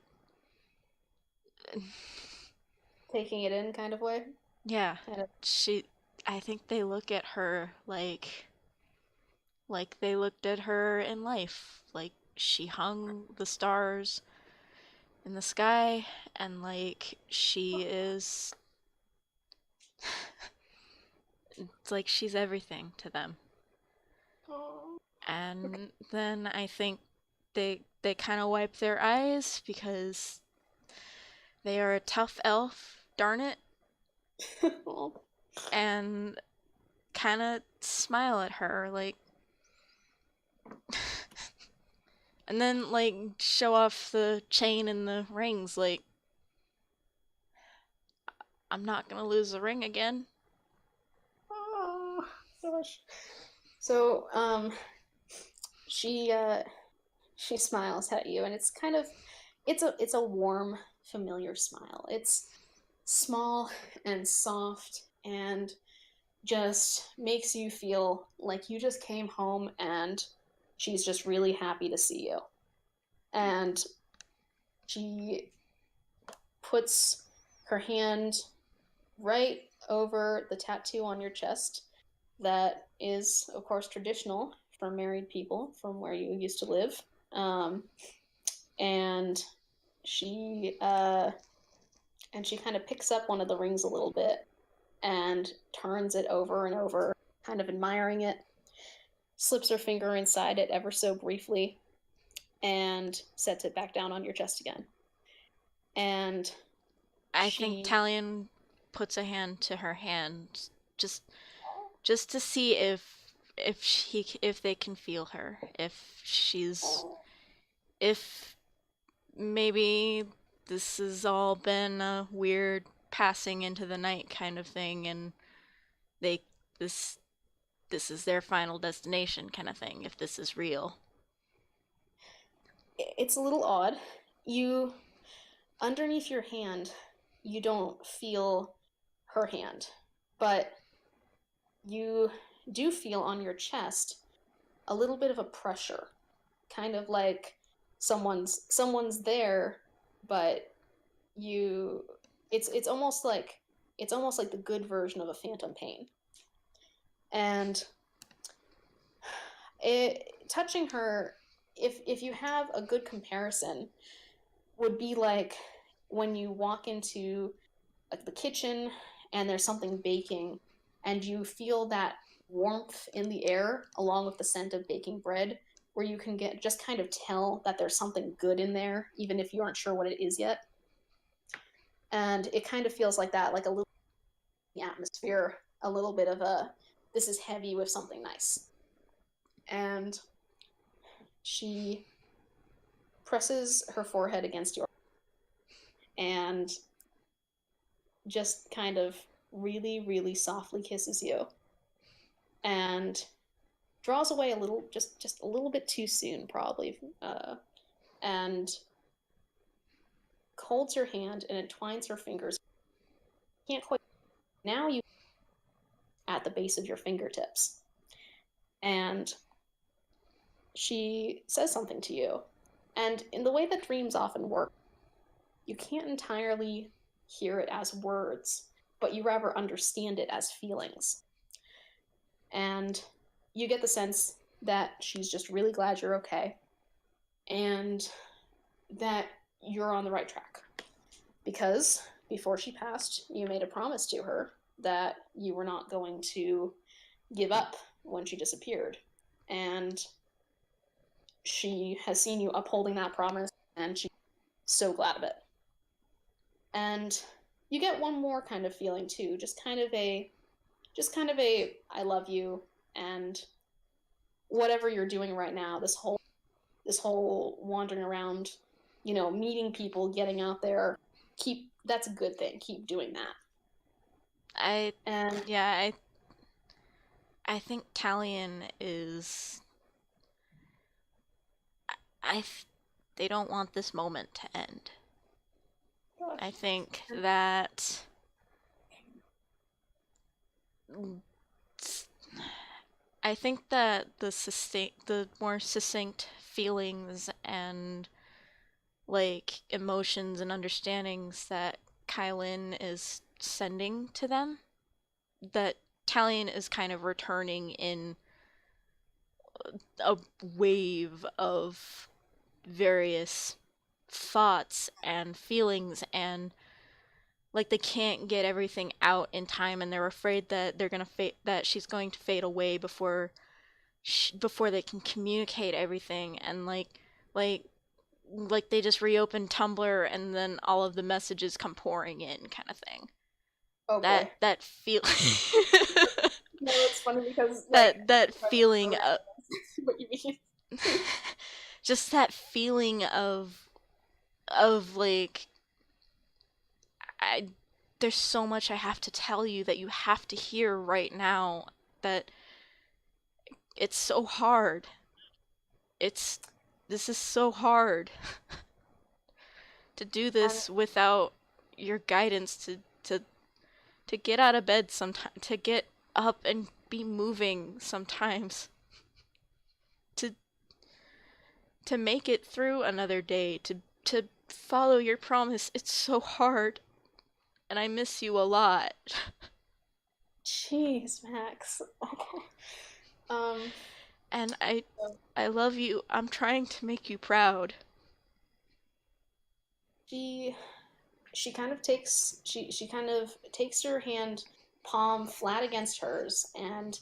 taking it in kind of way.
Yeah. I think they look at her like they looked at her in life. Like, she hung the stars in the sky, and like she is it's like she's everything to them. And then I think they kind of wipe their eyes because they are a tough elf, darn it. And kind of smile at her, like, and then like show off the chain and the rings, like, I'm not gonna lose the ring again.
Oh gosh. So she smiles at you, and it's kind of it's a warm, familiar smile. It's small and soft and just makes you feel like you just came home and she's just really happy to see you. And she puts her hand right over the tattoo on your chest that is, of course, traditional for married people from where you used to live. And she kind of picks up one of the rings a little bit and turns it over and over, kind of admiring it, slips her finger inside it ever so briefly, and sets it back down on your chest again. And
I think Tallian puts a hand to her hand just to see if they can feel her, if maybe this has all been a weird passing into the night kind of thing, and this is their final destination kind of thing, if this is real.
it's a little odd. You, underneath your hand, you don't feel her hand, but you do feel on your chest a little bit of a pressure, kind of like someone's there, but you it's almost like the good version of a phantom pain. And touching her, if you have a good comparison, would be like when you walk into like the kitchen and there's something baking and you feel that warmth in the air along with the scent of baking bread, where you can get just kind of tell that there's something good in there even if you aren't sure what it is yet. And it kind of feels like that, like a little atmosphere, a little bit of a, this is heavy with something nice. And she presses her forehead against your and just kind of really, really softly kisses you and draws away a little, just a little bit too soon, probably, and holds your hand and entwines her fingers. Can't quite. Now you at the base of your fingertips, and she says something to you. And in the way that dreams often work, you can't entirely hear it as words, but you rather understand it as feelings. And you get the sense that she's just really glad you're okay and that you're on the right track. Because before she passed, you made a promise to her that you were not going to give up when she disappeared. And she has seen you upholding that promise, and she's so glad of it. And you get one more kind of feeling too, just kind of a I love you, and whatever you're doing right now, this whole wandering around, meeting people, getting out there, that's a good thing. Keep doing that.
I
And
yeah, I think Tallian is I they don't want this moment to end. I
gosh,
think that the more succinct feelings and like emotions and understandings that Kylin is sending to them, that Tallian is kind of returning in a wave of various thoughts and feelings, and like they can't get everything out in time, and they're afraid that that she's going to fade away before they can communicate everything, and like like they just reopen Tumblr and then all of the messages come pouring in, kind of thing.
oh
That
boy.
that feel
No, it's funny because like
that
I
feeling
don't
of
what you mean.
just that feeling of like I there's so much I have to tell you that you have to hear right now, that it's so hard. It's this is so hard to do
And
this without your guidance to get out of bed sometime, to get up and be moving sometimes, to to make it through another day, to follow your promise. It's so hard, and I miss you a lot.
jeez, Max. um,
And I love you. I'm trying to make you proud.
she she kind of takes her hand palm flat against hers and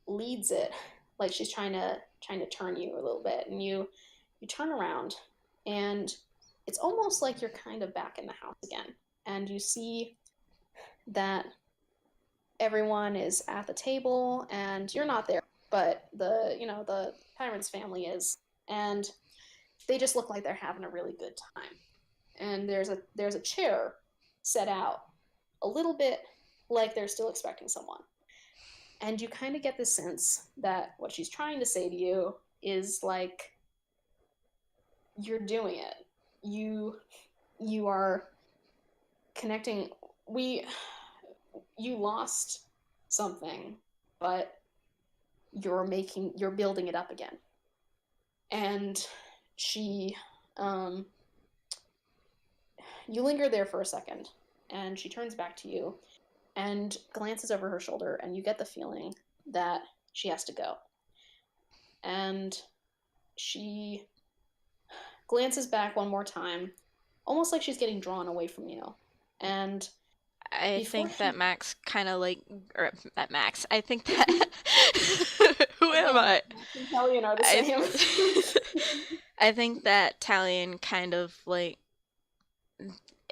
leads it like she's trying to turn you a little bit, and you turn around, and it's almost like you're kind of back in the house again, and you see that everyone is at the table and you're not there, but the tyrant's family is, and they just look like they're having a really good time. And there's a chair set out a little bit like they're still expecting someone. And you kind of get the sense that what she's trying to say to you is like, you're doing it. You are connecting. You lost something, but you're building it up again. And she you linger there for a second, and she turns back to you and glances over her shoulder, and you get the feeling that she has to go. And she glances back one more time, almost like she's getting drawn away from you. And
I
before
think that
she
Max kind of like, or that Max. I think that who am
again,
I?
Max and Tallian are the
I
same.
I think that Tallian kind of like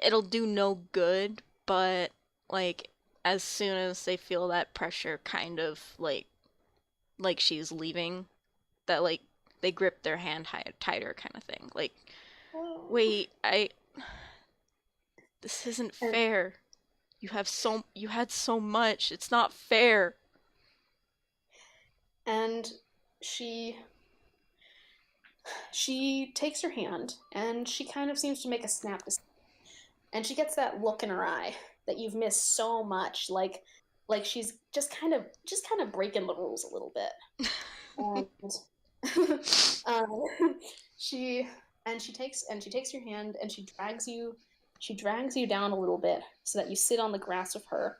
it'll do no good, but like as soon as they feel that pressure, kind of like she's leaving, that like they grip their hand tighter, kind of thing. Like, wait, this isn't
and
fair. You had so much. It's not fair.
and she she takes your hand, and she kind of seems to make a snap, and she gets that look in her eye that you've missed so much, like she's just kind of breaking the rules a little bit. And um, she she takes your hand, and she drags you down a little bit so that you sit on the grass with her,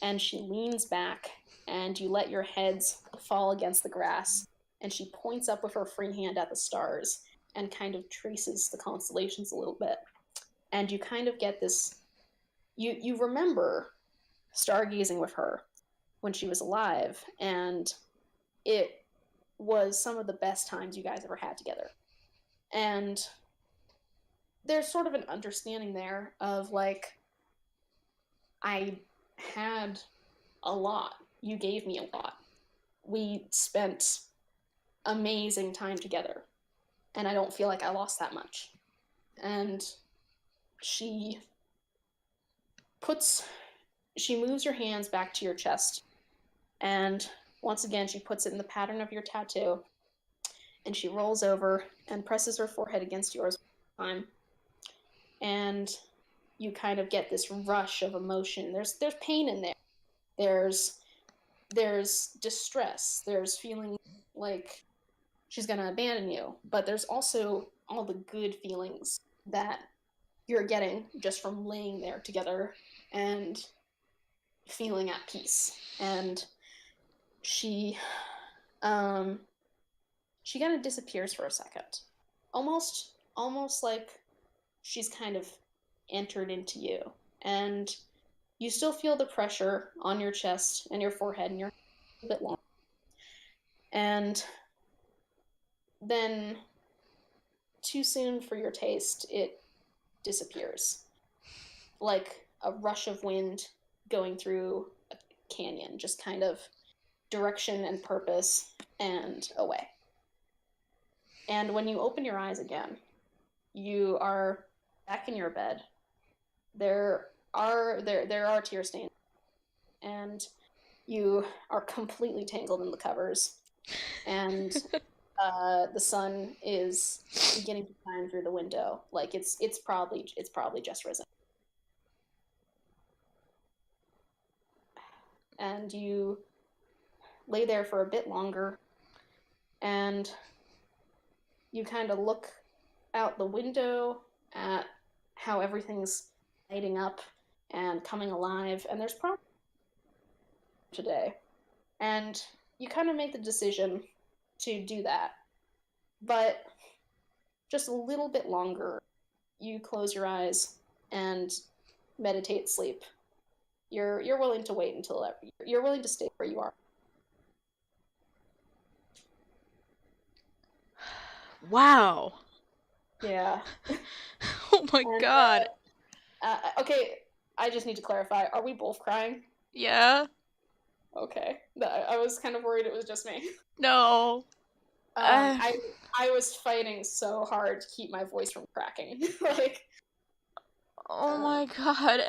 and she leans back, and you let your heads fall against the grass, and she points up with her free hand at the stars and kind of traces the constellations a little bit. And you kind of get this, you remember stargazing with her when she was alive, and it was some of the best times you guys ever had together. And there's sort of an understanding there of like, I had a lot. You gave me a lot. We spent amazing time together, and I don't feel like I lost that much. And she puts she moves your hands back to your chest, and once again she puts it in the pattern of your tattoo, and she rolls over and presses her forehead against yours one time, and you kind of get this rush of emotion. There's pain in there. There's distress. There's feeling like she's gonna abandon you, but there's also all the good feelings that you're getting just from laying there together and feeling at peace. And she um she kind of disappears for a second, almost like she's kind of entered into you, and you still feel the pressure on your chest and your forehead and your a bit long. And then, too soon for your taste, it disappears, like a rush of wind going through a canyon, just kind of direction and purpose and away. And when you open your eyes again, you are back in your bed. There are tear stains, and you are completely tangled in the covers, and the sun is beginning to shine through the window. Like it's probably just risen. And you lay there for a bit longer, and you kind of look out the window at how everything's lighting up and coming alive, and there's probably today. And you kind of make the decision to do that, but just a little bit longer. You close your eyes and meditate sleep. You're willing to wait until you're willing to stay where you are.
Wow.
Yeah.
Oh my
And
god.
okay, I just need to clarify. Are we both crying?
Yeah?
Okay. I was kind of worried it was just me.
No.
Um,
Uh,
I I was fighting so hard to keep my voice from cracking. Like,
oh
uh,
my god,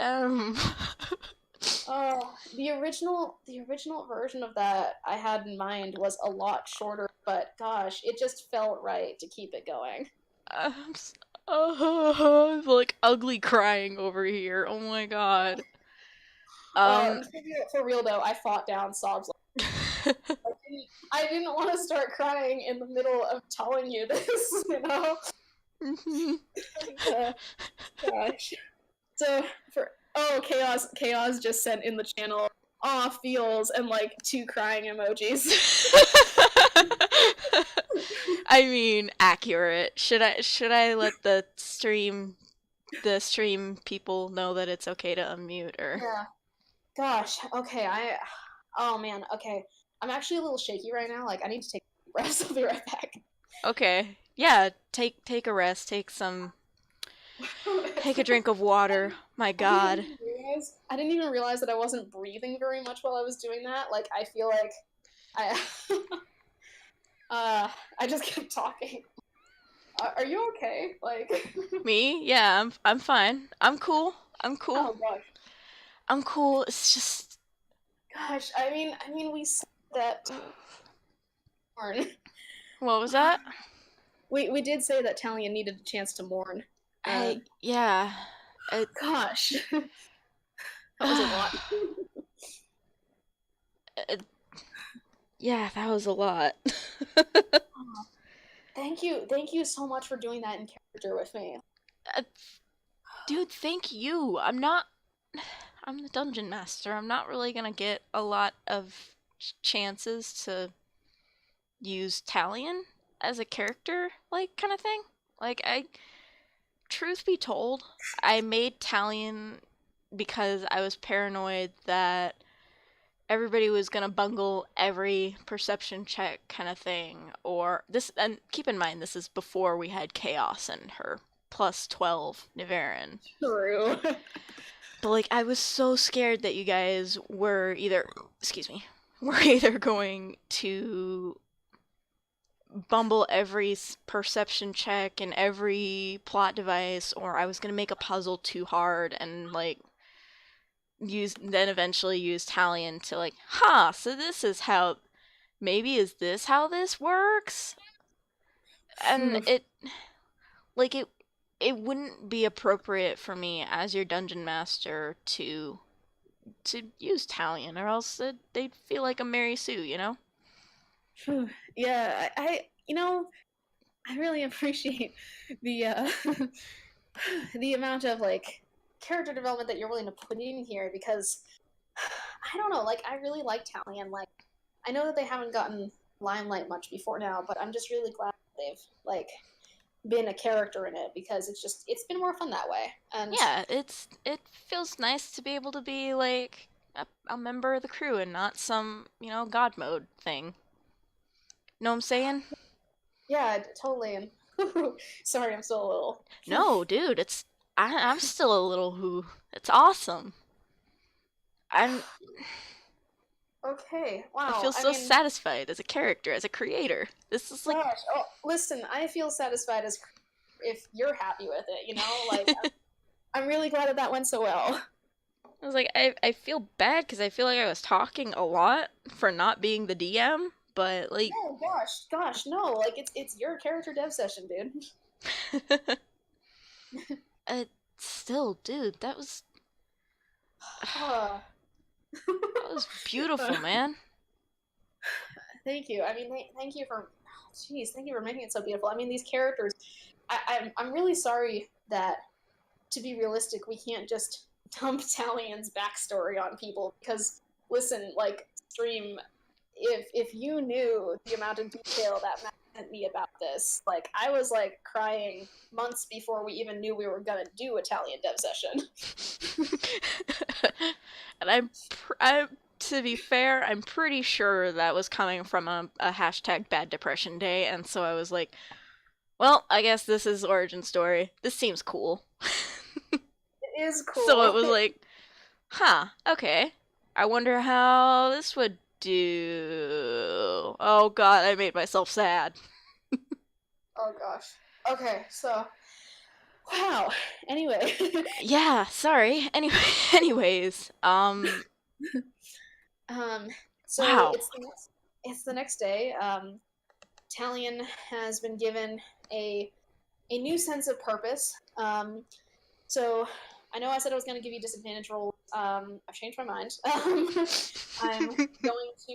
the original version of that I had in mind was a lot shorter, but gosh, it just felt right to keep it going.
like ugly crying over here. Oh my god. Um,
For real though, I fought down sobs. I didn't want to start crying in the middle of telling you this, you know? uh, Gosh. So Khaoz just sent in the channel aw feels and like 2 crying emojis.
I mean, accurate. Should I let the stream people know that it's okay to unmute or?
Yeah. Gosh. Okay. Oh man. Okay. I'm actually a little shaky right now. Like I need to take a breath. I'll be right back.
Okay. Yeah, take a rest, take a drink of water. My god.
I didn't even realize that I wasn't breathing very much while I was doing that. Like I feel like I I just kept talking. Are you okay? Like
Me? Yeah, I'm fine. I'm cool. I'm cool.
oh gosh.
I'm cool. It's just
Gosh, I mean, we said that mourn.
what was that?
We did say that Tallian needed a chance to mourn.
Yeah.
Gosh, that was a lot.
Yeah, that was a lot.
Thank you so much for doing that in character with me.
Dude, thank you. I'm the dungeon master. I'm not really gonna get a lot of chances to use Tallian as a character, like, kind of thing. Like, truth be told, I made Tallian because I was paranoid that everybody was gonna bungle every perception check kind of thing. Or this, and keep in mind, this is before we had Khaoz and her plus 12 Niveryn.
True.
But like, I was so scared that you guys were either, excuse me, were either going to bumble every perception check and every plot device, or I was gonna make a puzzle too hard and like then eventually use Tallian to like, so this is how, maybe is this how this works? And like it wouldn't be appropriate for me as your dungeon master to use Tallian, or else they'd feel like a Mary Sue, you know?
Yeah, I you know, I really appreciate the the amount of like character development that you're willing to put in here because I don't know, like I really like Tallian. Like I know that they haven't gotten limelight much before now, but I'm just really glad they've like been a character in it because it's been more fun that way. And
Yeah, it feels nice to be able to be like a member of the crew and not some, god mode thing. Know what I'm saying?
yeah, totally. And sorry, I'm still a little.
No, dude, I'm still a little who. It's awesome. I'm
Okay,
I
wow.
feel so satisfied as a character, as a creator. This is like,
gosh. Oh, listen, I feel satisfied as if you're happy with it. You know, like I'm really glad that went so well.
I was like, I feel bad because I feel like I was talking a lot for not being the DM, but like,
Oh gosh, no! Like it's your character dev session, dude.
still, dude, that was that was beautiful, man.
Thank you. I mean, thank you for, jeez, thank you for making it so beautiful. I mean, these characters. I'm really sorry that, to be realistic, we can't just dump Tallian's backstory on people because, listen, like stream, if you knew the amount of detail that Matt sent me about this, like I was like crying months before we even knew we were gonna do a Tallian dev session.
And I'm to be fair, I'm pretty sure that was coming from a hashtag bad depression day, and so I was like, well, I guess this is origin story. This seems cool.
It is cool.
So it was like, okay. I wonder how this would do. Oh god, I made myself sad.
Oh gosh. Okay, so wow. Anyway.
Yeah, sorry. Anyways,
So
wow.
it's the next day. Tallian has been given a new sense of purpose. So I know I said I was going to give you disadvantage rolls. I've changed my mind. I'm going to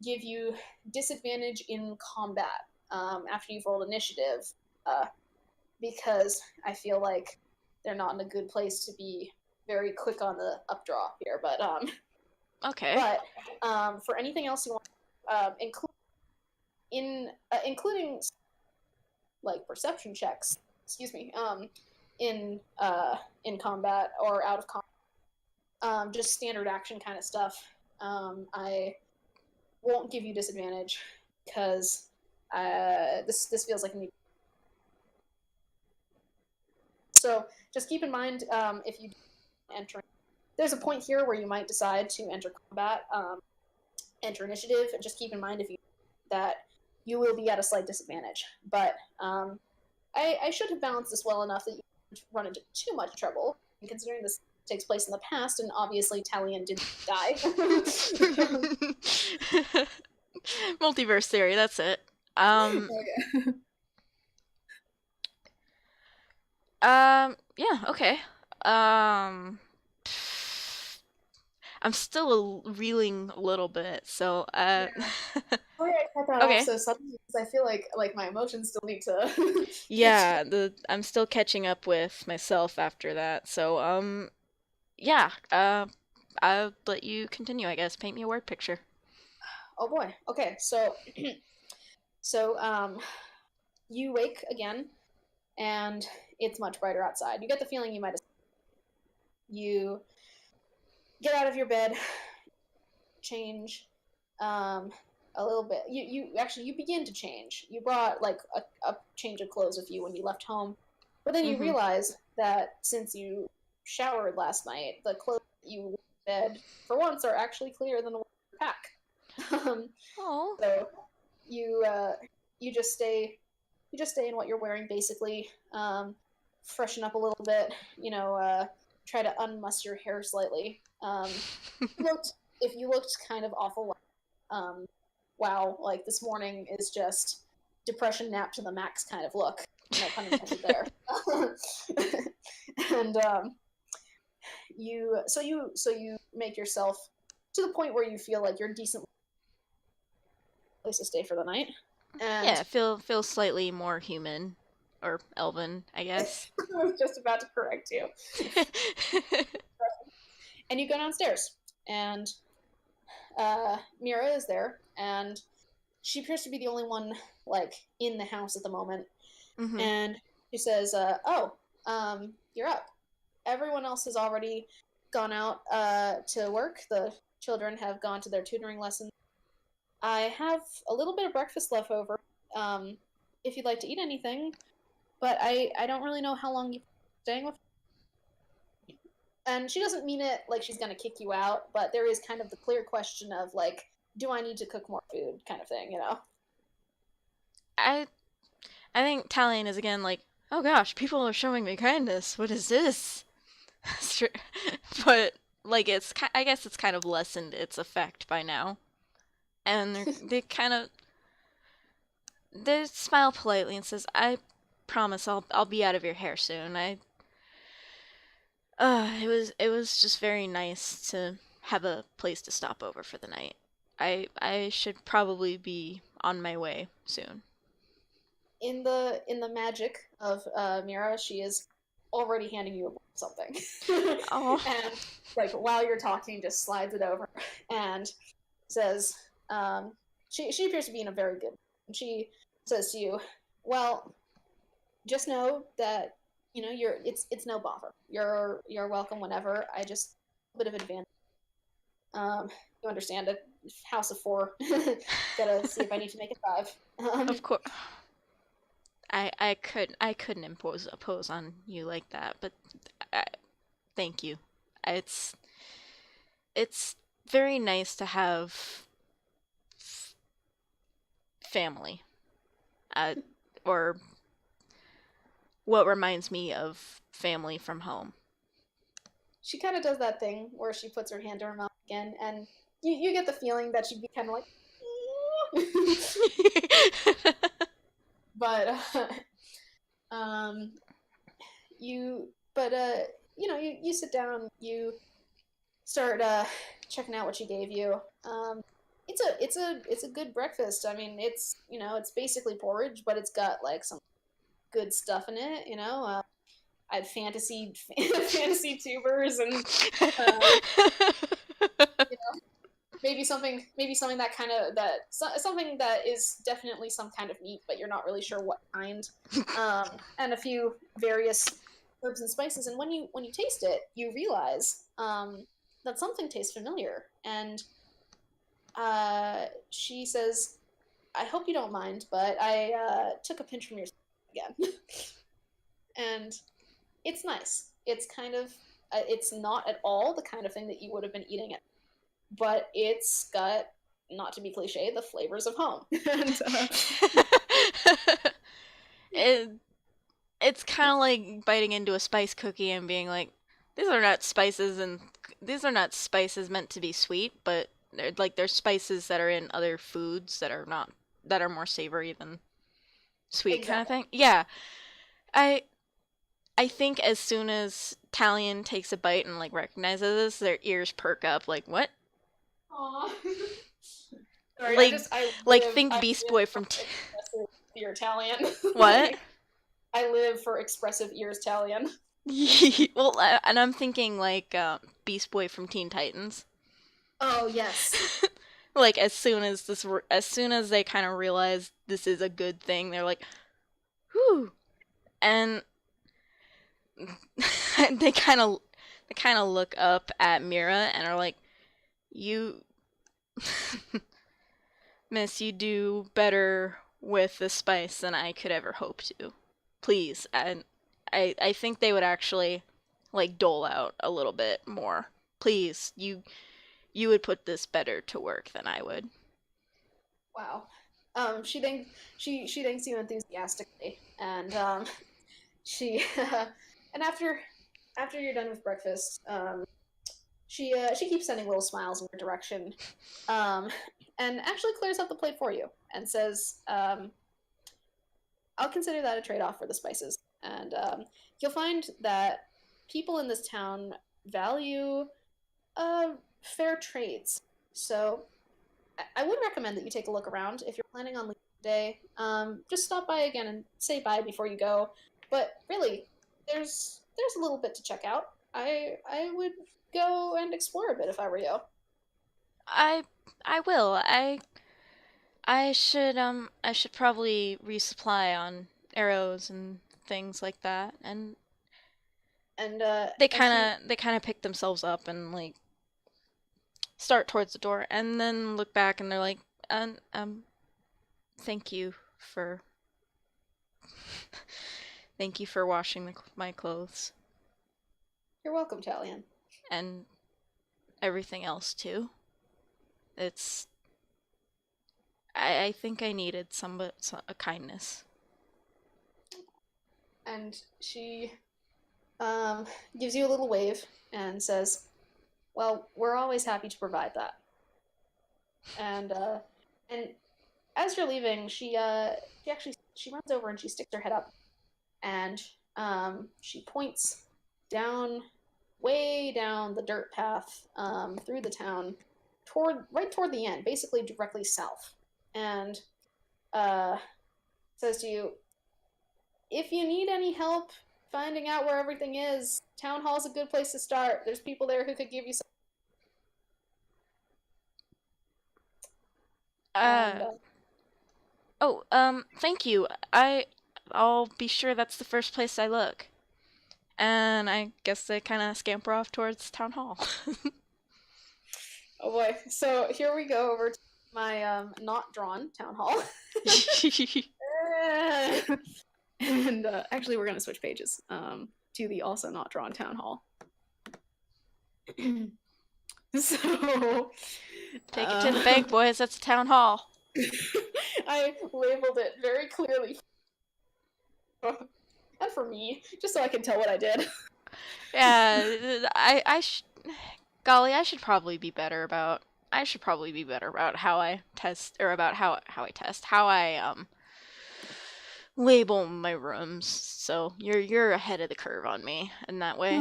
give you disadvantage in combat after you've rolled initiative, because I feel like they're not in a good place to be very quick on the updraw here. But
Okay.
But for anything else you want, including like perception checks, excuse me, in combat or out of combat, just standard action kind of stuff. I won't give you disadvantage because this feels like a new. So just keep in mind, if you enter, there's a point here where you might decide to enter combat, enter initiative, and just keep in mind that you will be at a slight disadvantage. But I should have balanced this well enough that you don't run into too much trouble, considering this takes place in the past, and obviously Tallian didn't die.
Multiverse theory, that's it.
Okay.
Yeah, okay. I'm still reeling a little bit, so
Yeah. Oh yeah, I cut that
okay.
off so suddenly because I feel like my emotions still need to.
Yeah, I'm still catching up with myself after that. So yeah, I'll let you continue, I guess. Paint me a word picture.
Oh boy. Okay, so so you wake again, and it's much brighter outside. You get the feeling you might have. You get out of your bed, change, a little bit. You begin to change. You brought like a change of clothes with you when you left home, but then you
Mm-hmm.
realize that since you showered last night, the clothes that you wore in bed for once are actually clearer than the one in your pack.
Oh.
So you you just stay in what you're wearing basically. Freshen up a little bit. Try to unmuss your hair slightly. If you looked kind of awful, wow, like this morning is just depression nap to the max kind of look. No pun intended there. And you make yourself to the point where you feel like you're decent place to stay for the night. And
Yeah, feel slightly more human or elven, I guess.
I was just about to correct you. And you go downstairs, and Mira is there, and she appears to be the only one like in the house at the moment.
Mm-hmm.
And she says, you're up. Everyone else has already gone out to work. The children have gone to their tutoring lessons. I have a little bit of breakfast left over, if you'd like to eat anything, but I don't really know how long you're staying with. And she doesn't mean it like she's going to kick you out, but there is kind of the clear question of, like, do I need to cook more food kind of thing,
I think Tallian is again like, oh gosh, people are showing me kindness. What is this? But like I guess it's kind of lessened its effect by now, and they smile politely and says, "I promise I'll be out of your hair soon. It was just very nice to have a place to stop over for the night. I should probably be on my way soon."
In the magic of Mira, she is already handing you something.
Oh.
And like while you're talking, just slides it over and says, she appears to be in a very good mood. She says to you, well, just know that it's no bother. You're welcome whenever. I just a bit of advantage. You understand, a house of 4. Gotta see if I need to make it 5.
Of course. I couldn't impose a pose on you like that, but thank you. It's very nice to have family, or what reminds me of family from home.
She kind of does that thing where she puts her hand to her mouth again, and you get the feeling that she'd be kind of like, but Um, you, but you sit down, you start checking out what she gave you. It's a good breakfast. I mean, it's basically porridge, but it's got like some good stuff in it. I had fantasy tubers and uh, you know, maybe something something that is definitely some kind of meat, but you're not really sure what kind. And a few various herbs and spices. And when you taste it, you realize that something tastes familiar. And she says, "I hope you don't mind, but I took a pinch from your again." And it's nice. It's kind of it's not at all the kind of thing that you would have been eating it, but it's got, not to be cliche, the flavors of home. And
it, it's kind of like biting into a spice cookie and being like, these are not spices, and these are not spices meant to be sweet, but they're spices that are in other foods that are not, that are more savory than sweet, kind of
exactly.
thing. Yeah, I I think as soon as Tallian takes a bite and like recognizes this, their ears perk up. Like what?
Aww. Sorry,
Like think
I
Beast
live
Boy
for
from
expressive ear Italian.
what?
I live for expressive ears Italian.
Well, and I'm thinking like Beast Boy from Teen Titans.
Oh yes.
Like as soon as they kind of realize this is a good thing, they're like, "Whew," and they kind of look up at Mira and are like, "You, Miss, you do better with the spice than I could ever hope to. Please." And I think they would actually like dole out a little bit more. Please, you would put this better to work than I would.
Wow. She thanks you enthusiastically, and she and after you're done with breakfast, she keeps sending little smiles in your direction, um, and actually clears up the plate for you and says, "I'll consider that a trade-off for the spices." And you'll find that people in this town value fair trades. So I would recommend that you take a look around if you're planning on leaving today. Just stop by again and say bye before you go. But really, there's a little bit to check out. I would go and explore a bit if I were you.
I I will. I should probably resupply on arrows and things like that. And
And she
they kind of pick themselves up and like start towards the door and then look back and they're like, thank you for thank you for washing my clothes
You're welcome, Tallian.
and everything else too. It's I think I needed a kindness.
And she um, gives you a little wave and says, "Well, we're always happy to provide that." And as you're leaving, she runs over and she sticks her head up and she points down, way down the dirt path through the town, toward the end, basically directly south, and uh, says to you, "If you need any help finding out where everything is, town hall's a good place to start. There's people there who could give you some." And
Uh thank you. I'll be sure that's the first place I look. And I guess they kind of scamper off towards town hall.
oh boy, so here we go over to my not drawn town hall. And actually, we're going to switch pages to the also not drawn town hall. So,
Take it to the bank, boys. That's a town hall.
I labeled it very clearly, and for me, just so I can tell what I did.
Yeah, golly, I should probably be better about how I test, or about how I test, how I label my rooms, so you're ahead of the curve on me in that way.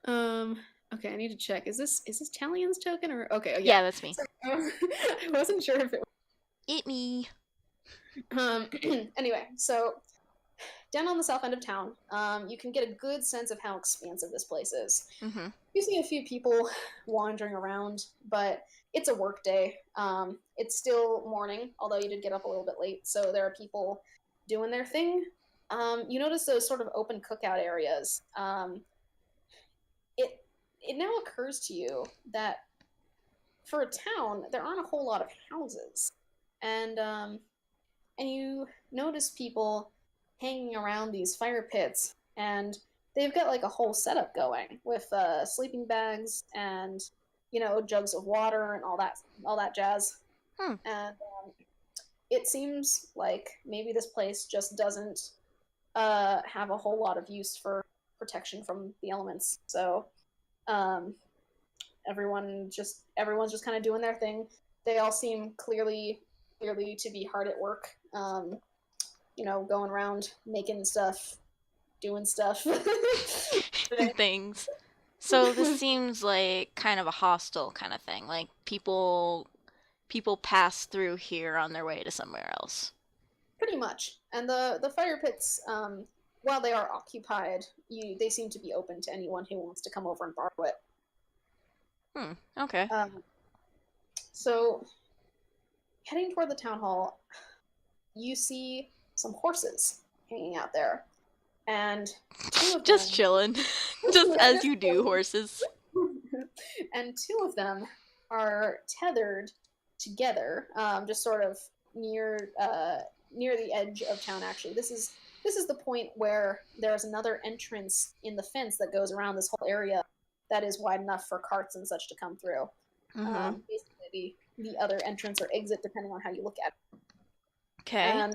Okay, I need to check. Is this Tallian's token or okay? Oh yeah.
Yeah, that's me.
So, I wasn't sure if it.
Eat me.
Anyway, so down on the south end of town, you can get a good sense of how expansive this place is.
Mm-hmm.
You see a few people wandering around, but it's a work day. It's still morning, although you did get up a little bit late, so there are people doing their thing. You notice those sort of open cookout areas. It now occurs to you that for a town, there aren't a whole lot of houses, and you notice people hanging around these fire pits, and they've got like a whole setup going with sleeping bags and jugs of water and all that jazz.
Hmm.
And it seems like maybe this place just doesn't have a whole lot of use for protection from the elements. So um, everyone's just kind of doing their thing. They all seem clearly to be hard at work. Going around making stuff, doing stuff.
Things. So this seems like kind of a hostile kind of thing. Like people pass through here on their way to somewhere else.
Pretty much. And the fire pits, while they are occupied, they seem to be open to anyone who wants to come over and borrow it.
Okay.
So, heading toward the town hall, you see some horses hanging out there, and two of
Just
them,
chilling, just as you do, horses.
and two of them are tethered together, just sort of near the edge of town. Actually, this is the point where there's another entrance in the fence that goes around this whole area that is wide enough for carts and such to come through.
Mm-hmm.
Basically, the other entrance or exit, depending on how you look at it.
Okay.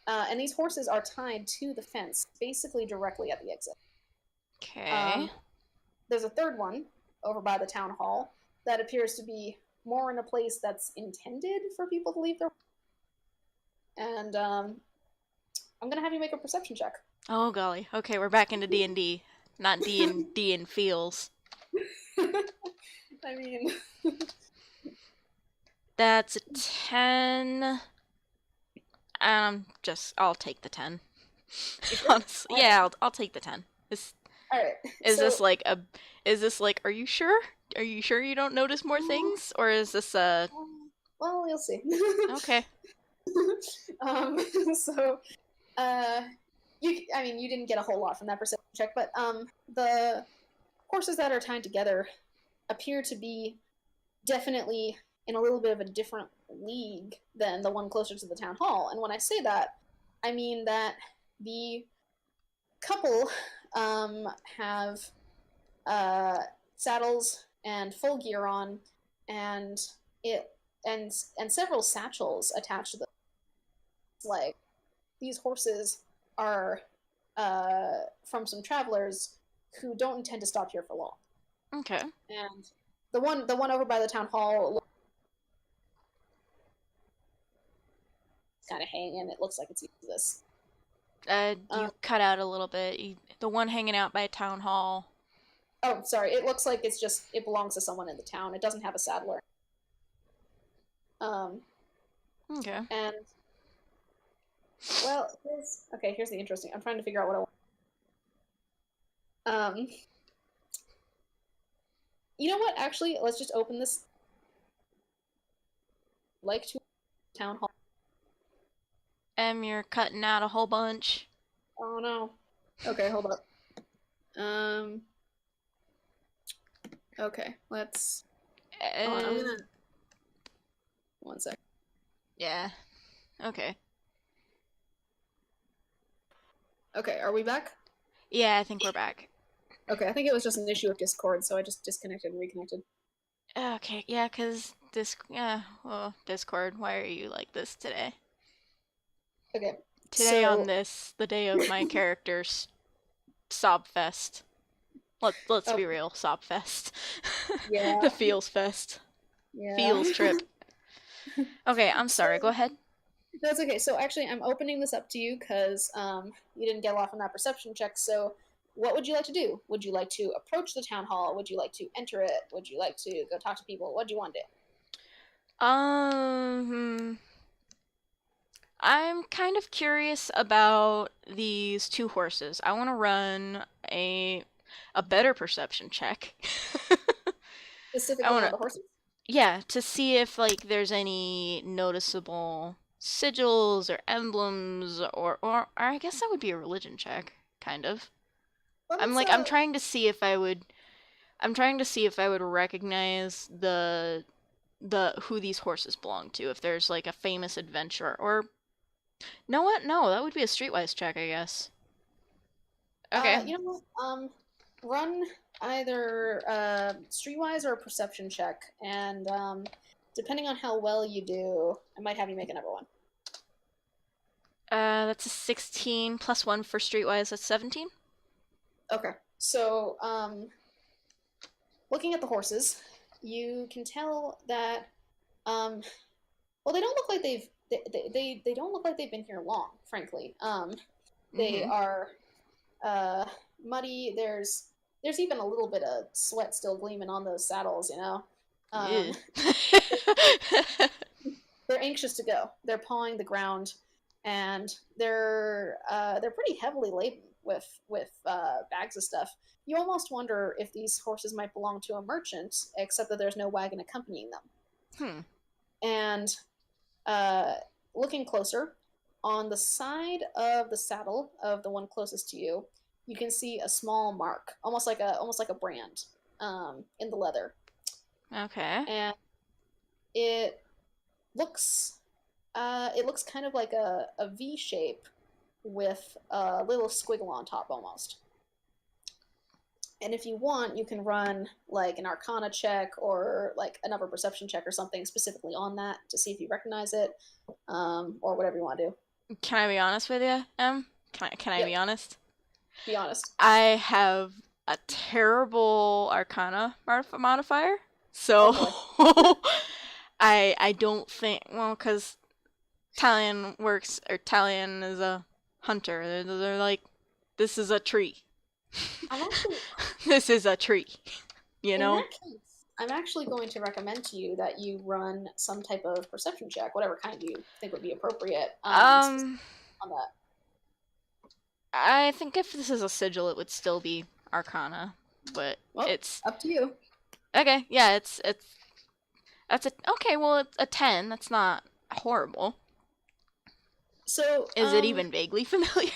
And these horses are tied to the fence, basically directly at the exit.
Okay.
There's a third one over by the town hall that appears to be more in a place that's intended for people to leave their. And I'm gonna have you make a perception check.
Oh golly. Okay, we're back into D&D, not D&D and feels.
I mean,
That's a 10. I'll take the 10. Honestly, yeah, I'll take the 10.
all right.
Is this like are you sure? Are you sure you don't notice more things? Or is this
Well, you'll see.
Okay.
So, you didn't get a whole lot from that perception check, but the horses that are tied together appear to be definitely in a little bit of a different league than the one closer to the town hall. And when I say that, I mean that the couple have saddles and full gear on, and several satchels attached to them. Like, these horses are from some travelers who don't intend to stop here for long.
Okay.
And the one over by the town hall kind of hanging. It looks like it's useless.
You cut out a little bit. The one hanging out by town hall.
Oh, sorry. It looks like it belongs to someone in the town. It doesn't have a saddler.
Okay.
And well, here's the interesting. I'm trying to figure out what I want. You know what? Actually, let's just open this. Like to town hall.
You're cutting out a whole bunch.
Oh no. Okay, hold up. Okay, let's. Hold on, I'm gonna. 1 sec.
Yeah. Okay.
Okay, are we back?
Yeah, I think we're back.
Okay, I think it was just an issue with Discord, so I just disconnected and reconnected.
Okay, yeah, because Discord, why are you like this today?
Okay.
Today on this, the day of my character's sob fest. Let's be real, sob fest.
Yeah.
The feels fest.
Yeah.
Feels trip. Okay, I'm sorry, go ahead.
That's okay. So actually, I'm opening this up to you because you didn't get off on that perception check. So, what would you like to do? Would you like to approach the town hall? Would you like to enter it? Would you like to go talk to people? What do you want to do?
Um, I'm kind of curious about these two horses. I want to run a better perception check. I
Specifically
want
on
to,
the horses.
yeah, to see if like there's any noticeable sigils or emblems or I guess that would be a religion check, kind of.
Well,
I'm
that's
like I'm trying to see if I would recognize the who these horses belong to, if there's like a famous adventurer or know what? No, that would be a streetwise check, I guess. Okay.
you know what? Run either streetwise or a perception check, and depending on how well you do, I might have you make another one.
That's a 16 plus 1 for streetwise, that's 17.
Okay. So, looking at the horses, you can tell that well, they don't look like they don't look like they've been here long, frankly. They
Mm-hmm.
are uh, muddy. There's even a little bit of sweat still gleaming on those saddles. Um,
Ew.
they're anxious to go. They're pawing the ground, and they're pretty heavily laden with bags of stuff. You almost wonder if these horses might belong to a merchant, except that there's no wagon accompanying them.
Hmm.
And uh, looking closer, on the side of the saddle of the one closest to you, you can see a small mark, almost like a brand, in the leather,
Okay.
and it looks it looks kind of like a V shape with a little squiggle on top almost. And if you want, you can run like an Arcana check or like another perception check or something specifically on that to see if you recognize it, or whatever you want to do.
Can I be honest with you, Em? Can I
Yep,
be honest?
be honest.
I have a terrible Arcana modifier,
Oh
so
boy.
I don't think, well, because Tallian is a hunter. They're like, this is a tree.
I'm actually
This is a tree, you
in
know?
that case, I'm actually going to recommend to you that you run some type of perception check, whatever kind you think would be appropriate,
Um,
on that.
I think if this is a sigil, it would still be Arcana, but
Well,
it's
up to you.
okay. Yeah, it's that's a okay. Well, it's a 10. That's not horrible.
So,
Is it even vaguely familiar?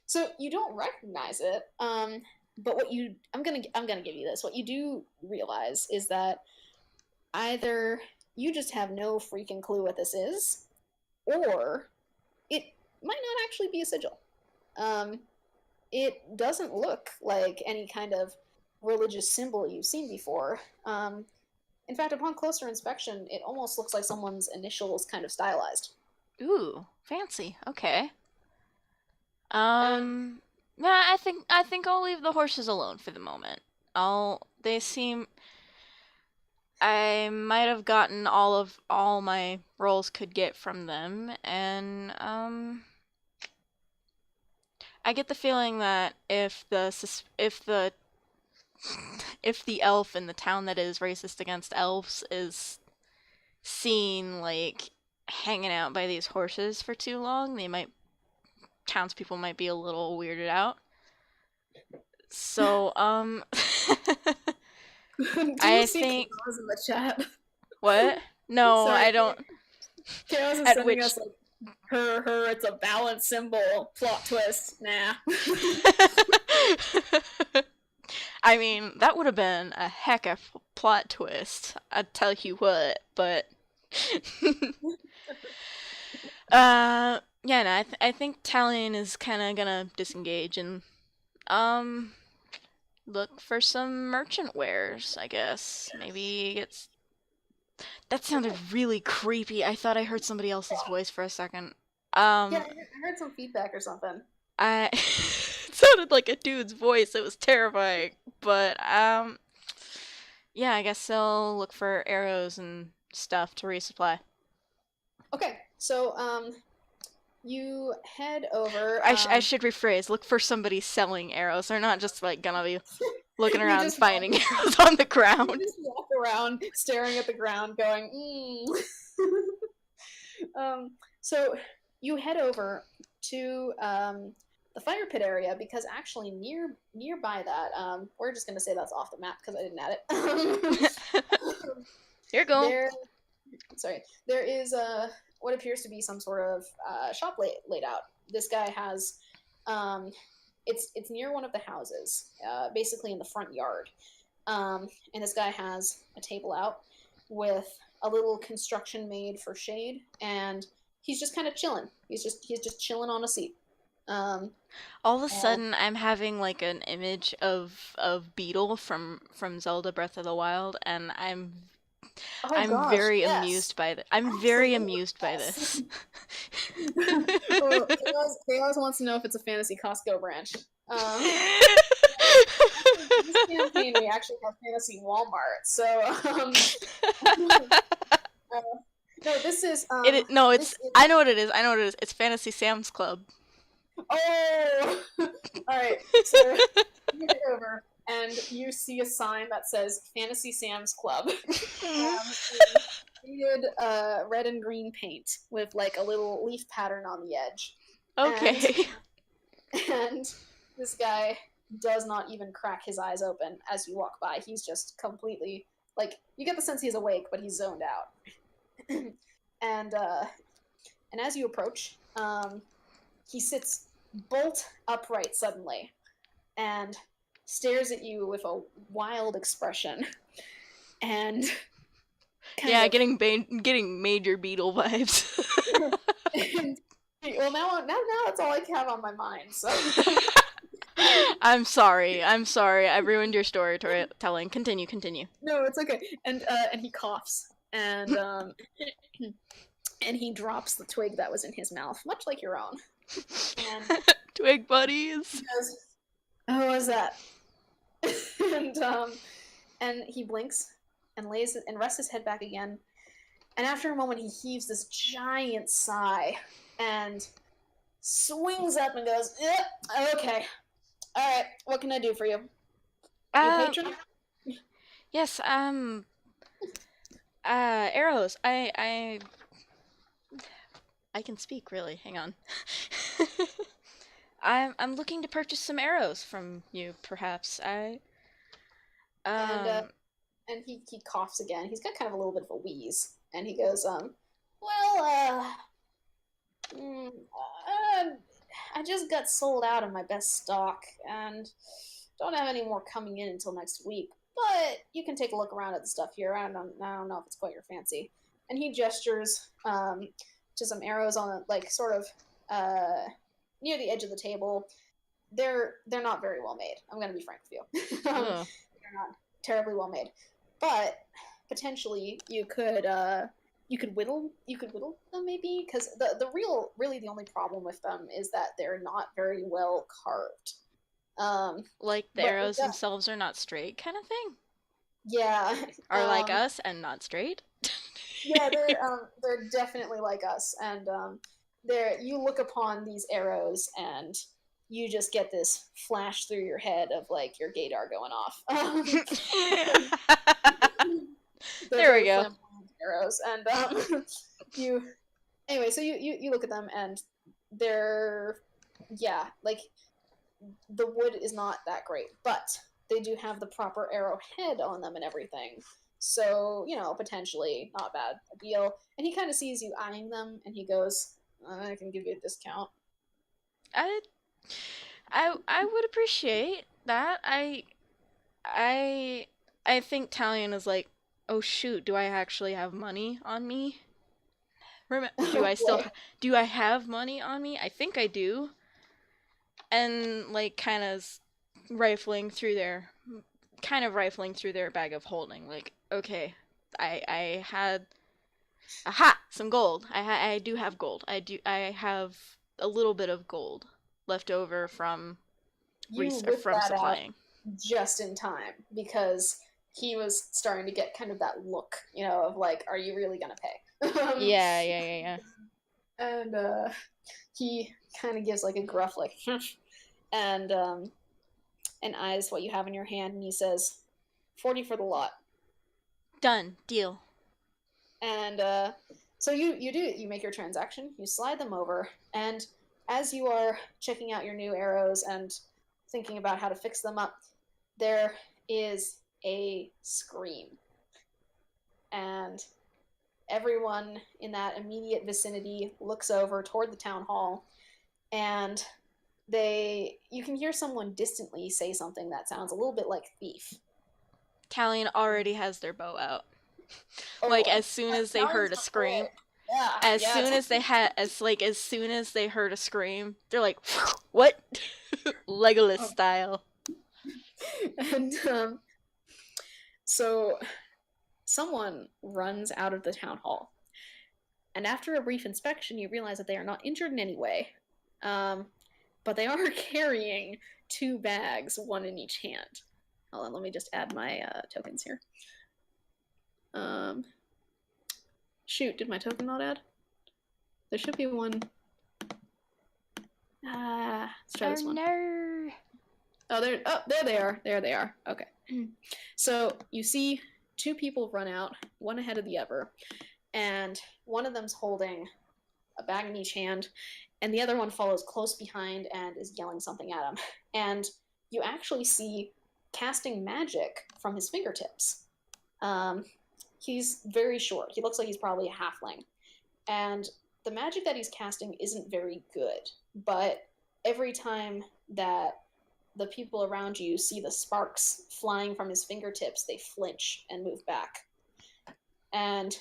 so you don't recognize it, but I'm gonna give you this. What you do realize is that either you just have no freaking clue what this is, or it might not actually be a sigil. Um, it doesn't look like any kind of religious symbol you've seen before. In fact, upon closer inspection, it almost looks like someone's initials kind of stylized.
Ooh, fancy. Okay.
And
Yeah, I think I'll leave the horses alone for the moment. They seem I might have gotten all my rolls could get from them, and I get the feeling that if the elf in the town that is racist against elves is seen like hanging out by these horses for too long, townspeople might be a little weirded out. So,
do you
I
see
think
Khaoz in the chat?
what? No,
Sorry,
I don't.
Khaoz is
At
sending
which
us like her. It's a balance symbol. Plot twist. Nah.
I mean, that would have been a heck of a plot twist. I'd tell you what, but yeah, no, I think Tallian is kind of gonna disengage and um look for some merchant wares, I guess. Maybe it's that sounded
Okay.
really creepy. I thought I heard somebody else's voice for a second.
Yeah,
Um,
I heard some feedback or something.
I it sounded like a dude's voice. It was terrifying. But yeah, I guess they'll look for arrows and stuff to resupply.
Okay. So, you head over.
I should rephrase. Look for somebody selling arrows. They're not just like gonna be looking
You
around
just walk,
finding arrows on the
you
ground.
just walk around, staring at the ground, going, So you head over to the fire pit area because actually nearby that, we're just gonna say that's off the map because I didn't add it.
Here you go.
there, sorry, there is what appears to be some sort of shop laid out. This guy has, um, it's near one of the houses, basically in the front yard. And this guy has a table out with a little construction made for shade, and he's just kind of chilling. He's just chilling on a seat. Um,
All of a
and
sudden, I'm having like an image of Beetle from Zelda Breath of the Wild, and
oh
I'm
gosh,
very
yes,
amused by I'm very
absolutely
amused by
yes.
this.
Well, Khaoz wants to know if it's a fantasy Costco branch. Actually, this campaign we actually have fantasy Walmart. So uh, no, this is
no,
this
it's
is
I know what it is. I know what it is. It's Fantasy Sam's Club.
oh all right. So you get over and you see a sign that says Fantasy Sam's Club. In faded red and green paint with like a little leaf pattern on the edge. And
Okay.
and this guy does not even crack his eyes open as you walk by. He's just completely like you get the sense he's awake, but he's zoned out. and and as you approach, he sits bolt upright suddenly and stares at you with a wild expression and
Yeah, getting major Beetle vibes.
and, well now that's all I have on my mind. So
I'm sorry. I'm sorry. I ruined your storytelling. Continue.
no, it's okay. And he coughs and he drops the twig that was in his mouth, much like your own. And
Twig buddies.
he goes, "Oh, what was that?" and and he blinks and lays it and rests his head back again. And after a moment, he heaves this giant sigh and swings up and goes, "Okay, all right. What can I do for you? You
Um,
patron?"
yes, arrows. I can speak, really. Hang on. I'm looking to purchase some arrows from you, perhaps.
And
Um,
and he coughs again. He's got kind of a little bit of a wheeze, and he goes, mm, I just got sold out of my best stock, and don't have any more coming in until next week. But you can take a look around at the stuff here. I don't know if it's quite your fancy." And he gestures to some arrows on like sort of near the edge of the table. They're not very well made. I'm gonna be frank with you.
ugh.
They're not terribly well made, but potentially you could whittle them maybe because really the only problem with them is that they're not very well carved.
Like the
But
arrows themselves are not straight, kind of thing.
yeah,
Are like us and not straight.
yeah, they're definitely like us, and you look upon these arrows and you just get this flash through your head of like your gaydar going off. They're
There we
very
go.
flamboyant arrows, and you anyway. So you look at them and they're yeah, like the wood is not that great, but they do have the proper arrowhead on them and everything. So, potentially not bad a deal. And he kind of sees you eyeing them and he goes, I can give you a discount.
I I would appreciate that. I I think Tallian is like, oh shoot, do I actually have money on me? Do I still
Boy.
do I have money on me? I think I do. And like rifling through their rifling through their bag of holding. Like, okay, I had some gold. I do have gold. I have a little bit of gold left over from
You whip
from
that out
supplying.
just in time because he was starting to get kind of that look, of like, are you really going to pay?
Yeah.
And he kind of gives like a gruff like, and eyes what you have in your hand, and he says, 40 for the lot.
Done. Deal.
And so you make your transaction, you slide them over, and as you are checking out your new arrows and thinking about how to fix them up, there is a scream. And everyone in that immediate vicinity looks over toward the town hall, and you can hear someone distantly say something that sounds a little bit like thief.
Tallian already has their bow out.
Oh
Like,
boy.
as soon as they heard a scream,
Yeah,
as
yeah.
soon as they had, as soon as they heard a scream, they're like, "What?" Legolas style.
And so someone runs out of the town hall, and after a brief inspection, you realize that they are not injured in any way, but they are carrying 2 bags, one in each hand. Hold on, let me just add my tokens here. Shoot, did my token not add? There should be one. Let's try this one.
No.
Oh, there they are. There they are. Okay. So you see 2 people run out, one ahead of the other, and one of them's holding a bag in each hand, and the other one follows close behind and is yelling something at him. And you actually see casting magic from his fingertips. He's very short. He looks like he's probably a halfling. And the magic that he's casting isn't very good, but every time that the people around you see the sparks flying from his fingertips, they flinch and move back. And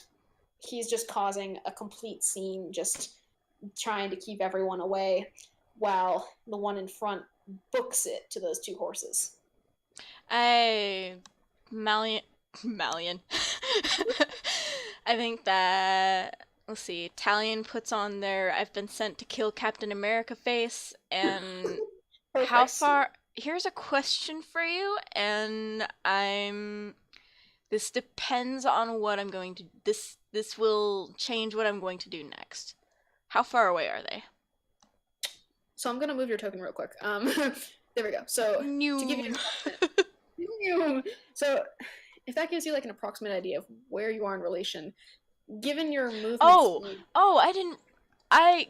he's just causing a complete scene, just trying to keep everyone away, while the one in front books it to those 2 horses.
Malian. I think that, let's see, Tallian puts on their "I've been sent to kill Captain America" face, and how far... Here's a question for you, and this depends on what I'm going to... This will change what I'm going to do next. How far away are they?
So I'm going to move your token real quick. There we go. So, to give you so if that gives you like an approximate idea of where you are in relation, given your movement speed...
I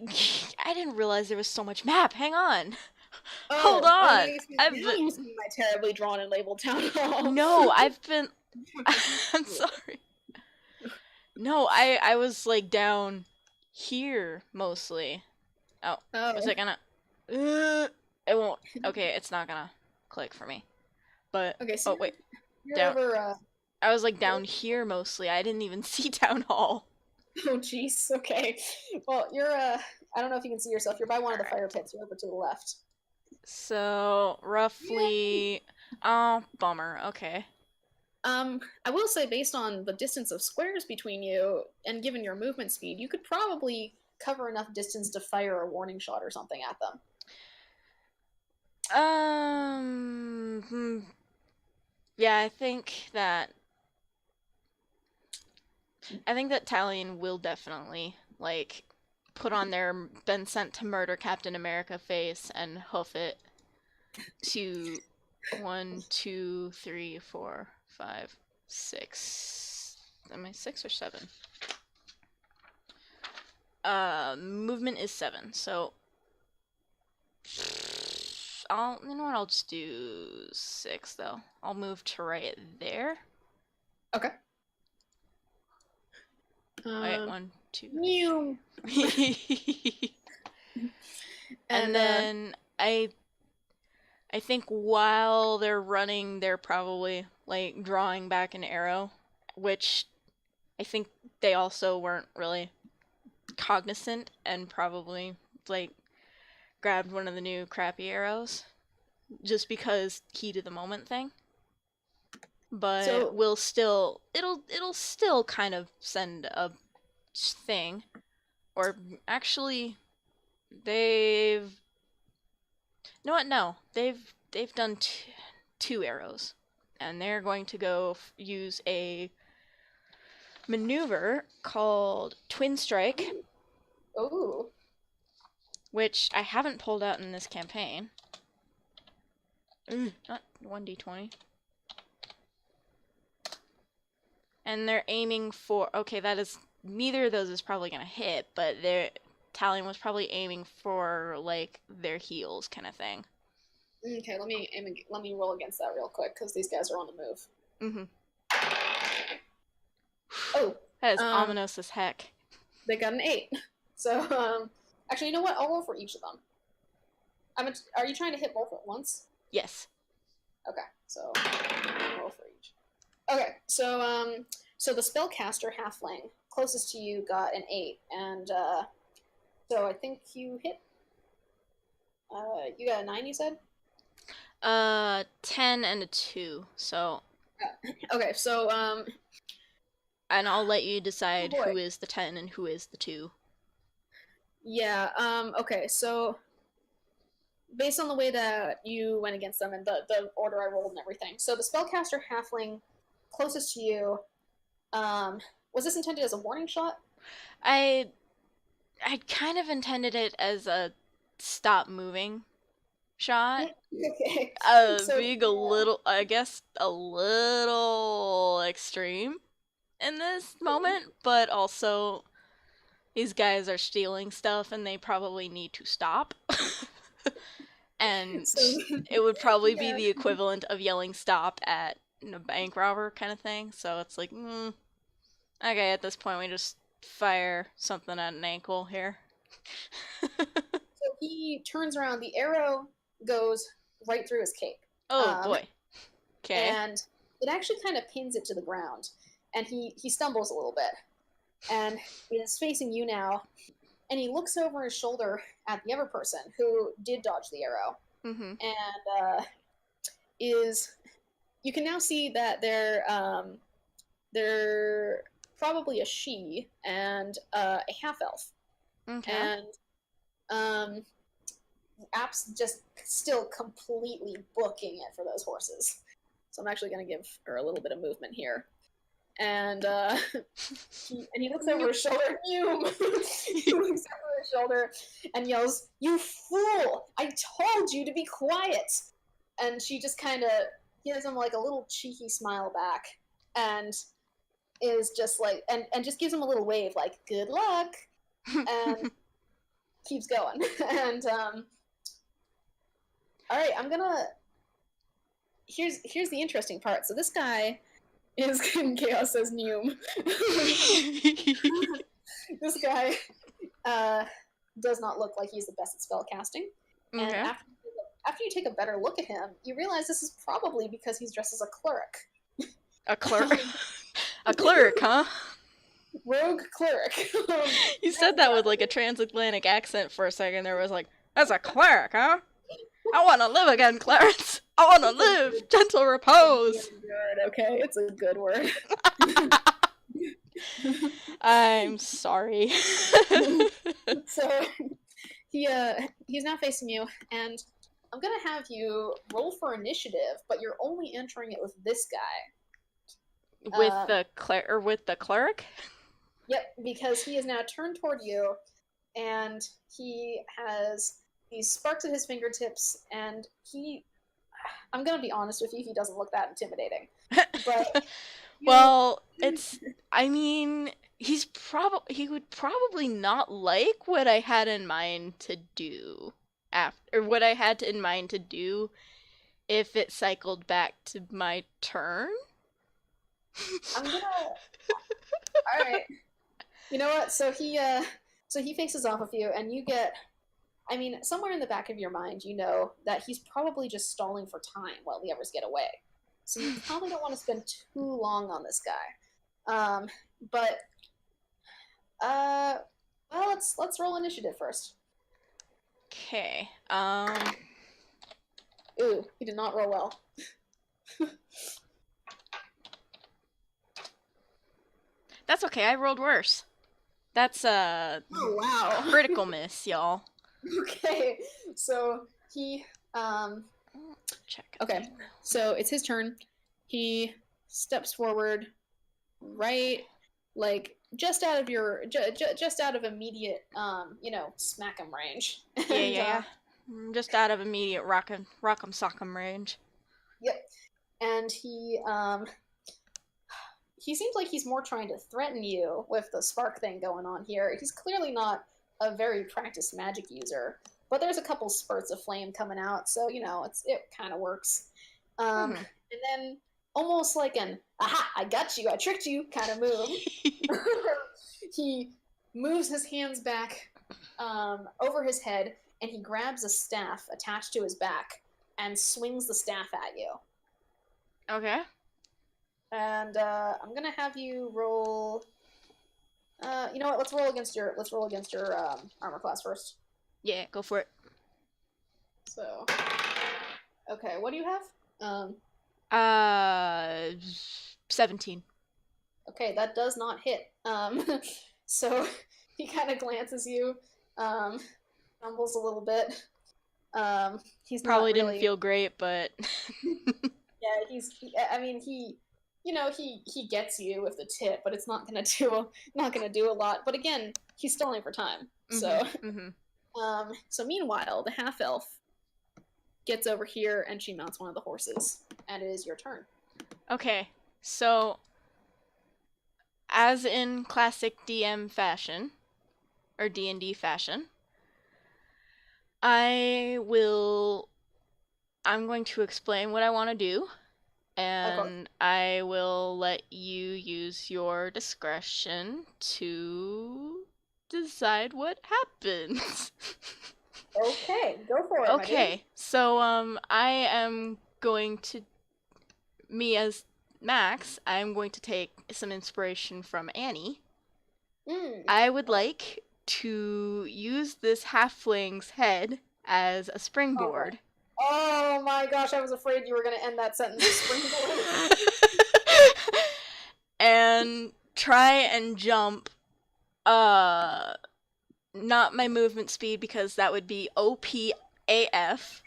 didn't realize there was so much map. Hang on.
Oh,
Hold on.
You see my terribly drawn and labeled town hall.
No, I've been... I'm sorry. No, I was like down here mostly. Oh. Was it gonna... it won't... Okay, it's not gonna click for me. But...
Okay, so
wait.
You're over,
I was like down here mostly. I didn't even see town hall.
Oh, jeez. Okay. Well, you're, I don't know if you can see yourself. You're by one of the fire pits. You're over to the left.
So, roughly... Oh, bummer. Okay.
I will say, based on the distance of squares between you, and given your movement speed, you could probably cover enough distance to fire a warning shot or something at them.
Yeah, I think that Tallian will definitely, like, put on their "been sent to murder Captain America" face and hoof it to 1, 2, 3, 4, 5, 6. Am I 6 or 7? Movement is 7, so you know what, I'll just do 6 though. I'll move to right there.
Okay.
Wait, 1, 2.
Mew.
And then I think while they're running, they're probably like drawing back an arrow, which I think they also weren't really cognizant, and probably like grabbed one of the new crappy arrows just because key to the moment thing. But
So,
it'll still kind of send a thing. Or actually, you know what? No, they've done 2 arrows, and they're going to go use a maneuver called Twin Strike.
Ooh.
which I haven't pulled out in this campaign. Not 1d20. And they're aiming for... Okay, that is... Neither of those is probably going to hit, but Tallian was probably aiming for, like, their heels kind of thing.
Okay, let me roll against that real quick, because these guys are on the move. Oh.
That is ominous as heck.
They got an 8. So, actually, you know what? I'll roll for each of them. Are you trying to hit both at once?
Yes.
Okay, so roll for each. Okay, so the spellcaster halfling closest to you got an 8, and so I think you hit. You got a 9, you said?
10 and a 2. So.
Okay, so
And I'll let you decide who is the 10 and who is the 2.
Yeah. Okay, so based on the way that you went against them and the order I rolled and everything, so the spellcaster halfling closest to you, was this intended as a warning shot?
I kind of intended it as a stop moving shot.
Okay.
Being a little, I guess, a little extreme in this moment, but also these guys are stealing stuff and they probably need to stop. And it would probably be the equivalent of yelling stop at a bank robber kind of thing. So it's like, okay, at this point we just fire something at an ankle here.
So he turns around, the arrow goes right through his cape.
Oh boy. Okay.
And it actually kind of pins it to the ground. And he stumbles a little bit. And is facing you now. And he looks over his shoulder at the other person who did dodge the arrow.
Mm-hmm.
And you can now see that they're probably a she and a half-elf.
Okay.
And App's just still completely booking it for those horses. So I'm actually going to give her a little bit of movement here. And he looks over his shoulder. He looks over his shoulder and yells, "You fool! I told you to be quiet!" And she just kind of gives him like a little cheeky smile back, and is just like, and just gives him a little wave, like "Good luck," and keeps going. And all right, I'm gonna. Here's the interesting part. So this guy is Khaoz says Neum. This guy does not look like he's the best at spell casting. Okay. And after you take a better look at him, you realize this is probably because he's dressed as a cleric.
A cleric? A cleric, huh?
Rogue cleric.
You said that with like a transatlantic accent for a second. There was like, "As a cleric, huh? I want to live again, Clarence. I want to live. Gentle repose."
It's good, okay? It's a good word.
I'm sorry.
So, he's now facing you, and I'm gonna have you roll for initiative, but you're only entering it with this guy.
With the cleric?
Yep, because he is now turned toward you, and he has these sparks at his fingertips, and I'm gonna be honest with you, he doesn't look that intimidating. But
well, I mean, he would probably not like what I had in mind to do what I had in mind to do if it cycled back to my turn.
I'm gonna. All right. You know what? So he faces off of you, and you get. I mean, somewhere in the back of your mind, you know that he's probably just stalling for time while the others get away. So you probably don't want to spend too long on this guy. Well, let's roll initiative first.
Okay.
Ooh, he did not roll well.
That's okay. I rolled worse. That's a critical miss, y'all.
Okay, so he
check.
Okay, so it's his turn. He steps forward, right, like just out of your just out of immediate smack 'em range.
Yeah,
And
yeah, yeah. Just out of immediate rock'em sock'em range.
yep. And he seems like he's more trying to threaten you with the spark thing going on here. He's clearly not a very practiced magic user, but there's a couple spurts of flame coming out, so it kind of works.
Hmm.
And then almost like an "aha, I got you, I tricked you" kind of move, he moves his hands back over his head, and he grabs a staff attached to his back and swings the staff at you.
Okay.
And I'm gonna have you roll. You know what? Let's roll against your armor class first.
Yeah, go for it.
So, okay, what do you have?
17.
Okay, that does not hit. So he kind of glances you, stumbles a little bit. He's not
Probably didn't
really.
feel great, but
Yeah, I mean, he gets you with the tip, but it's not gonna do a lot. But again, he's stalling for time. So, so meanwhile, the half elf gets over here and she mounts one of the horses, and it is your turn.
Okay, so as in classic DM fashion, or D&D fashion, I'm going to explain what I want to do, and I will let you use your discretion to decide what happens.
Okay, go for it.
Okay, so I am going to me as Max, I'm going to take some inspiration from Annie. I would like to use this halfling's head as a springboard.
Okay. Oh my gosh, I was afraid you were going to end that sentence with springboard.
And try and jump, not my movement speed because that would be OP AF.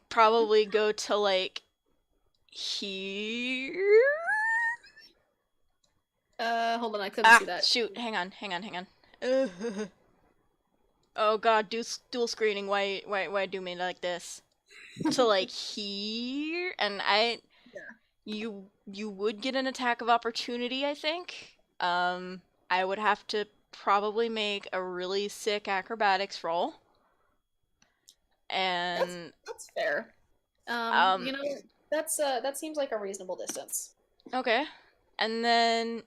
Probably go to like here.
Hold on, I couldn't see that.
Shoot, hang on. Oh god, dual screening, why do me like this? To like here, and you would get an attack of opportunity, I think. I would have to probably make a really sick acrobatics roll. And
that's fair. That seems like a reasonable distance.
Okay. And then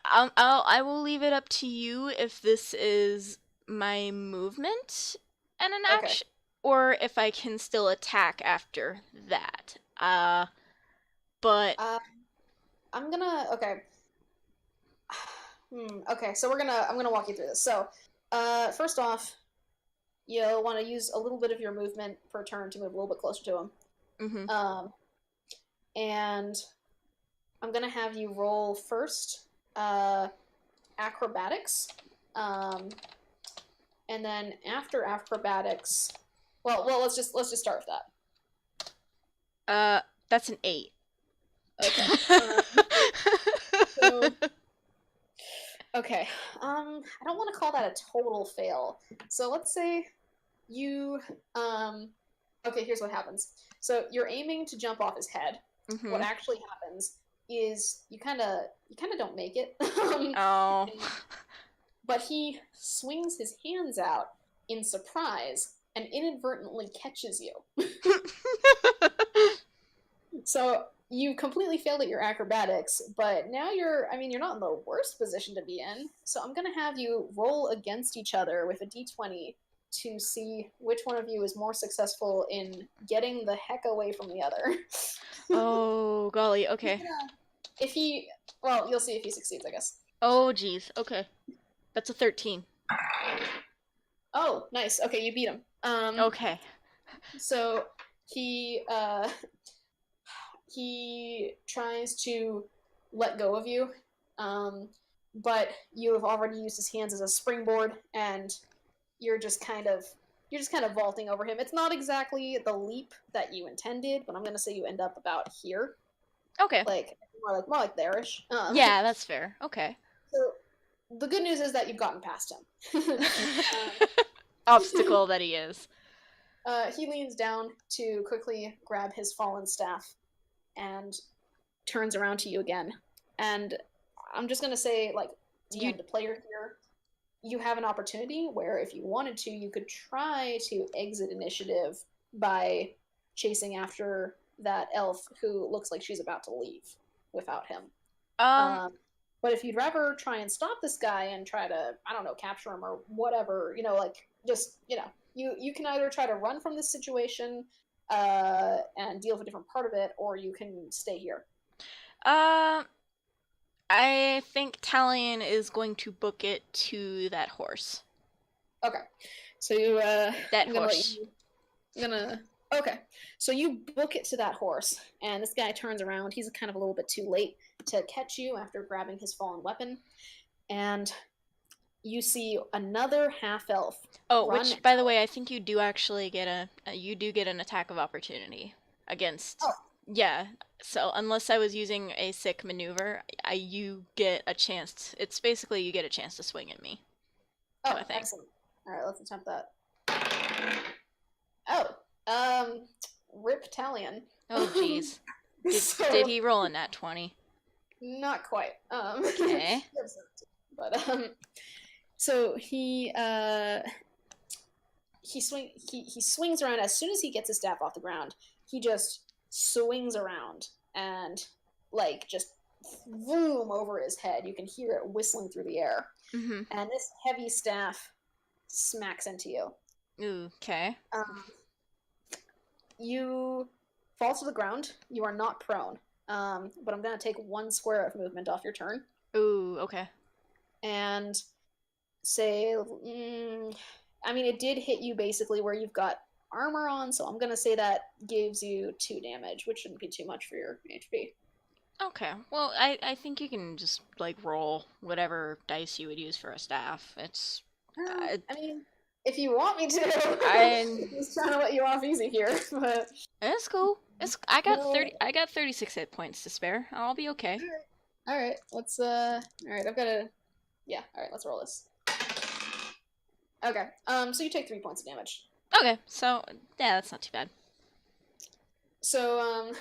I will leave it up to you if this is my movement and an action, or if I can still attack after that. But
I'm gonna okay. So I'm gonna walk you through this. So, first off, you'll want to use a little bit of your movement per turn to move a little bit closer to him.
Mm-hmm.
And I'm gonna have you roll first. Acrobatics, and then after acrobatics, well, let's just start with
that. That's an 8.
Okay. Okay. I don't want to call that a total fail. So let's say you. Okay, here's what happens. So you're aiming to jump off his head. Mm-hmm. What actually happens is you kind of don't make it.
Oh.
But he swings his hands out in surprise and inadvertently catches you. So you completely failed at your acrobatics, but now you're not in the worst position to be in. So I'm going to have you roll against each other with a d20 to see which one of you is more successful in getting the heck away from the other.
Oh, golly, okay.
You'll see if he succeeds, I guess.
Oh, geez, okay. That's a 13.
Oh, nice. Okay, you beat him.
Okay.
So he tries to let go of you, but you have already used his hands as a springboard, and you're just kind of vaulting over him. It's not exactly the leap that you intended, but I'm going to say you end up about here.
Okay.
like more like there-ish.
Yeah, that's fair. Okay.
So the good news is that you've gotten past him.
Obstacle that he is.
He leans down to quickly grab his fallen staff and turns around to you again. And I'm just gonna say, like,
You
DM the player here, you have an opportunity where if you wanted to, you could try to exit initiative by chasing after that elf who looks like she's about to leave without him.
um
Um, but if you'd rather try and stop this guy and try to, I don't know, capture him or whatever, like just, you can either try to run from this situation and deal with a different part of it, or you can stay here.
uh I think Tallian is going to book it to that horse.
Okay, so you,
That
I'm gonna let
horse.
you. I'm gonna. Okay, so you book it to that horse, and this guy turns around. He's kind of a little bit too late to catch you after grabbing his fallen weapon, and you see another half elf
Oh,
run
which by the
out.
way, I think you do actually get you do get an attack of opportunity against.
Oh,
Yeah. So unless I was using a sick maneuver, you get a chance. It's basically you get a chance to swing at me, kind
oh,
of thing.
excellent. All right, let's attempt that. Oh, um, Rip Tallian.
Oh, jeez. Did
So
he roll in that 20?
not quite.
Okay.
But so he swings around as soon as he gets his staff off the ground. He just swings around and like just vroom over his head. You can hear it whistling through the air,
Mm-hmm.
and this heavy staff smacks into you.
Ooh, okay.
Um, you fall to the ground. You are not prone, but I'm gonna take 1 square of movement off your turn
Ooh, okay.
and say, I mean, it did hit you basically where you've got armor on, so I'm gonna say that gives you 2 damage, which shouldn't be too much for your HP.
Okay. Well, I think you can just like roll whatever dice you would use for a staff. It's
I mean, if you want me to,
I
just trying to let you off easy here, but
it's cool. It's I got
no.
30. I got 36 hit points to spare. I'll be okay.
All right, let's all right, I've got to yeah, all right, let's roll this. Okay. So you take 3 points of damage.
Okay. So yeah, that's not too bad.
So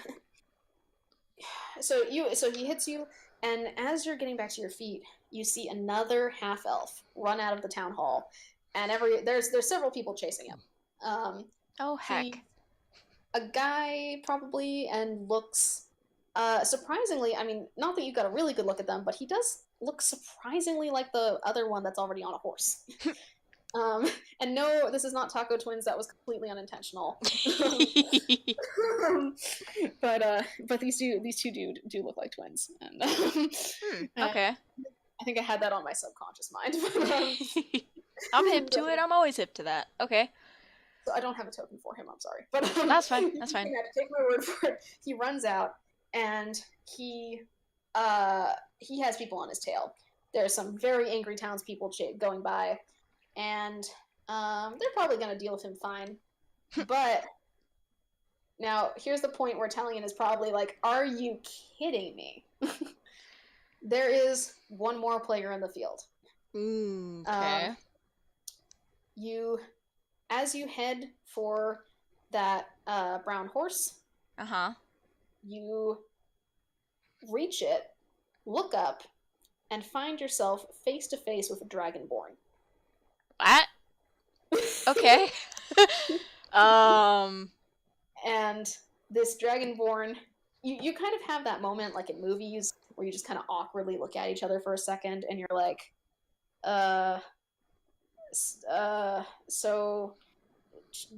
so he hits you, and as you're getting back to your feet, you see another half elf run out of the town hall, and there's several people chasing him.
Oh
He
heck.
a guy probably, and looks surprisingly. I mean, not that you've got a really good look at them, but he does look surprisingly like the other one that's already on a horse. And no, this is not Taco Twins. That was completely unintentional. But these two do look like twins, and
Okay.
I think I had that on my subconscious mind.
I'm hip to it. I'm always hip to that. Okay.
So I don't have a token for him. I'm sorry, but
That's fine.
you
That's fine.
have to take my word for it. He runs out, and he has people on his tail. There's some very angry townspeople going by, and they're probably going to deal with him fine. But now here's the point where Tallian is probably like, "Are you kidding me?" There is one more player in the field.
Okay.
As you head for that brown horse,
Uh-huh.
you reach it, look up, and find yourself face to face with a dragonborn.
What? Okay.
And this dragonborn, you kind of have that moment like in movies where you just kind of awkwardly look at each other for a second, and you're like, so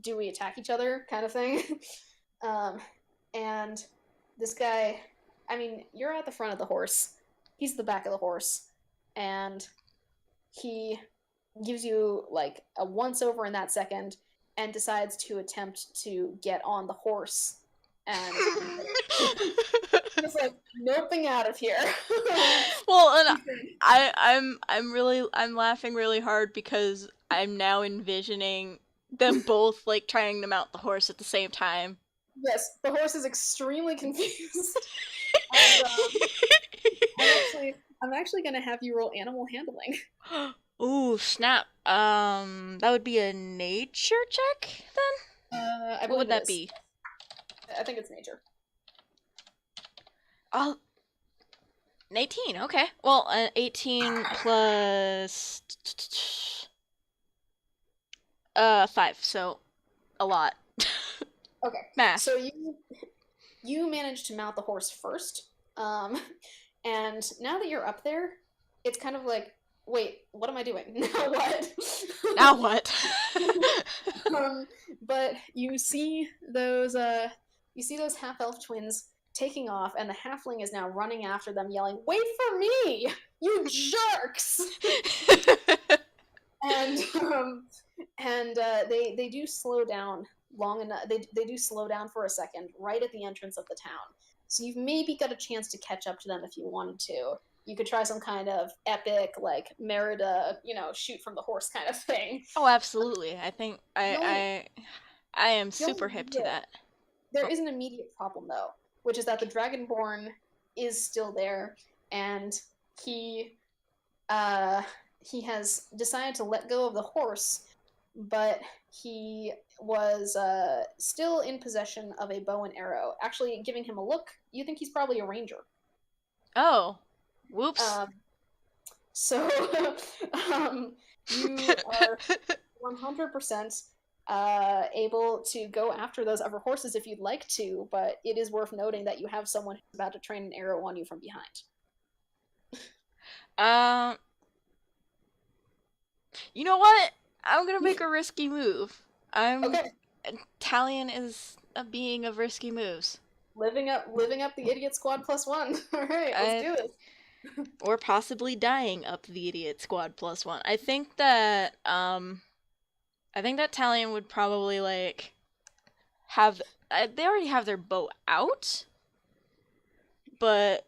do we attack each other, kind of thing. And this guy, I mean, you're at the front of the horse, he's at the back of the horse, and he gives you like a once over in that second and decides to attempt to get on the horse, and just like noping out of here.
Well, and I'm laughing really hard because I'm now envisioning them both like trying to mount the horse at the same time.
Yes, the horse is extremely confused. And I'm actually gonna have you roll animal handling.
Ooh, snap. That would be a nature check then?
I
What would
believe it
that
is.
be?
I think it's nature.
Oh, an 18. Okay. Well, an 18 plus 5, so a lot.
Okay.
Math.
So you managed to mount the horse first. And now that you're up there, it's kind of like, wait, what am I doing? Now what?
Now what?
But you see those half-elf twins taking off, and the halfling is now running after them, yelling, "Wait for me, you jerks!" and they do slow down long enough. They do slow down for a second right at the entrance of the town. So you've maybe got a chance to catch up to them if you wanted to. You could try some kind of epic, like Merida, shoot from the horse kind of thing.
Oh, absolutely. I think
The only,
I am
the only
super hip to
real,
that.
there
Oh,
is an immediate problem though, which is that the Dragonborn is still there, and he uh, he has decided to let go of the horse, but he was still in possession of a bow and arrow. Actually, giving him a look, you think he's probably a ranger.
oh, whoops.
Um, so you are 100% able to go after those other horses if you'd like to, but it is worth noting that you have someone who's about to train an arrow on you from behind.
Um, you know what? I'm gonna make a risky move. I'm
Okay,
Tallian is a being of risky moves.
living up the idiot squad +1. All right, let's
I
do this.
or possibly dying up the idiot squad +1. I think that Tallian would probably like have they already have their bow out, but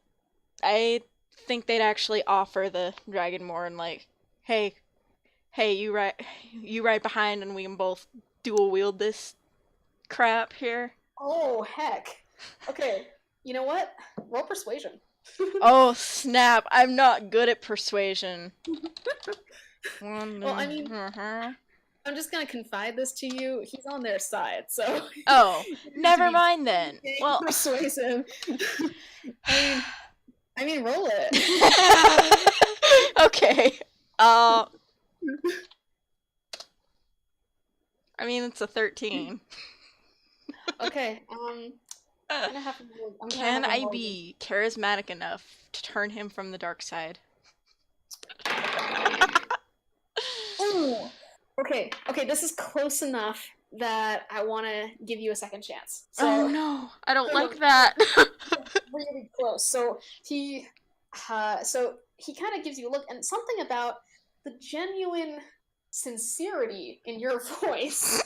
I think they'd actually offer the Dragonborn like, hey, you ride behind and we can both dual wield this crap here.
Oh heck. Okay, you know what? Roll persuasion.
Oh snap! I'm not good at persuasion.
Well, I mean, I'm just gonna confide this to you. He's on their side, so
Oh,
you need to
never
be
mind then.
dang
Well,
persuasive. I mean, roll it.
okay. Uh, I mean it's a 13.
Okay. I'm gonna have to. I'm gonna
Can
have him
I
roll this.
be charismatic enough to turn him from the dark side?
Ooh. Okay. Okay. This is close enough that I want to give you a second chance.
Oh
So
no, I don't like that.
really close. So he kind of gives you a look, and something about the genuine sincerity in your voice.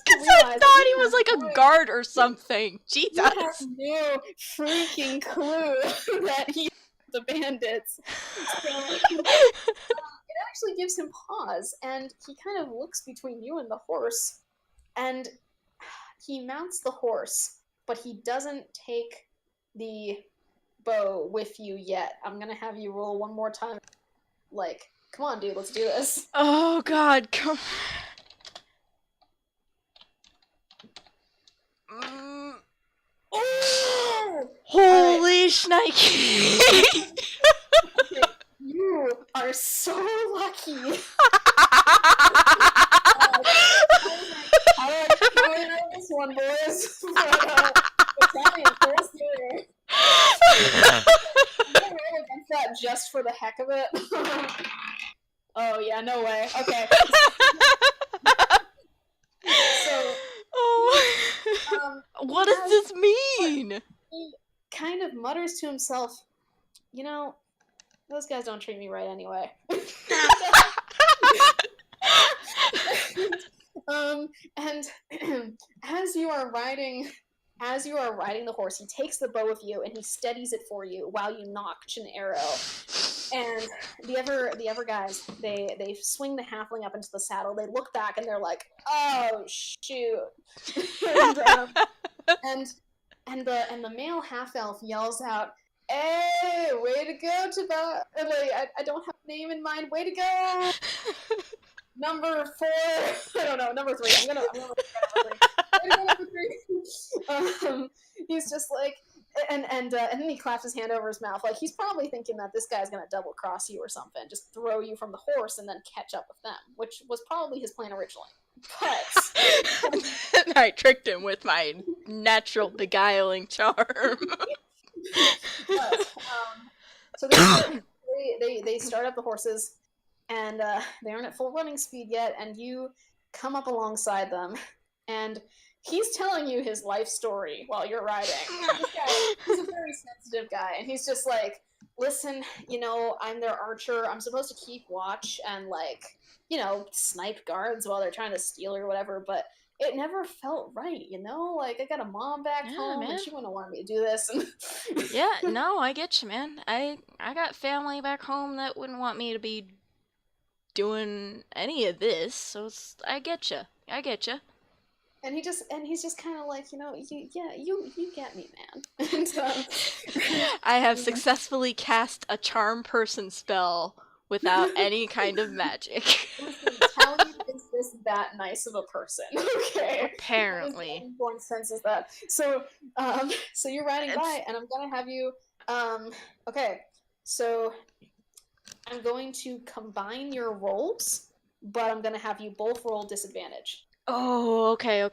Because I thought he was like a guard or something.
You have
Jesus.
no freaking clue that he's the bandits. So, it actually gives him pause, and he kind of looks between you and the horse, and he mounts the horse, but he doesn't take the bow with you yet. I'm gonna have you roll one more time. Like, come on, dude, let's do this.
Oh god, come. Mm,
Oh!
holy shnikes.
Okay, you are so lucky. I don't really know this one, boys. But, Italian first here. I'm gonna roll against that just for the heck of it. Oh yeah, no way. Okay. So,
Oh. What does this mean?
he kind of mutters to himself, those guys don't treat me right anyway. And as you are riding the horse, he takes the bow with you and he steadies it for you while you notch an arrow. And the other guys, they swing the halfling up into the saddle. They look back and they're like, "Oh shoot!" and and the male half elf yells out, "Hey, way to go, Taba!" I don't have a name in mind. Way to go, number 4. I don't know, number 3. I'm gonna number 3. Way to go, number 3. He's just like, and then he claps his hand over his mouth, like he's probably thinking that this guy's gonna double cross you or something, just throw you from the horse and then catch up with them, which was probably his plan originally. But
I tricked him with my natural beguiling charm.
but, so they start up the horses, and they aren't at full running speed yet, and you come up alongside them, and he's telling you his life story while you're riding. He's a very sensitive guy, and he's just like, listen, I'm their archer. I'm supposed to keep watch and, like, snipe guards while they're trying to steal or whatever, but it never felt right, Like, I got a mom back home, man. And she wouldn't want me to do this.
Yeah, no, I get you, man. I got family back home that wouldn't want me to be doing any of this, so I get you.
And he's just kind of like, you get me, man. And,
I have successfully cast a charm person spell without any kind of magic.
Listen, Tallian is that nice of a person, okay?
Apparently.
One senses that. So you're riding by, and I'm gonna have you. Okay, so I'm going to combine your rolls, but I'm gonna have you both roll disadvantage.
Oh, okay.
All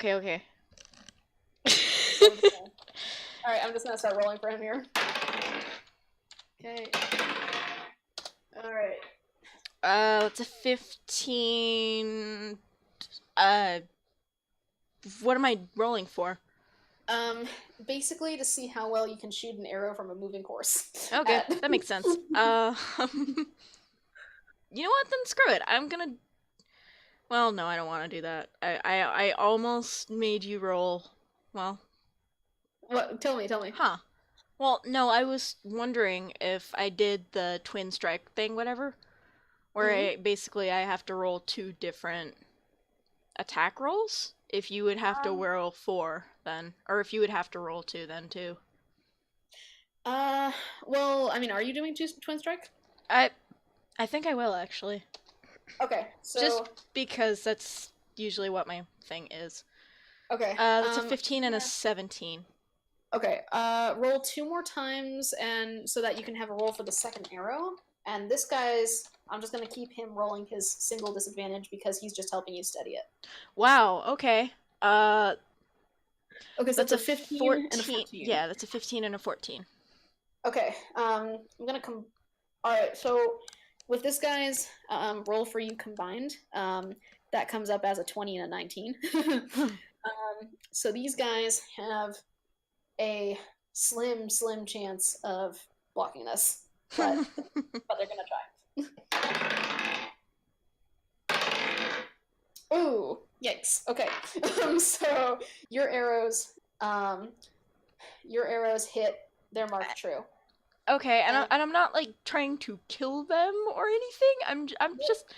right, I'm just gonna start rolling for him here. Okay. All right.
It's a 15. What am I rolling for?
Basically to see how well you can shoot an arrow from a moving horse.
Okay, that makes sense. You know what? Then screw it. I'm gonna. Well, no, I don't want to do that. I almost made you roll. Well.
What? Tell me.
Huh. Well, no, I was wondering if I did the twin strike thing, whatever, where I have to roll 2 different attack rolls. If you would have to roll 4, then, or if you would have to roll 2, then too.
Well, I mean, are you doing twin strike?
I think I will, actually.
Okay, so
just because that's usually what my thing is.
Okay.
That's a 15 and a 17.
Okay, roll 2 more times, and so that you can have a roll for the second arrow. And this guy's, I'm just going to keep him rolling his single disadvantage because he's just helping you steady it.
Wow, okay.
Okay, so that's a 15
14.
And a 14.
Yeah, that's a 15 and a 14.
Okay, I'm going to come... Alright, so with this guy's roll for you combined, that comes up as a 20 and a 19. So these guys have a slim chance of blocking this, but they're gonna try. Ooh, yikes. Okay, so your arrows hit their mark true.
Okay, and I'm not like trying to kill them or anything. I'm just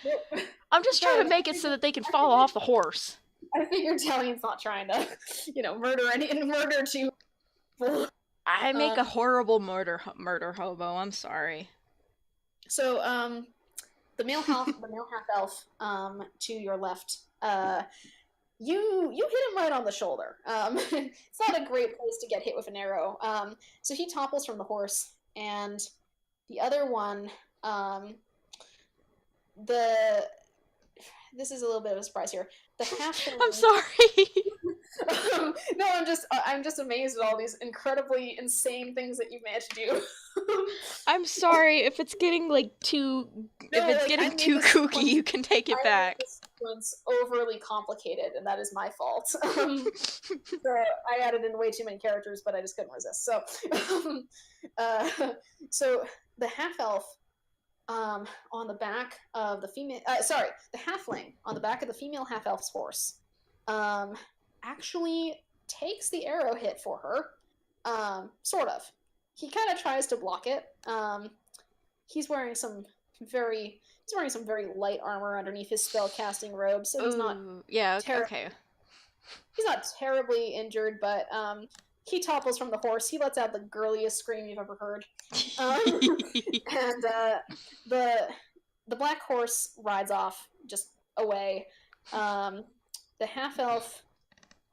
trying to make it so that they can fall off the horse.
I figure Tallian's not trying to, murder to.
I make a horrible murder hobo. I'm sorry.
So, the male half elf, to your left, you hit him right on the shoulder. It's not a great place to get hit with an arrow. So he topples from the horse, and the other one, this is a little bit of a surprise here. The half.
I'm sorry.
No, I'm just amazed at all these incredibly insane things that you've managed to do.
I'm sorry if it's getting too kooky. You can take it back.
This sequence overly complicated, and that is my fault. So I added in way too many characters, but I just couldn't resist. So, so the half elf. On the back of the female, the halfling on the back of the female half elf's horse, actually takes the arrow hit for her. Sort of. He kind of tries to block it. He's wearing some very light armor underneath his spellcasting robe, so he's not.
Yeah. Okay.
He's not terribly injured, but he topples from the horse. He lets out the girliest scream you've ever heard. And the black horse rides off, just away. The half-elf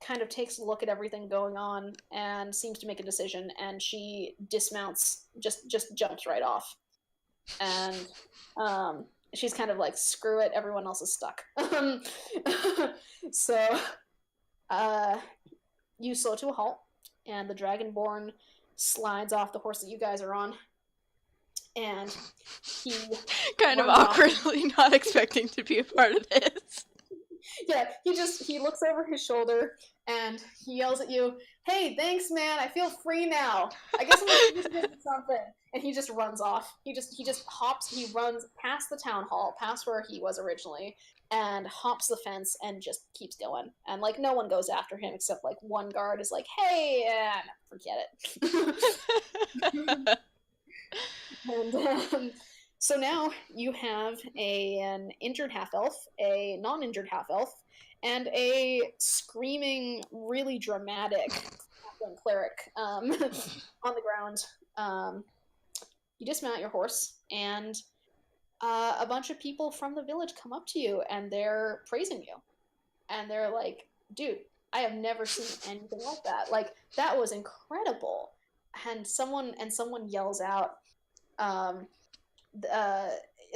kind of takes a look at everything going on and seems to make a decision, and she dismounts, just jumps right off. And she's kind of like, screw it, everyone else is stuck. So you slow to a halt, and the Dragonborn slides off the horse that you guys are on, and he
kind of awkwardly off. Not expecting to be a part of this.
Yeah, he looks over his shoulder and he yells at you, "Hey, thanks, man. I feel free now. I guess I'm gonna do something." And he just runs off. He just hops. He runs past the town hall, past where he was originally, and hops the fence and just keeps going. And like no one goes after him except like one guard is like, "Hey, forget it." And so now you have an injured half-elf, a non-injured half-elf, and a screaming, really dramatic cleric on the ground. You dismount your horse, and a bunch of people from the village come up to you, and they're praising you. And they're like, "Dude, I have never seen anything like that. Like, that was incredible." And someone yells out,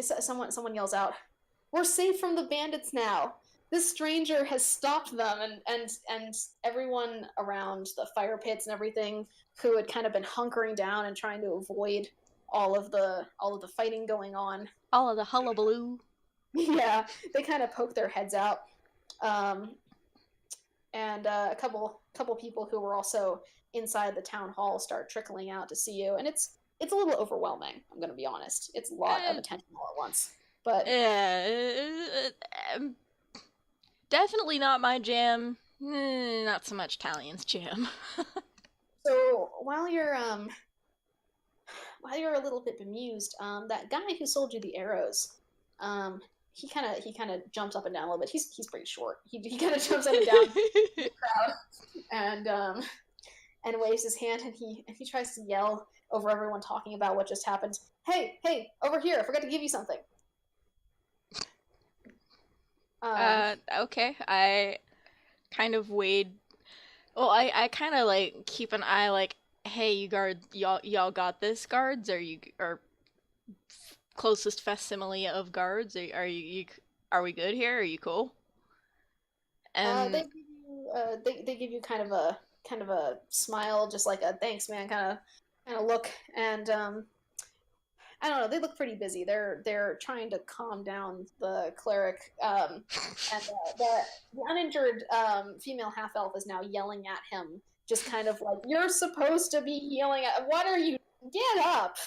someone yells out, "We're safe from the bandits now. This stranger has stopped them." And everyone around the fire pits and everything who had kind of been hunkering down and trying to avoid all of the fighting going on,
all of the hullabaloo,
yeah, they kind of poke their heads out. And a couple people who were also inside the town hall start trickling out to see you, and it's a little overwhelming, I'm going to be honest. It's a lot of attention all at once. But
yeah, definitely not my jam. Not so much Tallian's jam.
So while you're a little bit bemused, that guy who sold you the arrows, he kind of jumps up and down a little bit. He's pretty short. He kind of jumps up and down the crowd and waves his hand, and he tries to yell over everyone talking about what just happened. Hey, over here, I forgot to give you something.
Okay, I kind of I kind of like keep an eye, like, hey, you guard, y'all got this, guards? Are closest facsimile of guards? Are we good here? Are you cool? And
they give you kind of a smile, just like a thanks, man, kind of look, and I don't know, they look pretty busy. They're trying to calm down the cleric, and the uninjured female half-elf is now yelling at him, just kind of like, "You're supposed to be healing. What are you? Get up!"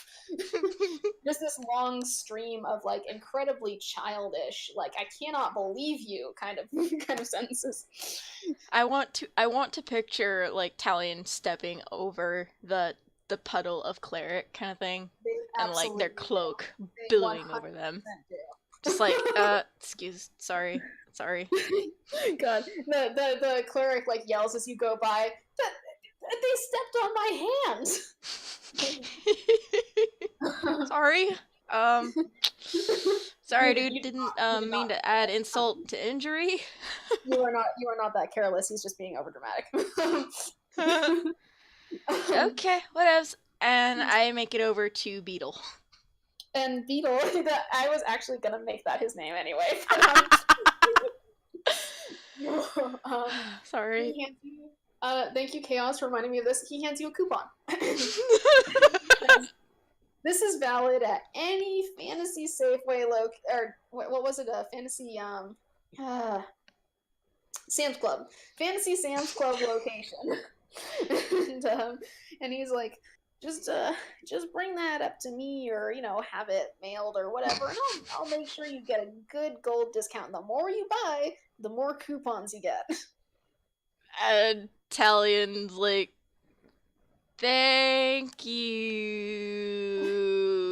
Just this long stream of like incredibly childish, like, "I cannot believe you" kind of sentences.
I want to picture like Tallian stepping over the puddle of cleric kind of thing, and like their cloak billowing over them, just like sorry.
God, the cleric like yells as you go by, "They stepped on my hands."
Sorry. Sorry, dude. Didn't mean to add insult to injury.
You are not that careless. He's just being overdramatic.
Okay, whatevs. And I make it over to Beetle.
And Beetle, I was actually gonna make that his name anyway.
Sorry.
Thank you, Khaoz, for reminding me of this. He hands you a coupon. This is valid at any fantasy Safeway or what was it? A fantasy Sam's Club, fantasy Sam's Club location. And he's like, just bring that up to me, or have it mailed or whatever, and I'll make sure you get a good gold discount. The more you buy, the more coupons you get.
And Tallian's like, "Thank you."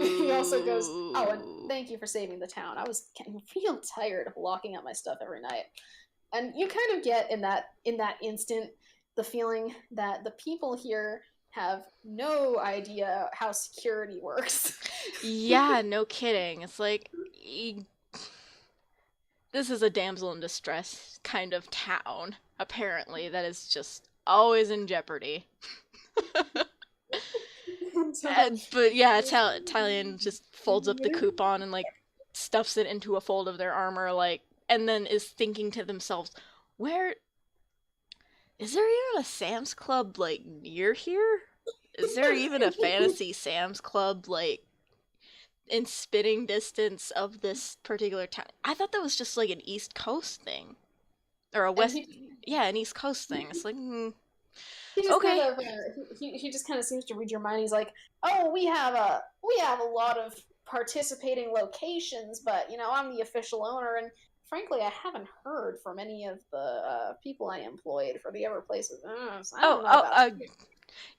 He also goes, "Oh, and thank you for saving the town. I was getting real tired of locking up my stuff every night." And you kind of get in that instant, the feeling that the people here have no idea how security works.
Yeah, no kidding. It's like, this is a damsel in distress kind of town, apparently, that is just always in jeopardy.
So,
But yeah, Tallian just folds up the coupon and like stuffs it into a fold of their armor, like, and then is thinking to themselves, where is there even a Sam's Club like near here? Is there even a fantasy Sam's Club like in spitting distance of this particular town? I thought that was just like an East Coast thing or a
and
West, yeah, an East Coast thing. It's like,
he just kind
okay,
of he just kind of seems to read your mind. He's like, "Oh, we have a lot of participating locations, but I'm the official owner, and frankly, I haven't heard from any of the people I employed for the other places. So I
oh,
don't know
oh,
about you."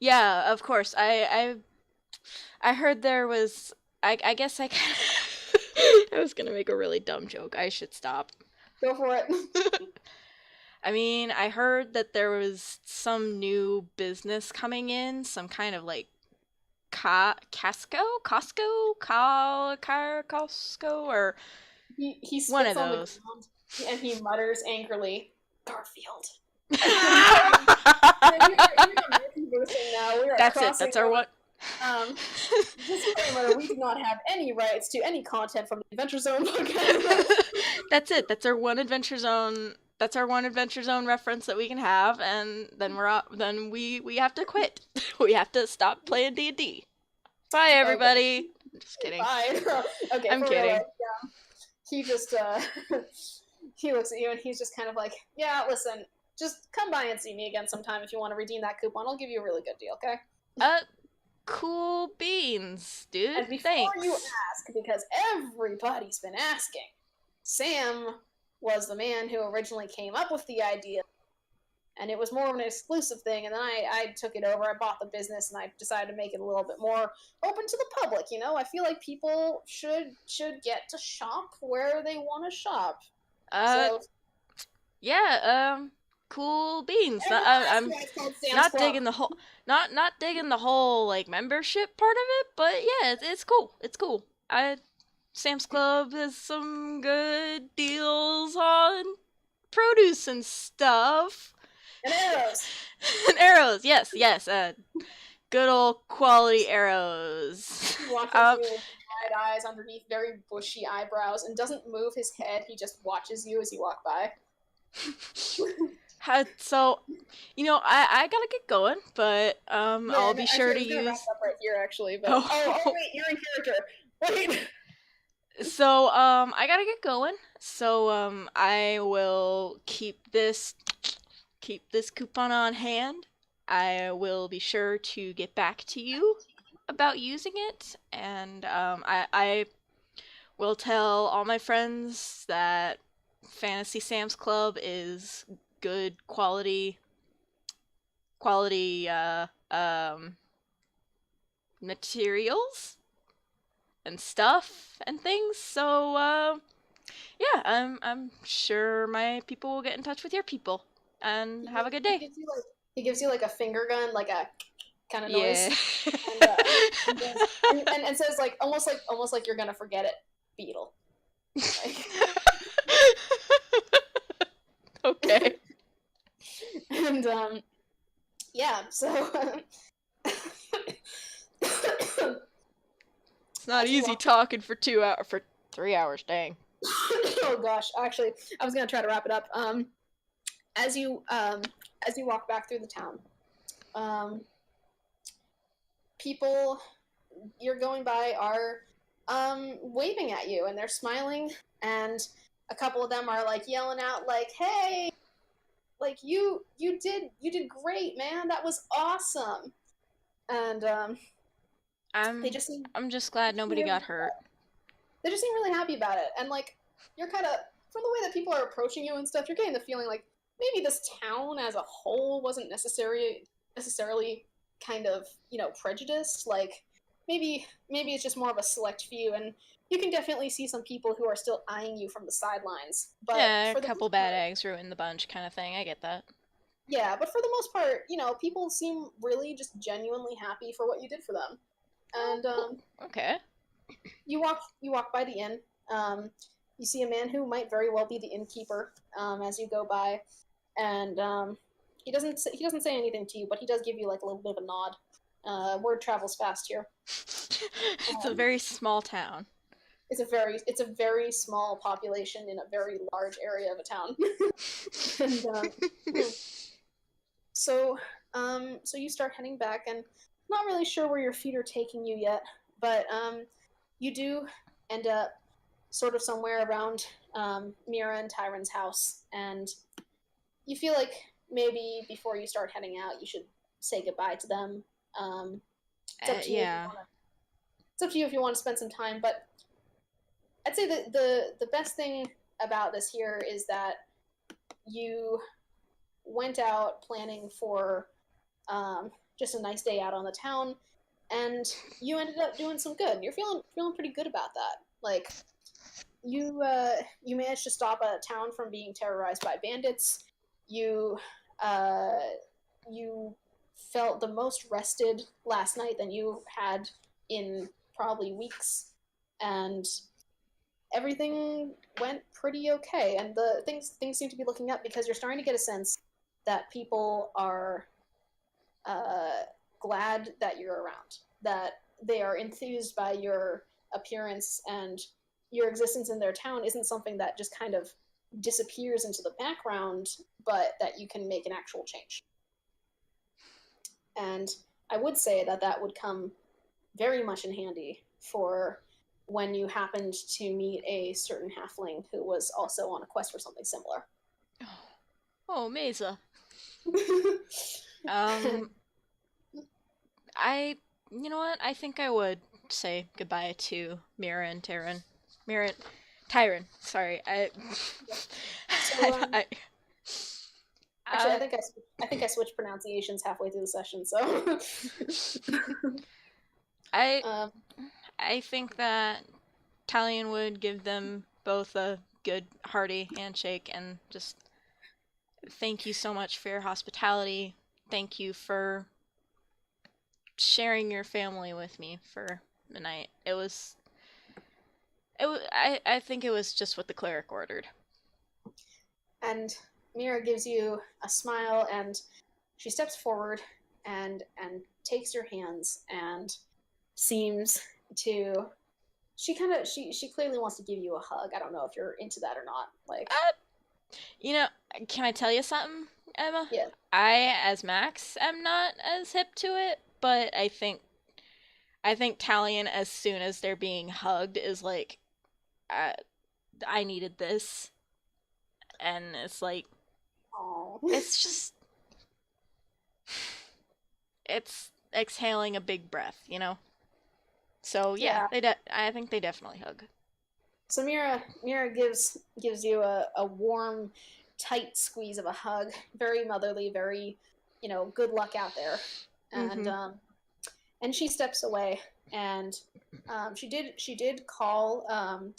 yeah, of course. I heard there was. I guess I. I was gonna make a really dumb joke. I should stop.
Go for it.
I mean, I heard that there was some new business coming in, some kind of like Costco, or
He
one
spits
of
on the
those.
ground and he mutters angrily, "Garfield." You're multiversing now. We are
That's it.
crossing
That's our
over.
one.
Um, Disclaimer: we do not have any rights to any content from the Adventure Zone podcast.
That's it. That's our one Adventure Zone. That's our one Adventure Zone reference that we can have, and then then we have to quit. We have to stop playing D&D. Bye,
Okay,
everybody. Just kidding.
fine. Okay,
I'm
for real.
kidding.
Yeah, he just he looks at you and he's just kind of like, "Yeah, listen, just come by and see me again sometime if you want to redeem that coupon. I'll give you a really good deal, okay?"
Uh, cool beans, dude.
And before you
Thanks.
ask, because everybody's been asking, Sam was the man who originally came up with the idea, and it was more of an exclusive thing. And then I took it over. I bought the business, and I decided to make it a little bit more open to the public. I feel like people should get to shop where they want to shop.
Uh,
So
yeah. Cool beans.
everyone asks
I'm
why it's called Sam's
not
Club.
digging the whole, not digging the whole like membership part of it, but yeah, it's cool. It's cool. Sam's Club has some good deals on produce and stuff.
And arrows.
And arrows, yes, yes. Good old quality arrows.
He watches you with wide eyes underneath very bushy eyebrows and doesn't move his head. He just watches you as you walk by.
So, I gotta get going, but I'll be sure to
I was gonna wrap
use.
it up right here actually, but
Oh,
wait, you're in character. Wait.
so I gotta get going. So I will keep this coupon on hand. I will be sure to get back to you about using it, and I will tell all my friends that Fantasy Sam's Club is good quality materials and stuff and things. So yeah, I'm sure my people will get in touch with your people and have a good
He
day.
gives you like a finger gun, like a kind of
Yeah.
noise, and, and says like almost like you're gonna forget it, beetle. Like,
Okay.
and yeah, so
It's not easy talking for 3 hours, dang.
oh gosh, actually, I was gonna try to wrap it up. As you walk back through the town, people you're going by are waving at you and they're smiling, and a couple of them are like yelling out like, "Hey, like you did great, man. That was awesome." And they
I'm
just seem
I'm just glad nobody
really
got hurt.
they just seem really happy about it. And like you're kind of from the way that people are approaching you and stuff, you're getting the feeling like maybe this town as a whole wasn't necessarily kind of prejudiced. Like maybe it's just more of a select few, and you can definitely see some people who are still eyeing you from the sidelines. But
Yeah, a
for the
couple
most
bad
part,
eggs ruin the bunch kind of thing. I get that.
Yeah, but for the most part, people seem really just genuinely happy for what you did for them.
Oh,
And
cool. Okay.
you walk by the inn. You see a man who might very well be the innkeeper as you go by, and he doesn't say anything to you, but he does give you like a little bit of a nod. Word travels fast here.
It's a
Um,
very small town.
it's a very small population in a very large area of a town, and so so you start heading back, and not really sure where your feet are taking you yet, but you do end up sort of somewhere around Mira and Tyron's house, and you feel like maybe before you start heading out, you should say goodbye to them. Um, it's up to you if you
Yeah.
want to. It's up to you if you want to spend some time, but I'd say that the best thing about this here is that you went out planning for just a nice day out on the town, and you ended up doing some good. You're feeling pretty good about that. Like you managed to stop a town from being terrorized by bandits. You uh, you felt the most rested last night than you had in probably weeks, and everything went pretty okay. And the things seem to be looking up because you're starting to get a sense that people are uh, glad that you're around, that they are enthused by your appearance, and your existence in their town isn't something that just kind of disappears into the background, but that you can make an actual change. And I would say that that would come very much in handy for when you happened to meet a certain halfling who was also on a quest for something similar.
Oh, Maza. Um, I, you know what? I think I would say goodbye to Mira and Tyron. Mira, Tyron. Sorry,
So
I,
actually, I
uh,
think I switched pronunciations halfway through the session. So
I,
um,
I think that Tallian would give them both a good, hearty handshake and just thank you so much for your hospitality. Thank you for sharing your family with me for the night. I think it was just what the cleric ordered.
and Mira gives you a smile, and she steps forward and takes your hands and seems to she clearly wants to give you a hug. I don't know if you're into that or not. Like,
Uh, you know, can I tell you something, Emma?
yeah.
I, as Max, am not as hip to it, but I think Tallian, as soon as they're being hugged, is like, I, I needed this, and it's like,
Oh.
it's just, it's exhaling a big breath. So yeah,
Yeah.
I think they definitely hug.
So Mira gives you a warm, tight squeeze of a hug, very motherly, very, good luck out there, and
Mm-hmm.
and she steps away, and she did call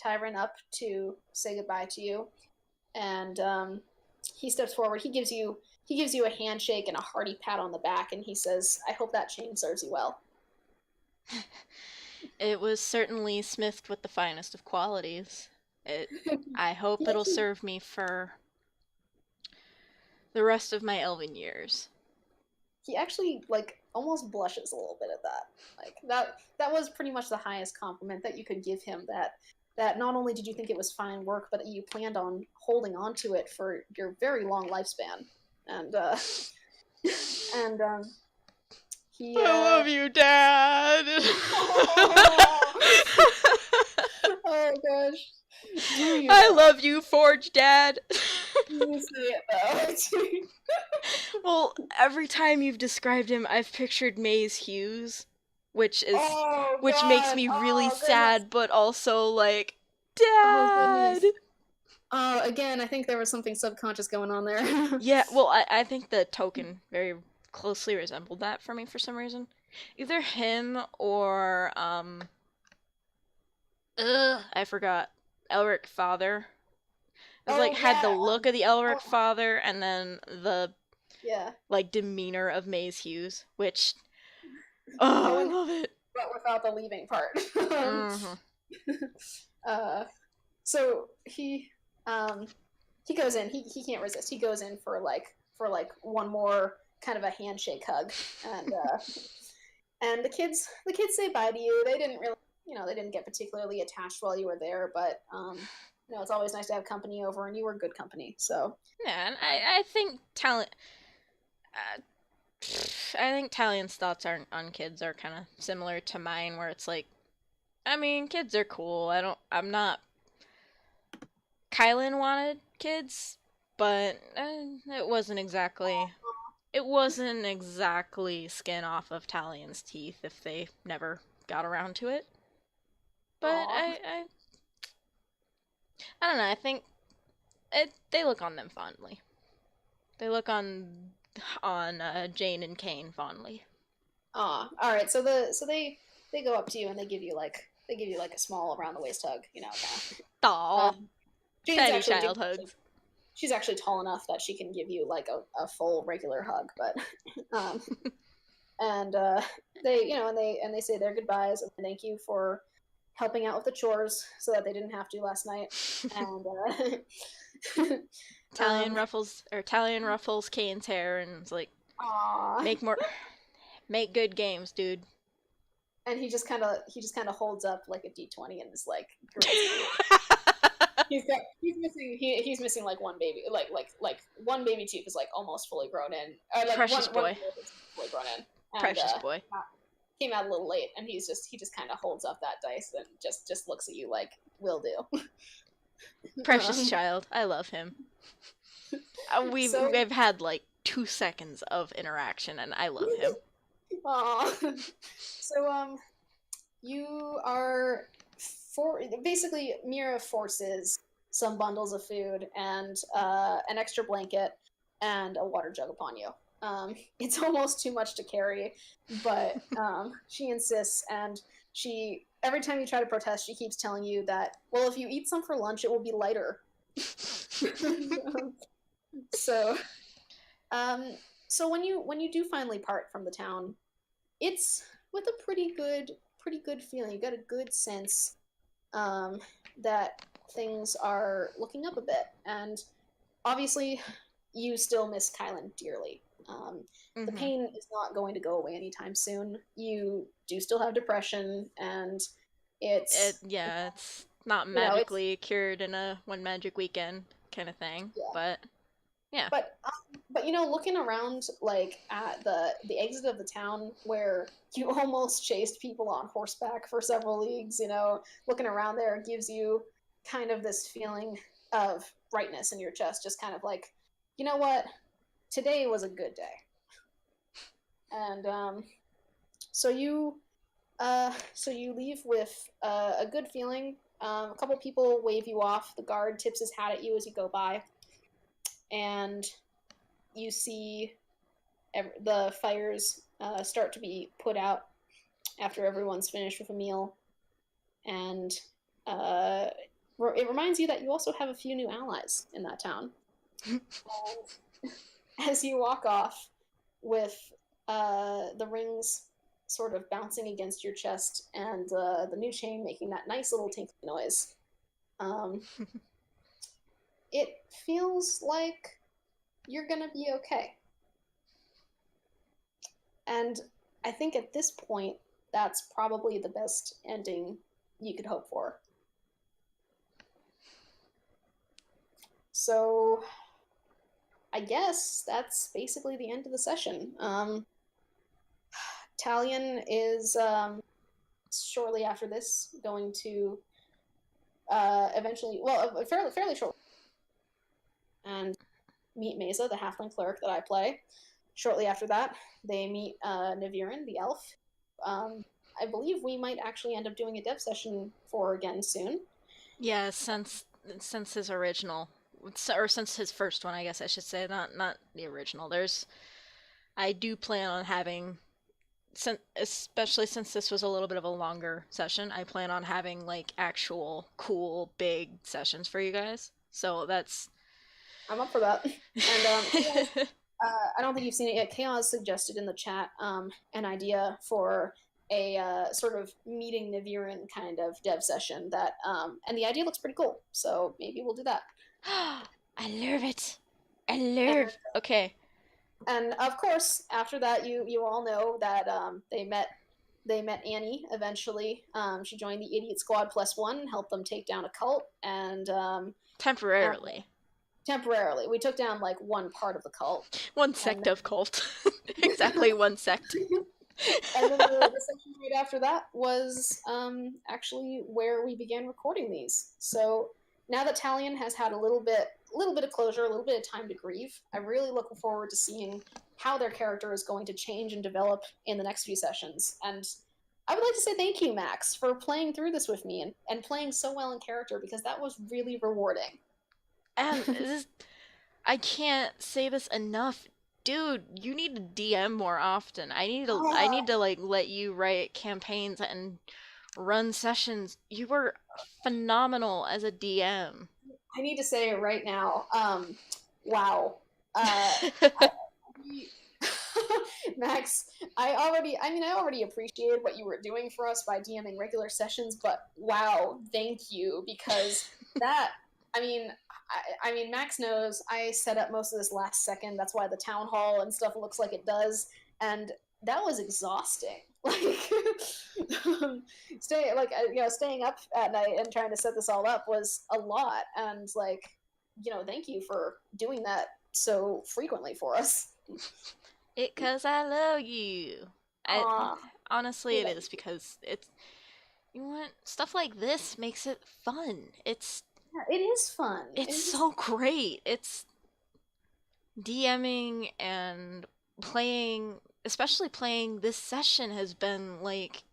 Tyron up to say goodbye to you, and he steps forward. He gives you a handshake and a hearty pat on the back, and he says, "I hope that chain serves you well."
It was certainly smithed with the finest of qualities. It. I hope
he
it'll
actually
serve me for the rest of my elven years.
he actually like almost blushes a little bit at that. Like that was pretty much the highest compliment that you could give him. That not only did you think it was fine work, but that you planned on holding on to it for your very long lifespan. And and he
I love you, Dad.
oh, oh gosh, do you
I
though?
love you, Forge Dad.
You say it though.
Well, every time you've described him, I've pictured Maze Hughes,
Oh
which makes
god.
me really
Oh goodness.
sad, but also like,
Oh
Dad.
goodness. Again, I think there was something subconscious going on there.
Yeah, well, I think the token very closely resembled that for me for some reason. Either him or I forgot. Elric father. It was like
Oh
had the
yeah.
look of the Elric
Oh,
father and then the
Yeah.
like demeanor of Maze Hughes, which oh,
Oh,
I
and
love it.
but without the leaving part.
Mm-hmm.
uh, so he goes in. He can't resist. He goes in for like one more kind of a handshake hug, and the kids say bye to you. They didn't really, they didn't get particularly attached while you were there, but it's always nice to have company over, and you were good company. So
Yeah, and
um,
I think talent. Uh, I think Tallian's thoughts on kids are kind of similar to mine, where it's like, I mean, kids are cool. I'm not. Kylan wanted kids, but it wasn't exactly skin off of Tallian's teeth if they never got around to it. But
aw,
I don't know. I think they look on them fondly. They look on Jane and Kane fondly.
all right. So they go up to you and they give you like a small around the waist hug, kind of.
Aw,
Jane's
fatty
actually
child hugs.
she's actually tall enough that she can give you like a full regular hug, but um, and they say their goodbyes and thank you for helping out with the chores so that they didn't have to last night, and um,
Tallian ruffles Kane's hair and it's like,
aw,
make more, make good games, dude.
and he just kind of holds up like a D20 and is like grins at you. He's missing like one baby, like one baby tooth is like almost fully grown in, or like one
Precious
one
boy.
is fully grown in, and
Precious boy.
came out a little late, and he just kind of holds up that dice and just looks at you like, "Will do."
Precious
um,
child. I love him.
so,
We've had like 2 seconds of interaction and I love him.
aw. So you are for basically Mira forces some bundles of food and an extra blanket and a water jug upon you. It's almost too much to carry, but she insists, and she every time you try to protest, she keeps telling you that, well, if you eat some for lunch, it will be lighter. so, um, so when you do finally part from the town, it's with a pretty good feeling. You got a good sense um, that things are looking up a bit, and obviously, you still miss Kylan dearly. The
Mm-hmm.
pain is not going to go away anytime soon. You do still have depression, and it's
It's not
it's
magically cured in a one magic weekend kind of thing,
yeah.
but yeah.
But looking around like at the exit of the town where you almost chased people on horseback for several leagues, looking around there gives you kind of this feeling of brightness in your chest, just kind of like, you know what, today was a good day. And so you leave with a good feeling. A couple people wave you off. The guard tips his hat at you as you go by, and you see the fires start to be put out after everyone's finished with a meal, and uh, it reminds you that you also have a few new allies in that town. And as you walk off with the rings sort of bouncing against your chest and the new chain making that nice little tinkling noise, um, it feels like you're gonna be okay. And I think at this point, that's probably the best ending you could hope for. So I guess that's basically the end of the session. Tallian is shortly after this going to eventually, well, fairly shortly, and meet Maza, the halfling cleric that I play. Shortly after that, they meet Niveryn, the elf. I believe we might actually end up doing a dev session for again soon.
Yeah, since his original or since his first one, I guess I should say, not the original. I do plan on having, especially since this was a little bit of a longer session, I plan on having like actual cool big sessions for you guys. So that's
I'm up for that. And I don't think you've seen it yet. Khaoz suggested in the chat an idea for a sort of meeting Niveryn kind of dev session that, and the idea looks pretty cool. So maybe we'll do that.
I love it. I
And
love. Okay.
and of course, after that, you all know that they met Annie eventually. She joined the Idiot Squad +1 and helped them take down a cult, and
Temporarily.
temporarily we took down like one part of the cult,
One
and
sect of cult. Exactly one sect.
and then the section right after that was actually where we began recording these. So now that Tallian has had a little bit of closure, a little bit of time to grieve, I'm really looking forward to seeing how their character is going to change and develop in the next few sessions. And I would like to say thank you, Max, for playing through this with me and playing so well in character, because that was really rewarding.
And I can't say this enough. Dude, you need to DM more often. I need to like let you write campaigns and run sessions. You were phenomenal as a DM.
I need to say it right now. Wow. Uh, Max, I already appreciated what you were doing for us by DMing regular sessions, but wow, thank you, because that, I mean, Max knows I set up most of this last second. That's why the town hall and stuff looks like it does, and that was exhausting. Like, staying up at night and trying to set this all up was a lot, and like, thank you for doing that so frequently for us.
It 'cause I love you. I
Aw,
honestly
we
it
love
is because it's you know what stuff like this makes it fun.
Yeah, it is fun.
It's so great. It's DMing and playing, especially playing this session has been like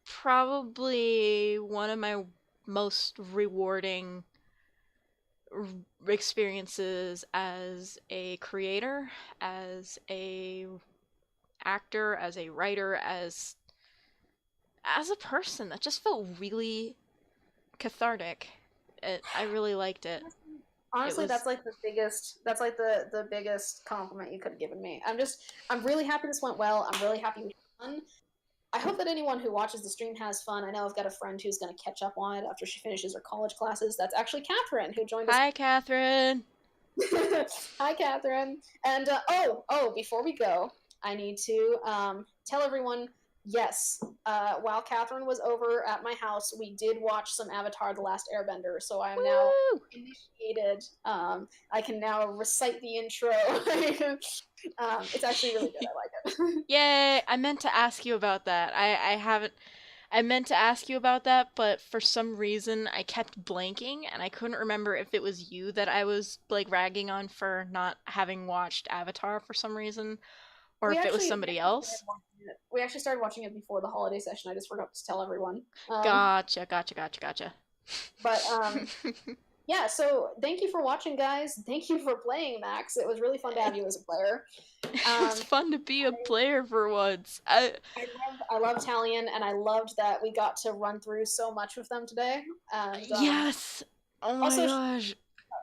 probably one of my most rewarding experiences as a creator, as a actor, as a writer, as a person. That just felt really cathartic. I really liked it. It
Honestly,
was
that's like the biggest compliment you could have given me. I'm really happy this went well. I'm really happy we had fun. I hope that anyone who watches the stream has fun. I know I've got a friend who's going to catch up on it after she finishes her college classes. That's actually Catherine, who joined us.
Hi, Catherine.
Hi, Catherine. And before we go, I need to tell everyone. Yes, while Catherine was over at my house, we did watch some Avatar: The Last Airbender. So I am now
Woo!
initiated. I can now recite the intro. It's actually really good. I like it.
Yay! I meant to ask you about that. I haven't. I meant to ask you about that, but for some reason I kept blanking and I couldn't remember if it was you that I was like ragging on for not having watched Avatar for some reason or
we
if it was
actually
somebody else.
we actually started watching it before the holiday session. I just forgot to tell everyone.
Gotcha.
But yeah, so thank you for watching, guys. Thank you for playing, Max. It was really fun to have you as a player.
It was fun to be a player for once.
I love Tallian, and I loved that we got to run through so much with them today. And
Yes. Oh my
also,
gosh.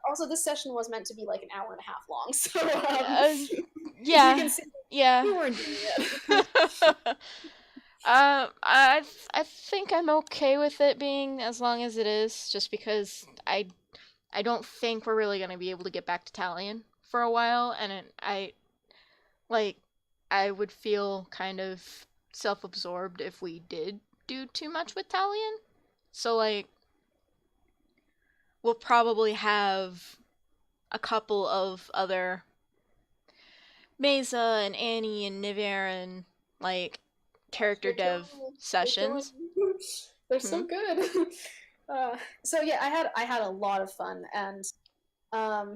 also, this session was meant to be like an hour and a half long, so
Yeah.
you can see
Yeah.
we weren't doing it.
I think I'm okay with it being as long as it is, just because I don't think we're really gonna be able to get back to Tallian for a while, and like I would feel kind of self-absorbed if we did do too much with Tallian. So like we'll probably have a couple of other Maza and Annie and Niveryn like character dev sessions.
They're
Hmm?
so good. So yeah, I had a lot of fun, and um,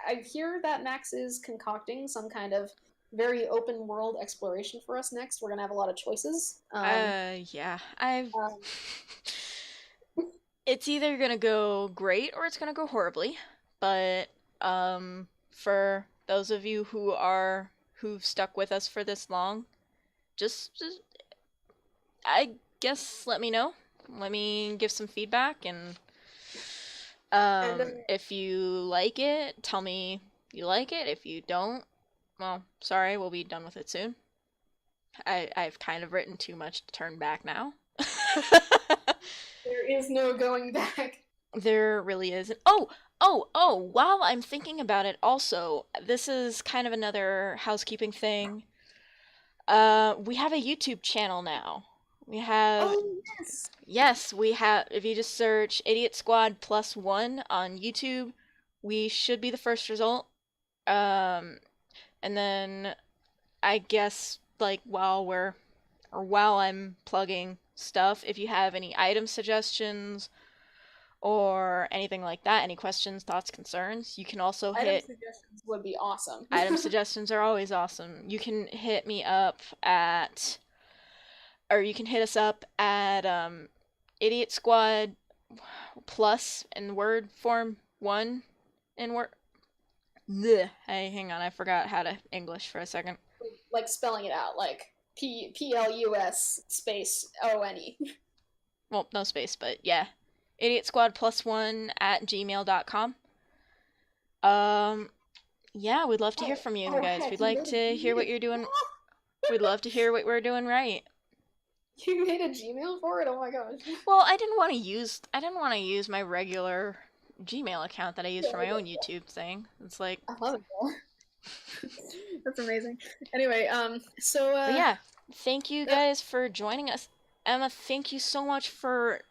I hear that Max is concocting some kind of very open world exploration for us next. We're gonna have a lot of choices.
Yeah. I've
Um,
It's either gonna go great or it's gonna go horribly. But for those of you who've stuck with us for this long, just I guess let me know. Let me give some feedback and
and
if you like it, tell me you like it. If you don't, well, sorry, we'll be done with it soon. I've kind of written too much to turn back now.
There is no going back.
There really isn't. Oh, while I'm thinking about it, also, this is kind of another housekeeping thing. We have a YouTube channel now. We have,
Oh yes.
yes, we have, if you just search Idiot Squad plus one on YouTube, we should be the first result. Um, and then I guess, like, while I'm plugging stuff, if you have any item suggestions or anything like that, any questions, thoughts, concerns, you can also
Item
hit
suggestions would be awesome.
item suggestions are always awesome. You can hit me up at, or you can hit us up at Idiot Squad plus in word form one in word. Blech. Hey, hang on, I forgot how to English for a second.
Like spelling it out, like Plus space ONE.
Well, no space, but yeah. Idiot Squad plus one at gmail.com. Um, yeah, we'd love to hear
Oh,
from you
oh
guys.
heck,
We'd
you
like
made a
to hear what
Gmail.
you're doing. We'd love to hear what we're doing right.
You made a Gmail for it? Oh my gosh.
Well, I didn't want to use my regular Gmail account that I use for my own YouTube thing. It's like,
I love it though. That's amazing. Anyway, so
but yeah, thank you
that,
guys for joining us. Emma, thank you so much for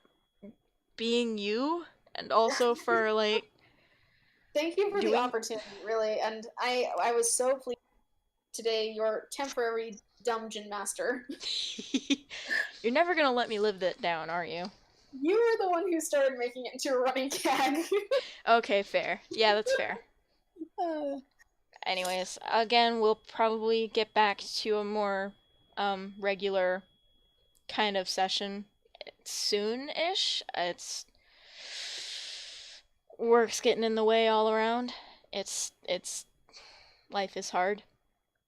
being you and also for like
thank you for the
doing
opportunity, really. And I was so pleased today, your temporary dungeon master.
You're never going to let me live that down, are you?
You were the one who started making it into a running gag.
Okay, fair. Yeah, that's fair.
uh,
Anyways, again, we'll probably get back to a more regular kind of session soon-ish. It's work's getting in the way all around. It's life is hard.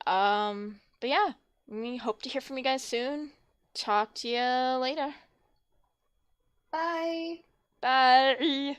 But yeah, we hope to hear from you guys soon. Talk to you later.
bye.
Bye.